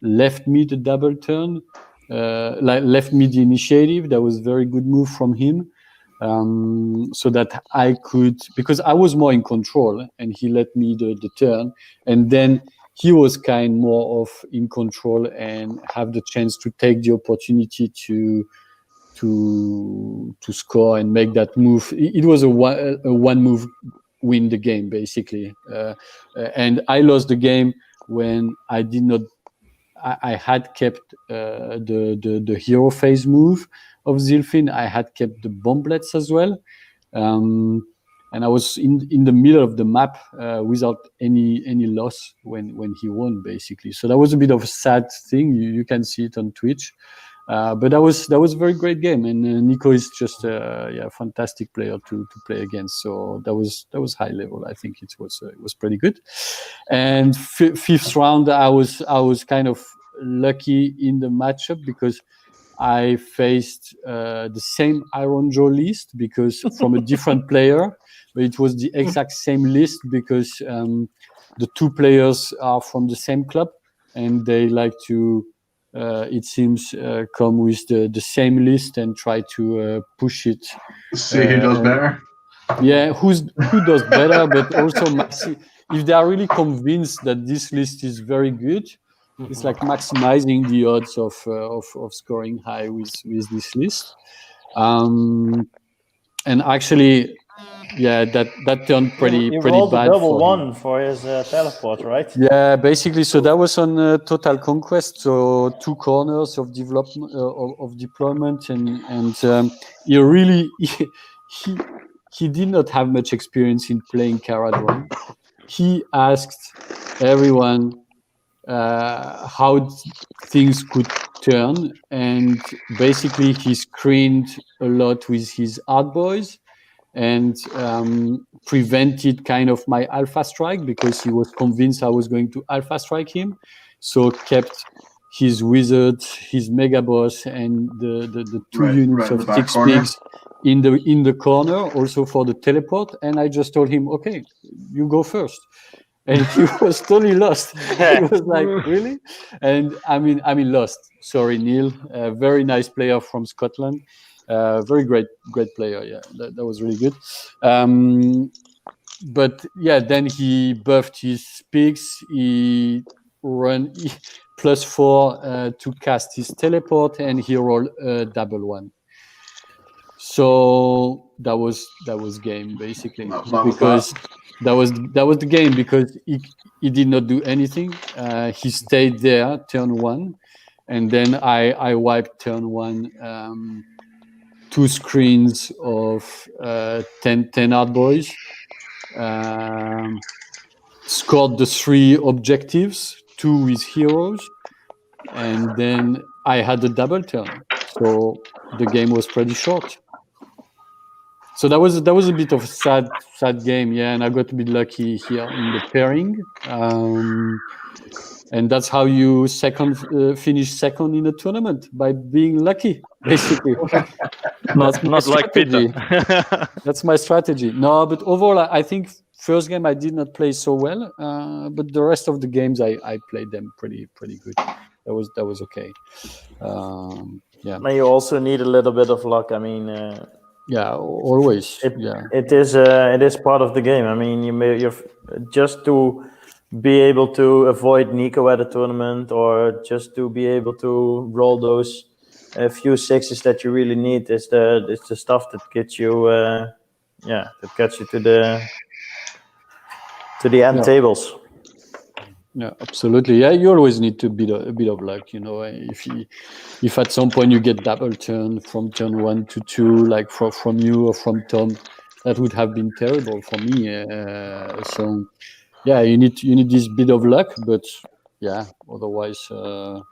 left me the double turn, left me the initiative. That was a very good move from him. So that I could, because I was more in control and he let me the turn, and then he was kind more of in control and have the chance to take the opportunity to score and make that move. It was a one move win the game basically, and I lost the game when I did not. I had kept the hero phase move of Zilfin. I had kept the bomblets as well, and I was in the middle of the map without any loss when he won basically. So that was a bit of a sad thing. You can see it on Twitch. But that was a very great game, and Nico is just a fantastic player to play against. So that was high level. I think it was pretty good. And fifth round, I was kind of lucky in the matchup because I faced the same Iron Jaw list because from a different player, but it was the exact same list because the 2 players are from the same club and they like to. It seems come with the same list and try to push it. See who does better. Yeah, who does better, but also if they are really convinced that this list is very good, it's like maximizing the odds of scoring high with this list. And actually, yeah, that turned pretty rolled bad. A double 1 for his teleport, right? Yeah, basically. So that was on Total Conquest. So 2 corners of development of deployment, and he really he did not have much experience in playing Kharadron. He asked everyone how things could turn, and basically he screened a lot with his art boys and prevented kind of my alpha strike because he was convinced I was going to alpha strike him. So kept his wizard, his mega boss, and the 2 units of 6 pigs in the corner, also for the teleport. And I just told him, okay, you go first. And he was totally lost. He was like, really? And I mean, lost. Sorry, Neil. Very nice player from Scotland. Very great player. Yeah, that was really good. But yeah, then he buffed his pigs. He ran +4 to cast his teleport, and he rolled a double 1. So that was game basically, because that was the game because he did not do anything. He stayed there turn 1, and then I wiped turn 1. 2 screens of 10 art boys, scored the 3 objectives, 2 with heroes, and then I had a double turn. So the game was pretty short. So that was a bit of a sad game, yeah, and I got a bit lucky here in the pairing, and that's how you finish second in a tournament, by being lucky, basically. Not like Peter. That's my strategy. No, but overall, I think first game I did not play so well, but the rest of the games I played them pretty good. That was okay. Yeah. But you also need a little bit of luck. I mean, yeah, always. It is part of the game. I mean, you're just to be able to avoid Nico at a tournament, or just to be able to roll those few sixes that you really need. It's the stuff that gets you, that gets you to the end tables. Yeah, absolutely. Yeah, you always need a bit of luck. You know, if at some point you get double turn from turn 1 to 2, like from you or from Tom, that would have been terrible for me. So yeah, you need this bit of luck, but yeah, otherwise, I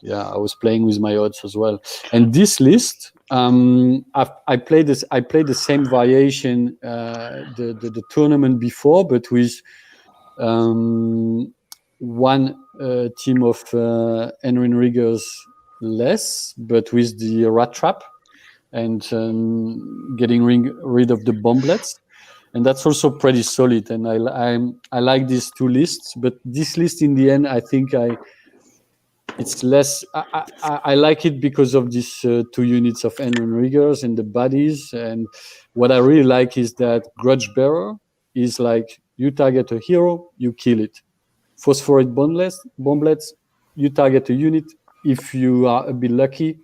was playing with my odds as well. And this list, I played the same variation the tournament before, but with one team of Henry Riggers less, but with the rat trap and getting rid of the bomblets, and that's also pretty solid. And I like these two lists, but this list in the end, I think it's less. I like it because of these 2 units of Henry Riggers and the bodies. And what I really like is that Grudge Bearer is like, you target a hero, you kill it. Phosphorate bomblets, you target a unit. If you are a bit lucky,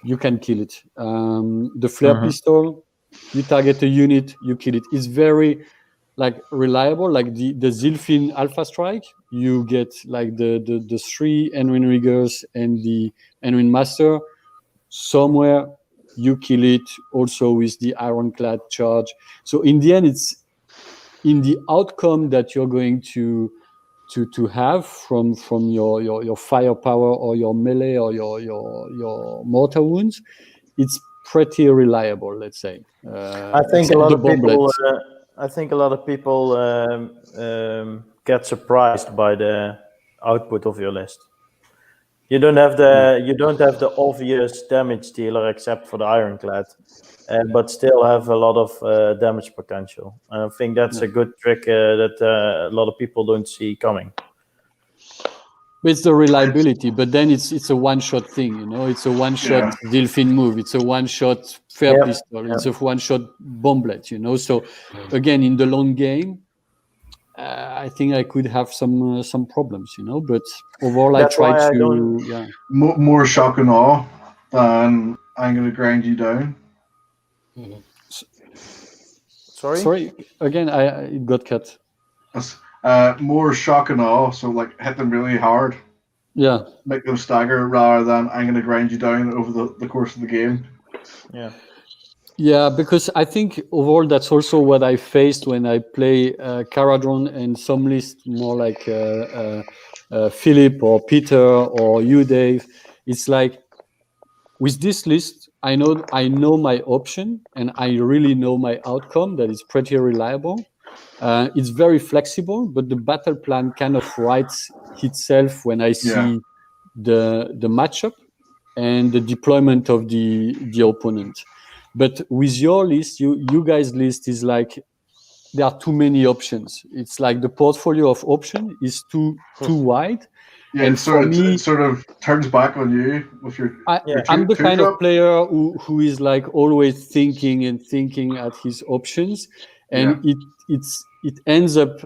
you can kill it. The flare pistol, you target a unit, you kill it. It's very like reliable. Like the Zilfin Alpha Strike, you get like the 3 Henry Riggers and the Henry Master. Somewhere you kill it also with the Ironclad charge. So in the end, it's in the outcome that you're going to have from your firepower or your melee or your mortar wounds. It's pretty reliable, let's say. I think a lot of people get surprised by the output of your list. You don't have the obvious damage dealer except for the Ironclad, but still have a lot of damage potential. And I think that's a good trick that a lot of people don't see coming. It's the reliability, but then it's a one-shot thing, you know. It's a one-shot Zilfin move. It's a one-shot fair pistol. It's a one-shot bomblet, you know. So again, in the long game, I think I could have some problems, you know. But overall, I try to more shock and awe than I'm going to grind you down. Sorry. Again, it got cut. More shock and awe, so like hit them really hard. Yeah. Make them stagger rather than I'm going to grind you down over the course of the game. Yeah. Yeah, because I think overall that's also what I faced when I play Kharadron and some lists more like Philip or Peter or you, Dave. It's like with this list, I know my option and I really know my outcome. That is pretty reliable. It's very flexible, but the battle plan kind of writes itself when I see the matchup and the deployment of the opponent. But with your list, you guys' list is like there are too many options. It's like the portfolio of option is too wide. Yeah, and so it sort of turns back on you with your. I'm the kind of player who is like always thinking at his options, and it ends up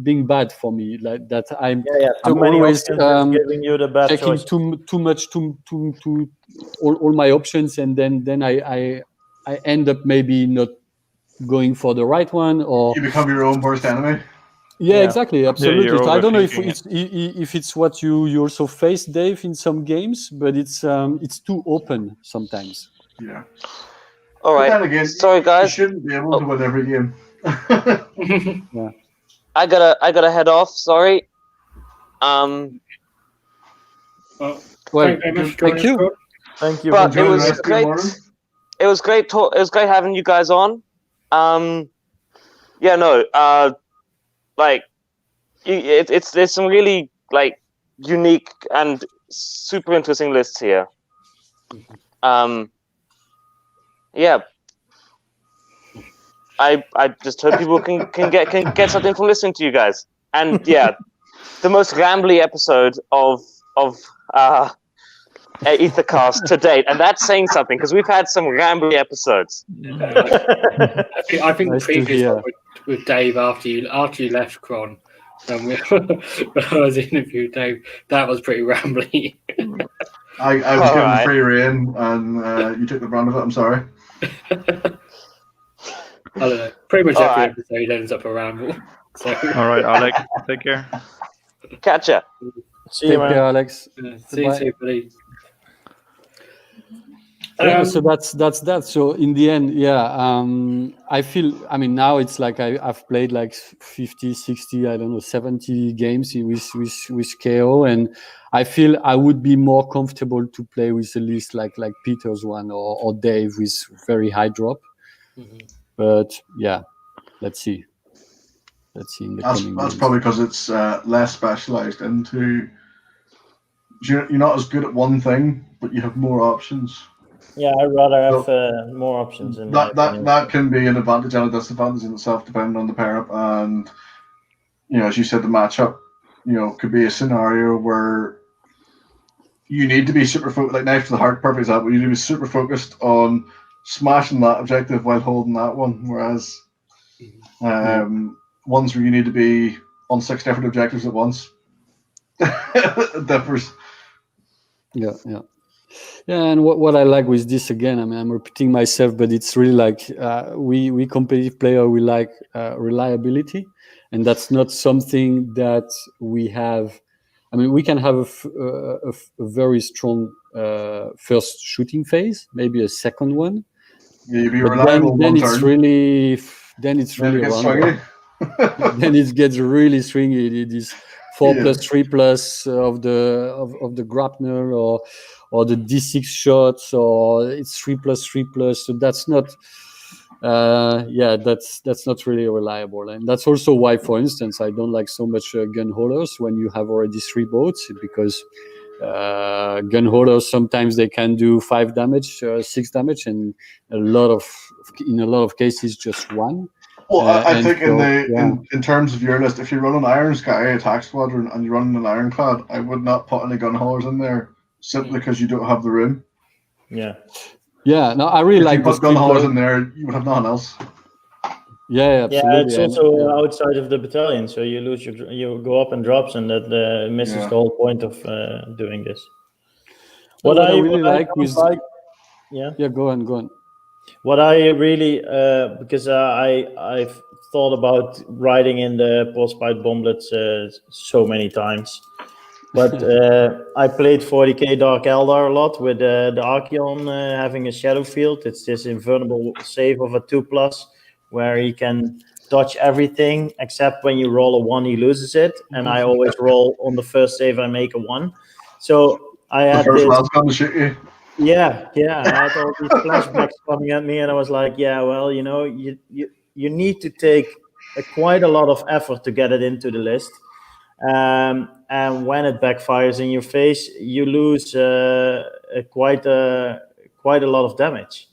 being bad for me, like that. I'm always giving you the bad checking choice. too much all my options, and then I end up maybe not going for the right one, or you become your own worst enemy. Yeah, exactly, absolutely. you're I don't know if overthinking it's what you also face, Dave, in some games, but it's too open sometimes. Yeah. All right. Then again, sorry, guys. You shouldn't be able to win every game. I gotta head off. Sorry. Well, Well, thank you very much for thank joining you. us, Rod. Thank you. But for it joining was us. great. It was great. It was great having you guys on. Yeah, no. Like, there's some really like unique and super interesting lists here. Yeah. I just hope people can get something from listening to you guys. And yeah, the most rambly episode of Aethercast to date, and that's saying something because we've had some rambly episodes. I think Nice the to previous hear. one with Dave after you left, Cron, when I was interviewed Dave, that was pretty rambly. I was All given right. free rein, and you took the brunt of it. I'm sorry. I don't know. Pretty much All every right. episode ends up a ramble. So All right, Alec, take care. Catch ya. See Take you, care, man. Alex. see you soon, buddy. Yeah, so that's that. So in the end, I feel, I mean, now it's like I've played like 50, 60, I don't know, 70 games with KO, and I feel I would be more comfortable to play with a list like Peter's one or Dave with very high drop. But yeah, let's see in the coming That's games. probably because it's less specialized into. You're not as good at one thing, but you have more options. Yeah, I'd rather have more options. In my opinion. That can be an advantage and a disadvantage in itself, depending on the pair up. And as you said, the matchup, could be a scenario where you need to be super focused, like Knife to the Heart, perfect example. You need to be super focused on smashing that objective while holding that one. Whereas ones where you need to be on 6 different objectives at once, it differs. Yeah. And what I like with this, again, I mean, I'm repeating myself, but it's really like we competitive player, we like reliability, and that's not something that we have. I mean, we can have a very strong first shooting phase, maybe a second one. Yeah, you be But reliable then one it's turn. really Then it a gets rumble. swingy. Then it gets really stringy. It is 4+3+ of the Grapner or the D6 shots, or it's 3+3+. So that's not that's not really reliable. And that's also why, for instance, I don't like so much gun holders when you have already 3 boats, because gun holders sometimes they can do 5 damage, 6 damage, and in a lot of cases just 1. Well, I think so, in terms of your list, if you run an Iron Sky attack squadron and you run an Ironclad, I would not put any gun haulers in there simply because you don't have the room. Yeah. Yeah, no, I really like if you put gun haulers in there, you would have nothing else. Yeah, absolutely. Yeah, it's also outside of the battalion, so you lose you go up in drops, and that misses the whole point of doing this. What I really like with go on. What I really because I've thought about writing in the Pulsepite bomblets so many times, but I played 40k Dark Eldar a lot with the Archeon having a shadow field. It's this invulnerable save of a 2+, where he can dodge everything except when you roll a 1, he loses it, and I always roll on the first save I make a 1. So I had the first lad's going to shoot you. Yeah, I had all these flashbacks coming at me, and I was like, yeah, well, you need to take quite a lot of effort to get it into the list, and when it backfires in your face, you lose quite a lot of damage.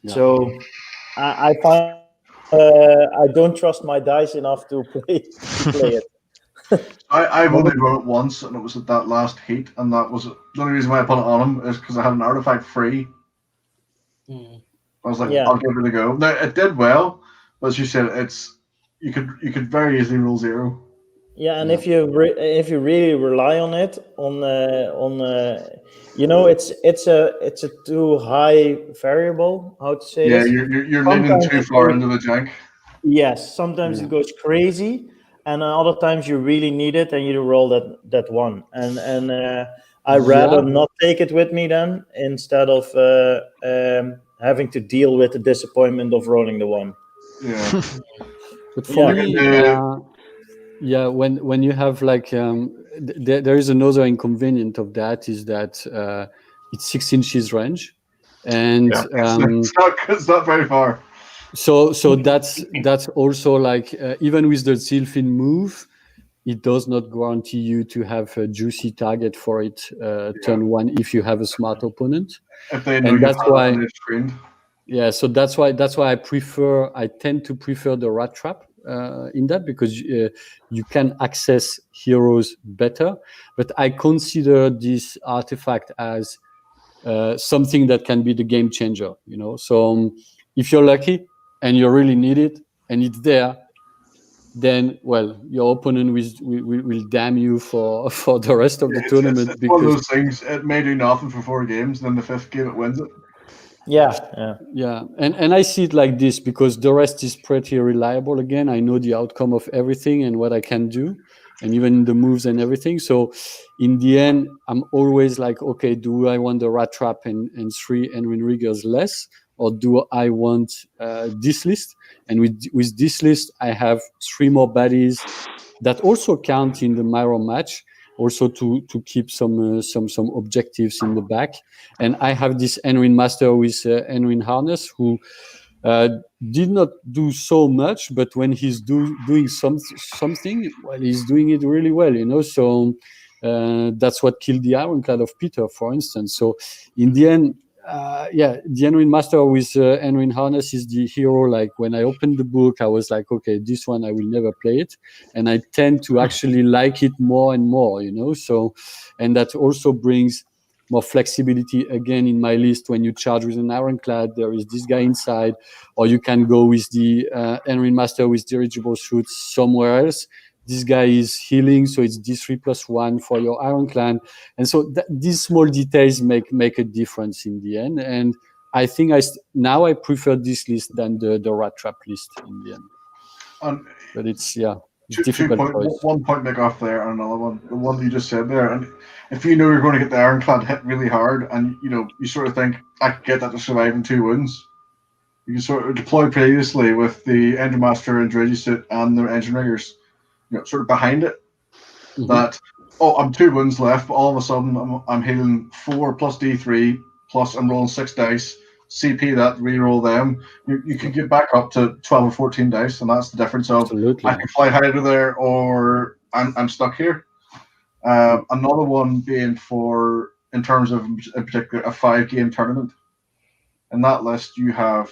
Yeah. So I find I don't trust my dice enough to play it. I've only run it once, and it was at that last heat, and that was the only reason why I put it on him is because I had an artifact free. I was like, I'll give it a go. Now it did well, but as you said, you could very easily roll 0. Yeah, and if you really rely on it, it's a too high variable. How to say this? Yeah, you're leaning too far into the jank. Yes, sometimes it goes crazy, and other times you really need it, and you roll that 1. And I'd rather not take it with me then, instead of having to deal with the disappointment of rolling the 1. Yeah. But for me, Yeah, when you have like there is another inconvenient of that is that it's 6 inches range, and it's not very far. So that's also like even with the Sylphin move, it does not guarantee you to have a juicy target for it turn one if you have a smart opponent. If they know that's why. Yeah, so that's why I tend to prefer the rat trap in that, because you can access heroes better. But I consider this artifact as something that can be the game changer. So if you're lucky and you really need it and it's there, then your opponent will damn you for the rest of the tournament. It's one of those things. It may do nothing for 4 games, then the 5th game it wins it. Yeah, and I see it like this because the rest is pretty reliable. Again, I know the outcome of everything and what I can do, and even the moves and everything. So in the end, I'm always like, okay, do I want the rat trap and 3 Enrin Riggers less, or do I want this list? And with this list, I have 3 more baddies that also count in the mirror match, also to keep some objectives in the back. And I have this Enrin Master with Enrin Harness, who did not do so much, but when he's doing something, he's doing it really well, So that's what killed the Ironclad of Peter, for instance. So in the end, the Enrin Master with Enrin Harness is the hero. Like when I opened the book, I was like, okay, this one I will never play it, and I tend to actually like it more and more, So, and that also brings more flexibility again in my list. When you charge with an Ironclad, there is this guy inside, or you can go with the Enrin Master with dirigible shoots somewhere else. This guy is healing, so it's D3+1 for your Ironclad. And so these small details make a difference in the end. And I think now I prefer this list than the rat trap list in the end. But it's difficult choice. 1 point make off there and another one. The one you just said there. And if you know you're going to get the Ironclad hit really hard, and you sort of think, I can get that to survive in 2 wounds, you can sort of deploy previously with the Engine Master and Dredgy Suit and their Engine Riggers, sort of behind it. Mm-hmm. That, I'm 2 wounds left, but all of a sudden I'm healing 4 plus D3, plus I'm rolling 6 dice, CP that, re-roll them. You can get back up to 12 or 14 dice, and that's the difference of Absolutely. I can fly high to there, or I'm stuck here. Another one being for, in terms of, in particular, a 5-game tournament. In that list, you have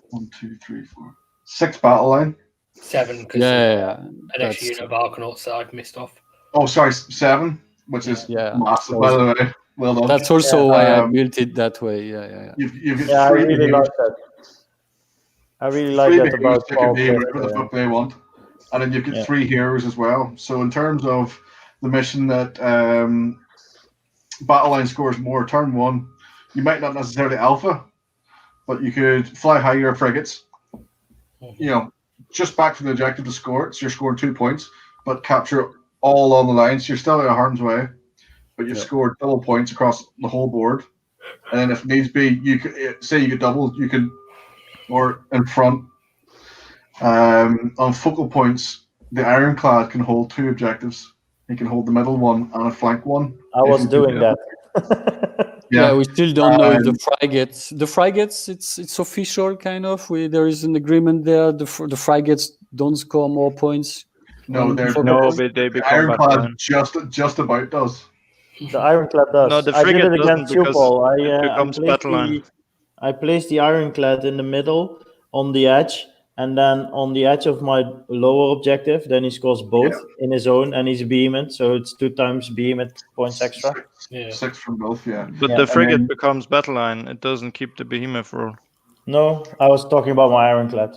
1, 2, 3, 4, 6 battle line. 7, because an extra unit of Arcanauts that I've missed off. Oh, sorry, 7, which is massive, by the way. Well done. That's also why I built it that way. You've got 3 I really like that. I really like that about what the fuck they want. And then you've got 3 heroes as well. So in terms of the mission that battle line scores more, turn 1, you might not necessarily alpha, but you could fly high your frigates. Just back from the objective to score it, so you're scoring 2 points, but capture all on the line, so you're still out of harm's way, but you've scored double points across the whole board. And then if needs be, you could say you get double, you can, or in front. On focal points, the Ironclad can hold 2 objectives. He can hold the middle one and a flank one. I was doing that. We still don't know if the frigates, it's official kind of. There is an agreement there. The frigates don't score more points. No, but they become Ironclad just about does. The Ironclad does. No, the I did frigate it against you, Paul. it becomes battle line. I placed the Ironclad in the middle on the edge, and then on the edge of my lower objective, then he scores both in his own, and he's behemoth, so it's 2 times behemoth points extra. 6 from both, But the frigate becomes battle line. It doesn't keep the behemoth rule. No, I was talking about my Ironclad.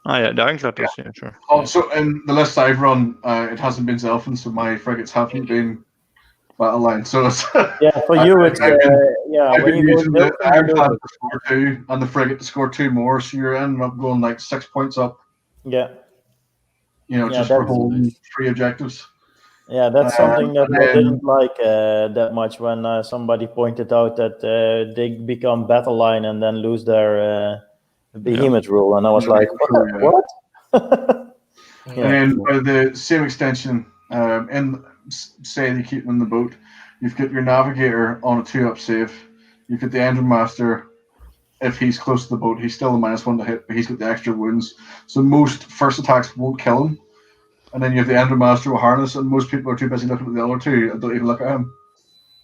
The Ironclad does, sure. Also, in the list I've run, it hasn't been Zelfin, so my frigates haven't been battle line. So it's for you, it's I've been using the Ironclad to score 2 and the frigate to score 2 more, so you're ending up going like 6 points up. Just for holding 3 objectives. Yeah, that's something that I didn't like that much when somebody pointed out that they become battle line and then lose their behemoth rule, and I was like, what? Yeah. And by the same extension, say they keep them in the boat, you've got your navigator on a 2-up save. You've got the engine master. If he's close to the boat, he's still a -1 to hit, but he's got the extra wounds. So most first attacks won't kill him. And then you have the engine master with harness, and most people are too busy looking at the other two and don't even look at him.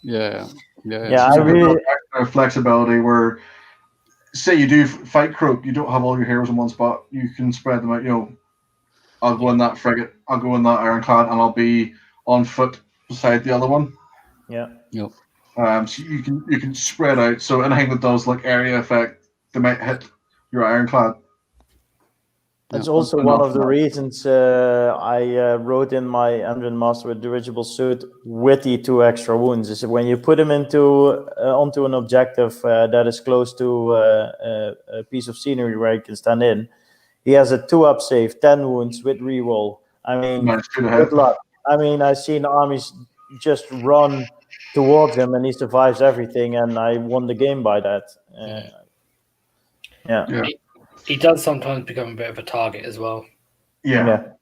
Yeah. Yeah, So I really. flexibility where, say you do fight Croak, you don't have all your heroes in one spot. You can spread them out. You know, I'll go in that frigate, I'll go in that ironclad, and I'll be on foot beside the other one. Yeah. Yep. So you can spread out. So anything that does like area effect, they might hit your ironclad. That's Yeah. also one of the reasons I wrote in my engine master with dirigible suit with the 2 extra wounds. Is when you put him onto an objective that is close to a piece of scenery where he can stand in, he has a 2-up save, 10 wounds with reroll. I mean, good luck. I mean, I've seen armies just run towards him and he survives everything, and I won the game by that. Yeah. He does sometimes become a bit of a target as well. Yeah.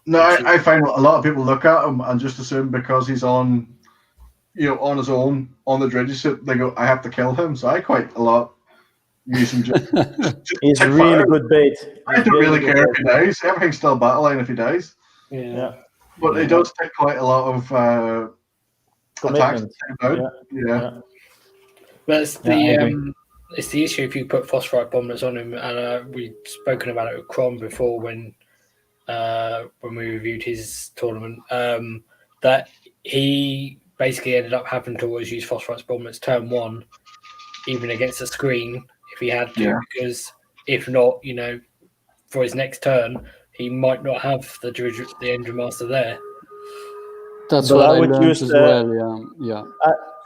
No, I find a lot of people look at him and just assume because he's on his own on the dredge ship, they go, I have to kill him. So I quite a lot use him. He's really good bait. I don't really care if he dies. Everything's still battle line if he dies. Yeah. But he does take quite a lot of attacks. Yeah. But it's the issue if you put phosphorite bomblets on him, and we've spoken about it with Crom before when we reviewed his tournament, that he basically ended up having to always use phosphorite bomblets turn 1, even against a screen if he had to, because if not, for his next turn, he might not have the engine master there. That's what I would use as well. Yeah.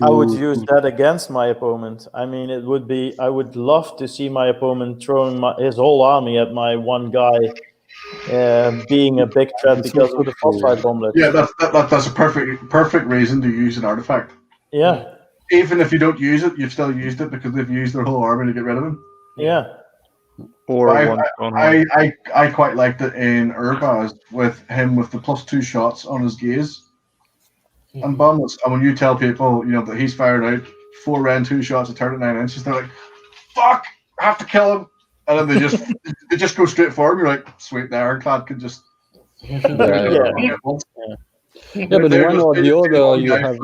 I would use that against my opponent. I mean, I would love to see my opponent throwing his whole army at my one guy, being a big threat because of the phosphite bomblets. Yeah, that's a perfect reason to use an artifact. Yeah. Even if you don't use it, you've still used it because they've used their whole army to get rid of him. Yeah. Or I quite liked it in Urbaz with him with the +2 shots on his gaze. And bomblets, and when you tell people, that he's fired out 4 Ren 2 shots at 39 inches, they're like, "Fuck, I have to kill him," and then they just go straight forward. You're like, "Sweet, the ironclad could just." But the one or the other, you have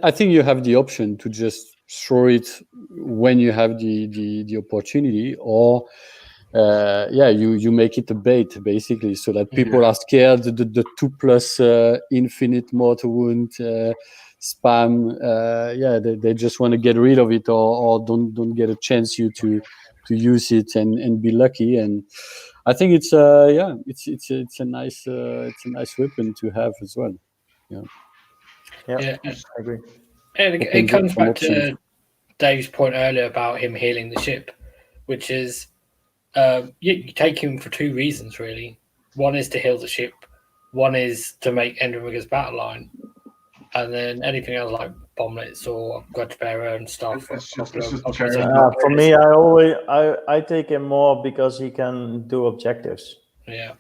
I think you have the option to just throw it when you have the opportunity, or. You make it a bait basically, so that people are scared. The 2+ infinite mortar wound spam. They just want to get rid of it, or don't get a chance to use it and be lucky. And I think it's a nice weapon to have as well. Yeah, I agree. And it comes back to Dave's point earlier about him healing the ship, which is. You take him for 2 reasons, really. One is to heal the ship. One is to make Endrinrigger's battle line. And then anything else like bomblets or grudge bearer and stuff. For me, I take him more because he can do objectives. Yeah.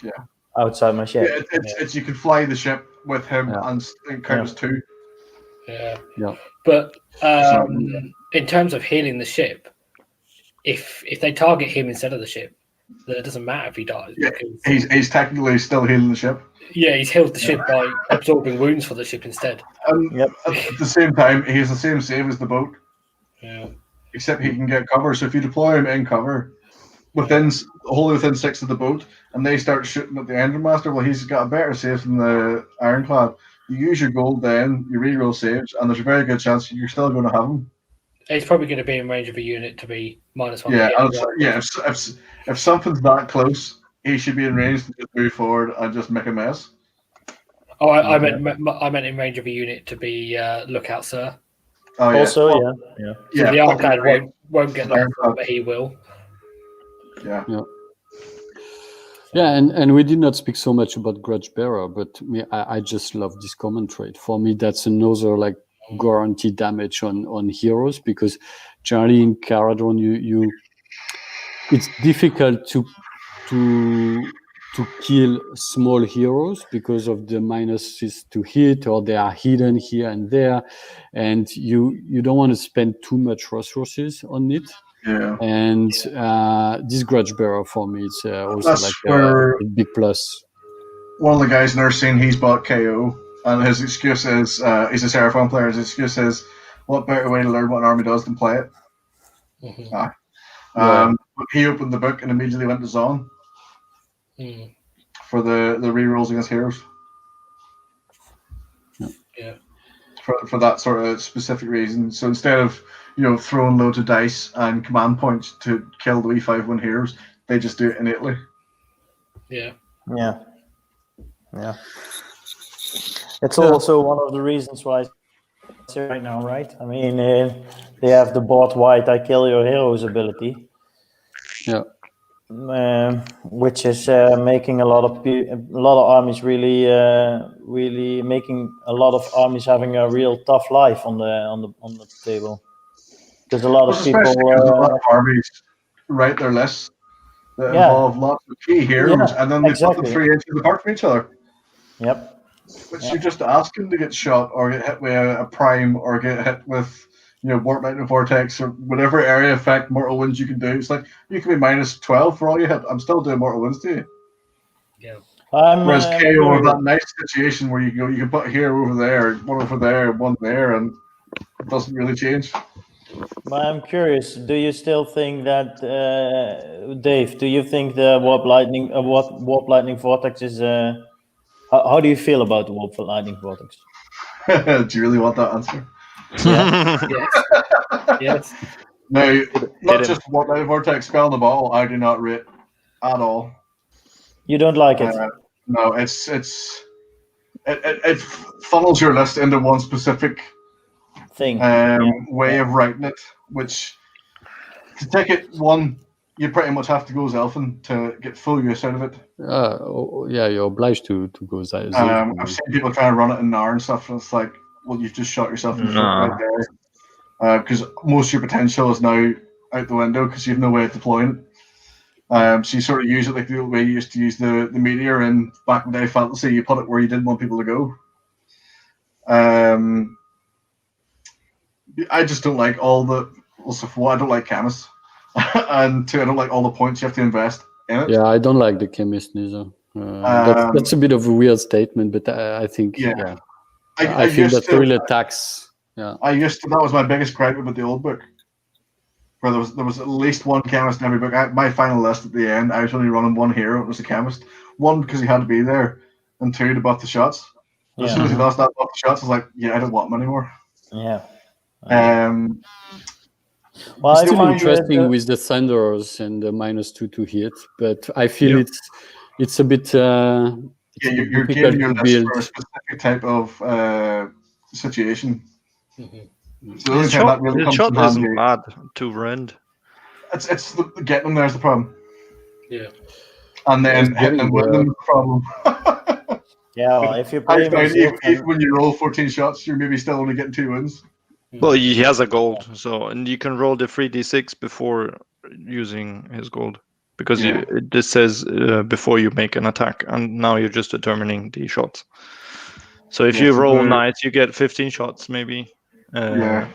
Outside my ship. Yeah, it's you can fly the ship with him and count as 2. Yeah. But in terms of healing the ship, if they target him instead of the ship, then it doesn't matter if he dies. Yeah, he's technically still healing the ship. Yeah, he's healed the ship by absorbing wounds for the ship instead. At the same time, he has the same save as the boat. Yeah. Except he can get cover. So if you deploy him in cover, within 6 of the boat, and they start shooting at the engine master, well, he's got a better save than the ironclad. You use your gold, then you reroll saves, and there's a very good chance you're still going to have him. He's probably going to be in range of a unit to be -1. Yeah, if something's that close, he should be in range to just move forward and just make a mess. Oh, I meant in range of a unit to be lookout, sir. Oh, yeah. Also, So the ironclad won't get that, but he will. Yeah. Yeah, and we did not speak so much about grudge bearer, but I just love this common trait. For me, that's another guaranteed damage on heroes, because generally in Kharadron you it's difficult to to kill small heroes because of the minuses to hit, or they are hidden here and there, and you don't want to spend too much resources on it. Yeah. And this Grudge Bearer for me, it's also That's like where a big plus. one of the guys in our scene, he's bought KO, and his excuse is he's a Seraphon player. His excuse is, what better way to learn what an army does than play it? Mm-hmm. But he opened the book and immediately went to Zon for the rerolls against heroes. Yeah. For that sort of specific reason. So instead of throwing loads of dice and command points to kill the E5-1 heroes, they just do it innately. Yeah. Yeah. It's also one of the reasons why it's here right now, right? I mean, they have the bot white I kill your heroes ability. Yeah. Which is making a lot of armies really making a lot of armies having a real tough life on the table. Because a lot of people, especially because a lot of armies write their lists that involve lots of key heroes, and then they put them 3 inches apart from each other. Yep. Which you're just asking to get shot or get hit with a prime or get hit with Warp Lightning Vortex or whatever area effect mortal wounds you can do. It's like you can be -12 for all you hit. I'm still doing mortal wounds to you. Yeah. Whereas KO is that nice situation where you can put a hero over there, one over there, one there, and it doesn't really change. I'm curious. Do you still think that, Dave? Do you think the Warp Lightning Vortex is? How do you feel about the Warp Lightning Vortex? Do you really want that answer? Yeah. Yes. No, not just Warp Lightning Vortex spell in the bottle. I do not rate at all. You don't like it? No, it funnels your list into one specific thing, way of writing it. Which to take it one, you pretty much have to go Zelfin to get full use out of it. You're obliged to go Zelfin. I've seen people trying to run it in Nar and stuff, and it's like, well, you've just shot yourself in the foot right there. Because most of your potential is now out the window because you have no way of deploying it. So you sort of use it like the old way you used to use the meteor in back in the day fantasy. You put it where you didn't want people to go. I just don't like all the. Also, for one, I don't like chemists, and two, I don't like all the points you have to invest in it. Yeah, I don't like the chemist neither. That's a bit of a weird statement, but I think I think that's really a tax. Yeah, I used to. That was my biggest gripe about the old book, where there was at least one chemist in every book. My final list at the end, I was only running one hero. It was a chemist. One because he had to be there, and two to buff the shots. As soon as he lost that buff the shots, I was like, yeah, I don't want him anymore. Yeah. Well, it's still interesting with the Thunderers and the -2 to hit, but I feel it's a bit you're giving your list for a specific type of situation. Mm-hmm. So the shot isn't bad to rend. It's getting them there is the problem. Yeah. And then hitting them with them is the problem. Well, if you play even when you roll 14 shots, you're maybe still only getting 2 wins. Well, he has a gold, and you can roll the 3d6 before using his gold, because this says before you make an attack, and now you're just determining the shots. So if you roll knight, you get 15 shots, maybe.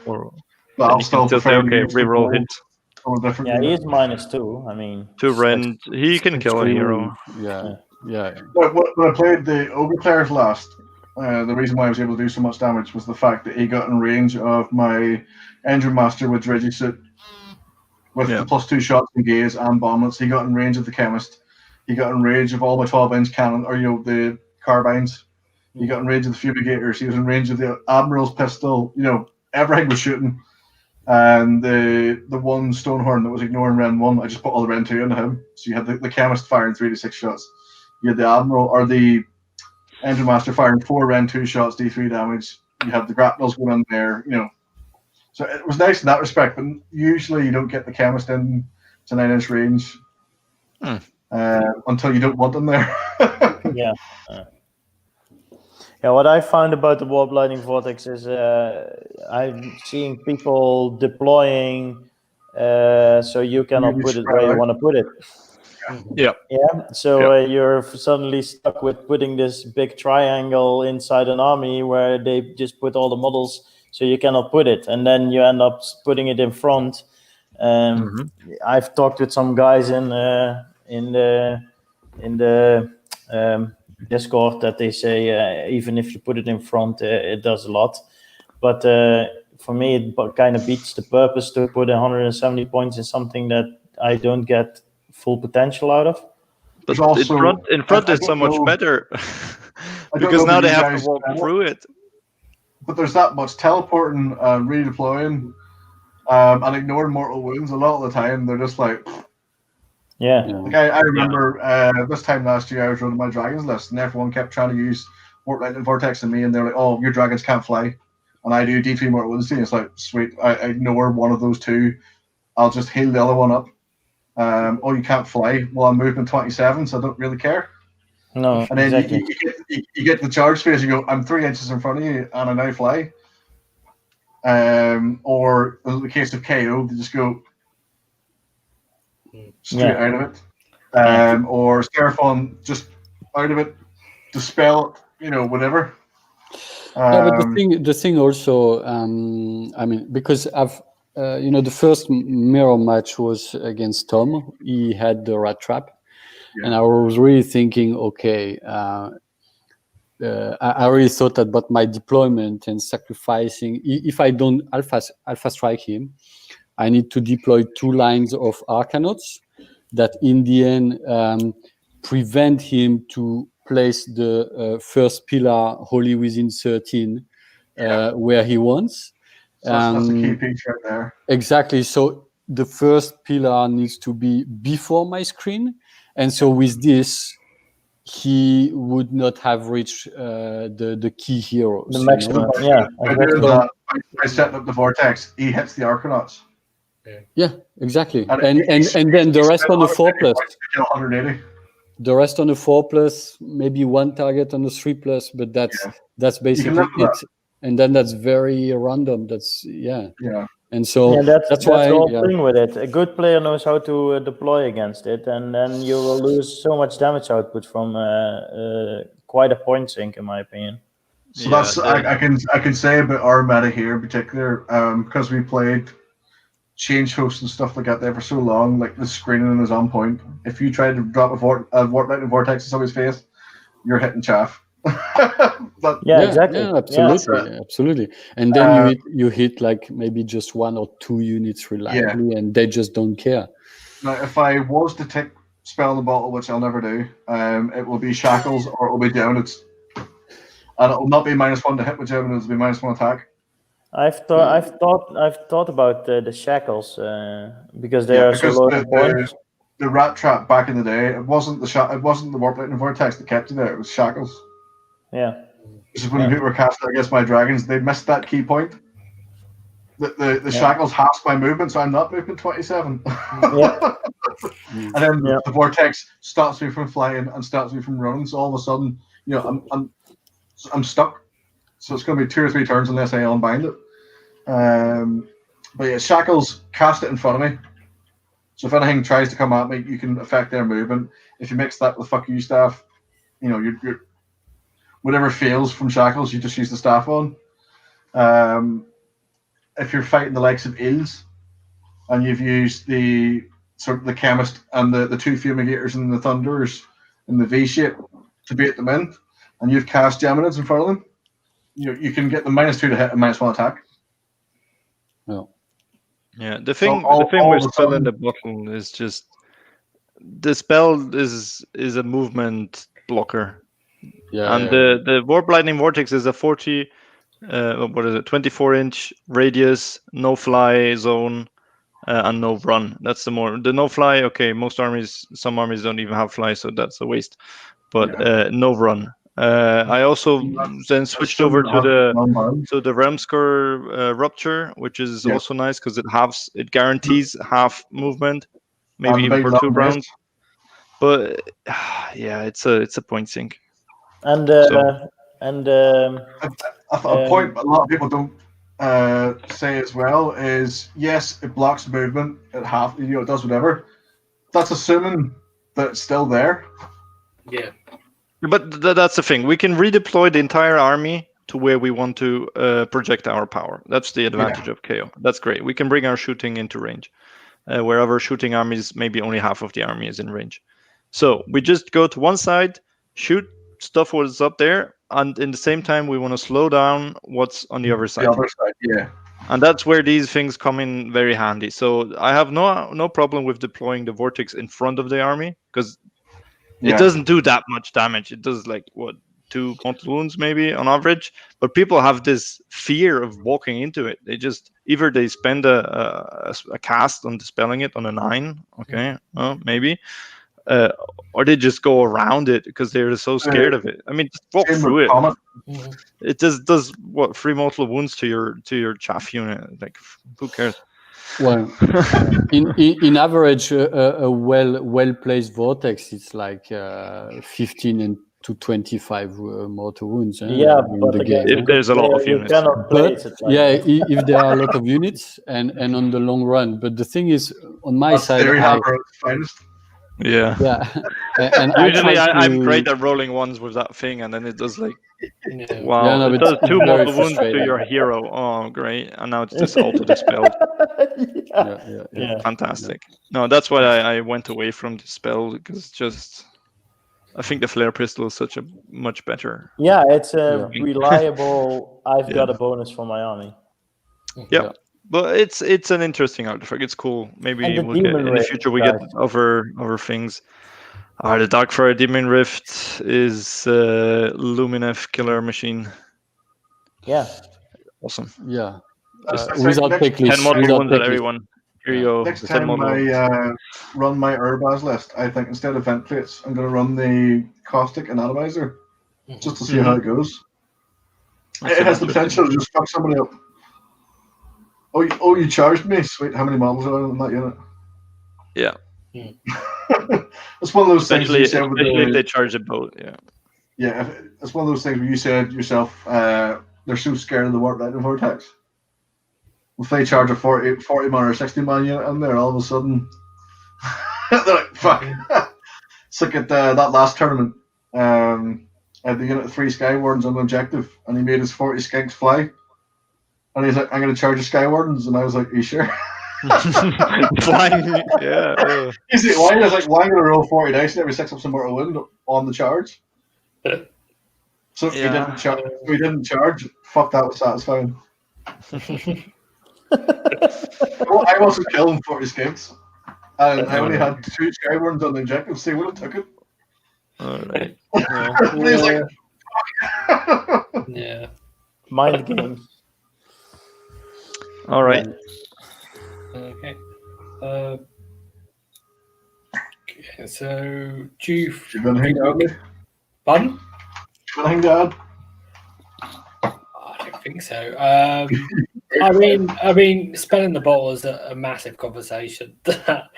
Or but I'll still say, okay, reroll hit. Yeah, he is -2. I mean, to rend, he can kill a hero. Yeah. When I played the Ogre players last, the reason why I was able to do so much damage was the fact that he got in range of my Engine Master with Dredgy Suit. With the +2 shots and gaze and bomblets, he got in range of the Chemist. He got in range of all my 12-inch cannon, or the carbines. He got in range of the Fumigators. He was in range of the Admiral's pistol. Everything was shooting. And the one Stonehorn that was ignoring Ren 1, I just put all the Ren 2 into him. So you had the Chemist firing 3d6 shots. You had the Admiral, or the Engine Master firing 4 Ren 2 shots, D3 damage. You have the grapnels going on there, So it was nice in that respect, but usually you don't get the Chemist in to 9-inch range until you don't want them there. What I found about the Warp Lightning Vortex is I'm seeing people deploying so you cannot put it where you want to put it. Yeah. Yeah. So you're suddenly stuck with putting this big triangle inside an army where they just put all the models, so you cannot put it, and then you end up putting it in front. I've talked with some guys in the Discord that they say even if you put it in front, it does a lot. But for me, it kind of beats the purpose to put 170 points in something that I don't get full potential out of. But also, in front I is so don't much know- better I don't because know now about they you have guys, to walk through it. but there's that much teleporting and redeploying and ignoring mortal wounds. A lot of the time, they're just like, Yeah. like I remember this time last year, I was running my dragons list, and everyone kept trying to use Warp Lightning Vortex on me, and they're like, "Oh, your dragons can't fly," and I do D3 mortal wounds. It's like, sweet, I ignore one of those two. I'll just heal the other one up. Oh, you can't fly. Well, I'm movement 27, so I don't really care. No, And then exactly. you get the charge phase. You go, I'm 3 inches in front of you, and I now fly. Or in the case of KO, they just go straight out of it. Or Seraphon just out of it, dispel, whatever. Yeah, but the thing also, I mean, because I've, the first mirror match was against Tom. He had the rat trap, and I was really thinking, okay, I really thought about my deployment and sacrificing. If I don't alpha strike him, I need to deploy 2 lines of Arcanauts that in the end prevent him to place the first pillar wholly within 13 where he wants. So that's a key piece right there. Exactly. So the first pillar needs to be before my screen. And so with this, he would not have reached the key heroes. The maximum, yeah. By setting up the vortex, he hits the Arcanauts. Yeah, exactly. And then the rest on the 4+. 180. The rest on the 4+, maybe one target on the 3+, but that's basically it. And then that's very random. That's And so that's why the whole thing with it. A good player knows how to deploy against it, and then you will lose so much damage output from quite a point sink, in my opinion. So that's I can say about our meta here in particular, because we played change hosts and stuff like that there for so long. Like the screening is on point. If you try to drop a Lightning Vortex in somebody's face, you're hitting chaff. Exactly. Yeah, absolutely, absolutely. And then you hit like maybe just 1 or 2 units reliably, and they just don't care. Now, if I was to take Spell in the Bottle, which I'll never do, it will be Shackles or it will be Downits, and it will not be -1 to hit with Downits. It'll be -1 attack. I've thought about the shackles because they are so low in points. The rat trap back in the day, it wasn't the Warp Lightning Vortex that kept you there. It was Shackles. Yeah. This is when people were casting against my dragons. They missed that key point. The Shackles halves my movement, so I'm not movement 27. And then the Vortex stops me from flying and stops me from running. So all of a sudden, I'm stuck. So it's going to be 2 or 3 turns unless I unbind it. But yeah, Shackles, cast it in front of me. So if anything tries to come at me, you can affect their movement. If you mix that with fuck you staff, you're whatever fails from Shackles, you just use the staff on. If you're fighting the likes of Ills, and you've used the chemist and the 2 fumigators and the thunders in the V shape to bait them in, and you've cast Geminids in front of them, you can get the -2 to hit and -1 attack. Yeah, the thing with Spell in the Bottle is just the spell is a movement blocker. And the Warp Lightning Vortex is a 24-inch radius, no fly zone, and no run. That's the no fly. Okay, some armies don't even have fly, so that's a waste. But no run. I also then switched over to the Realmscore Rupture, which is also nice because it guarantees half movement, maybe even for 2 rounds. But it's a point sink. And a point a lot of people don't say as well is yes, it blocks movement at half. It does whatever. That's assuming but it's still there. Yeah. But that's the thing. We can redeploy the entire army to where we want to project our power. That's the advantage of KO. That's great. We can bring our shooting into range. Wherever shooting armies, maybe only half of the army is in range. So we just go to one side, shoot stuff what's up there, and in the same time we want to slow down what's on the other side. The other side, yeah. And that's where these things come in very handy. So I have no problem with deploying the vortex in front of the army, because it doesn't do that much damage. It does like 2 mortal wounds maybe on average. But people have this fear of walking into it. They just either they spend a cast on dispelling it on a 9, okay, maybe, or they just go around it because they're so scared of it. I mean, just walk through it. Mm-hmm. It just does 3 mortal wounds to your chaff unit. Like, who cares? Well, in average, a well placed vortex, it's like 15 to 25 mortal wounds. Yeah, in but the again, game. If there's a lot of units. You cannot place it like that. If there are a lot of units and on the long run. But the thing is, on my side, Yeah. and Usually I'm to... great at rolling ones with that thing, and then it does like, Yeah. wow, Yeah, no, it it's does 2 very mortal wounds to frustrating. your hero. Oh, great. And now it's just auto dispelled. Yeah. Fantastic. No, that's why I went away from the spell, because just I think the flare pistol is such a much better. Yeah, it's a reliable. I've got a bonus for my army. Yeah. But it's an interesting artifact. It's cool. Maybe And the we'll get, Demon in the Rift, future we guys. get other things. The Darkfire Demon Rift is Luminef killer machine. Yeah. Awesome. Yeah. Without 10 mortal wounds at everyone. Here you go. Next 10 time mortal wounds. I run my Urbaz list, I think instead of vent plates, I'm going to run the Caustic Anatomizer, just to see how it goes. It has the potential to just fuck somebody up. Oh, you charged me? Sweet. How many models are in that unit? Yeah. It's one of those things. Especially if they charge a boat. Yeah. Yeah, it's one of those things where you said yourself, they're so scared of the Warp Lightning Vortex. If they charge a 40 man or 60 man unit in there, all of a sudden they're like, fuck. It's like at that last tournament, at the unit of 3 Skywardens on the objective, and he made his 40 skinks fly. And he's like, I'm going to charge the Skywardens. And I was like, are you sure? Flying, yeah. He's like, why? I was like, why am I going to roll 40 dice and every 6 up some mortal wound on the charge? So if he didn't charge, fuck, that was satisfying. Well, I wasn't killing 40 skinks. And I only had 2 Skywardens on the objective, so he would have took it. Alright. He's like, Yeah. Mind games. Alright. Okay. So, do you gonna hang out with me? Pardon? Anything to add? I don't think so. I mean, spelling the bottle is a massive conversation that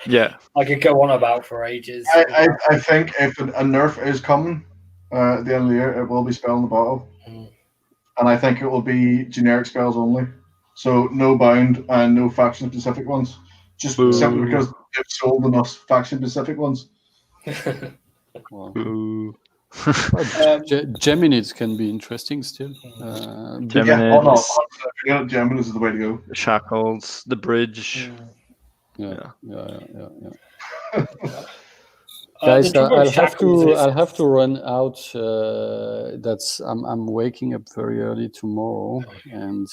I could go on about for ages. I think if a nerf is coming at the end of the year, it will be spelling the bottle. And I think it will be generic spells only. So no bound and no faction specific ones. Just simply because they've sold enough faction specific ones. Geminids can be interesting still. Geminids. Geminids is the way to go. The shackles, the bridge. Yeah. Guys, I'll have to run out. I'm waking up very early tomorrow, and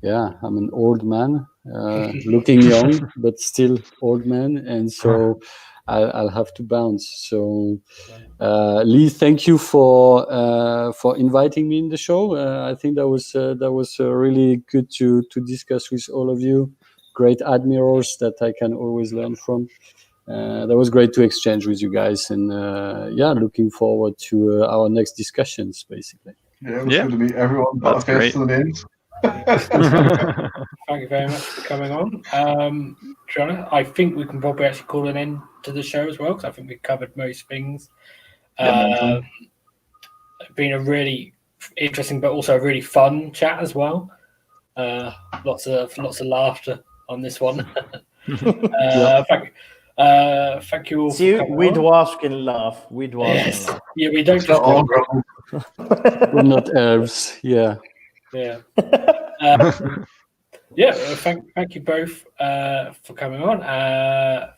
I'm an old man, looking young but still old man, and so I'll have to bounce. So, Lee, thank you for inviting me in the show. I think that was really good to discuss with all of you. Great admirals that I can always learn from. That was great to exchange with you guys, and looking forward to our next discussions. Basically, it was good to meet everyone. That's great. To the names. Thank you very much for coming on, Triana. I think we can probably actually call an end to the show as well, because I think we've covered most things. It's been a really interesting, but also a really fun chat as well. Lots of laughter on this one. Thank you all. See, for coming we on. dwarves can laugh. We dwarves Yes. can laugh. Yeah, we don't It's not just all go. gravel. We're not elves. Yeah. Yeah. Thank you both for coming on,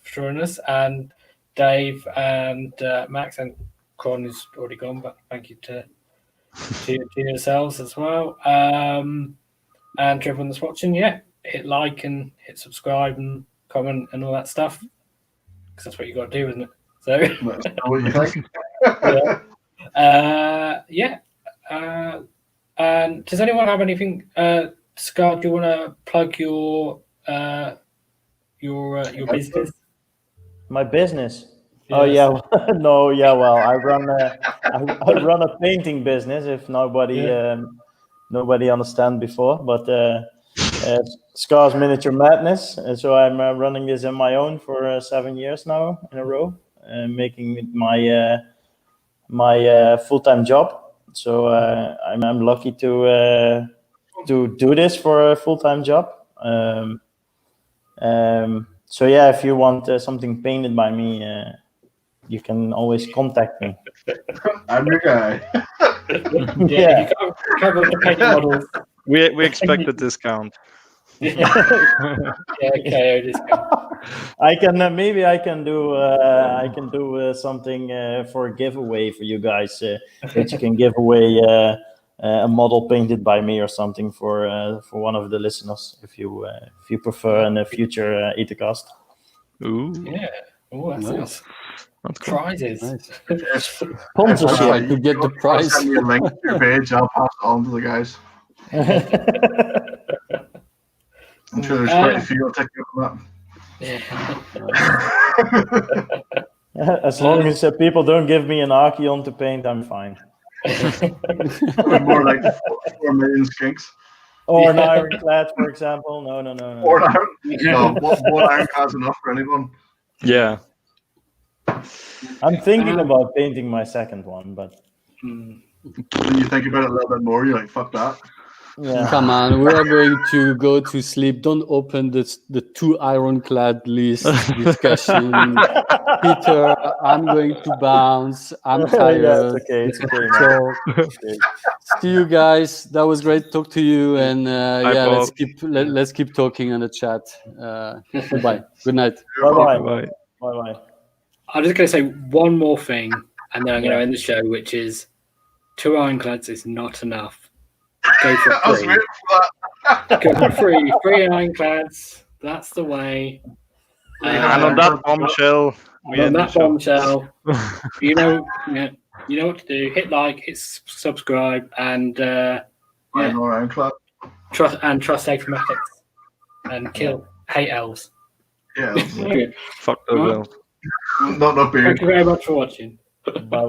for joining us, and Dave and Max, and Con is already gone, but thank you to yourselves as well. And to everyone that's watching, hit like and hit subscribe and comment and all that stuff, because that's what you got to do, isn't it? So, That's not what you think. And does anyone have anything? Scar, do you want to plug your business? My business. Yes. Oh yeah, no, yeah. Well, I run a painting business. If nobody understand before, but Scar's Miniature Madness. So I'm running this on my own for 7 years now in a row, making it my full-time job. So I'm lucky to do this for a full-time job. So yeah, if you want something painted by me, you can always contact me. I'm your guy. Yeah. If you cover the painting models. We expect a discount. KO discount. I can maybe I can do something for a giveaway for you guys that you can give away a model painted by me or something for one of the listeners if you prefer in a future Aethercast. Ooh, Yeah. Oh, that's nice. that's cool. Prizes. Nice. Sponsorship. Try to get the prize. Send me a link to your page. I'll pass it on to the guys. I'm sure there's quite a few will take you up on As long as people don't give me an Archeon to paint, I'm fine. that. More like 4 million skinks. Or an ironclad, for example. No. Or an iron. No, one ironclad's enough for anyone. Yeah. I'm thinking about painting my second one, but When you think about it a little bit more, you're like, fuck that. yeah. Come on, we are going to go to sleep. Don't open the 2 ironclad list discussion. Peter, I'm going to bounce. I'm tired. Yeah, it's okay. So, see you guys. That was great to talk to you. And let's keep talking on the chat. Goodbye. Good night. Bye. I'm just going to say one more thing, and then I'm going to end the show, which is 2 ironclads is not enough. Go for I was 3. waiting for that. Go for 3. 3 ironclads. That's the way. And on that bombshell, you know what to do. Hit like, hit subscribe, and Ironclad. trust Aethermatics, and hate elves. Yeah. Good. fuck the Right. will. Not beard. Thank you very much for watching. Bye.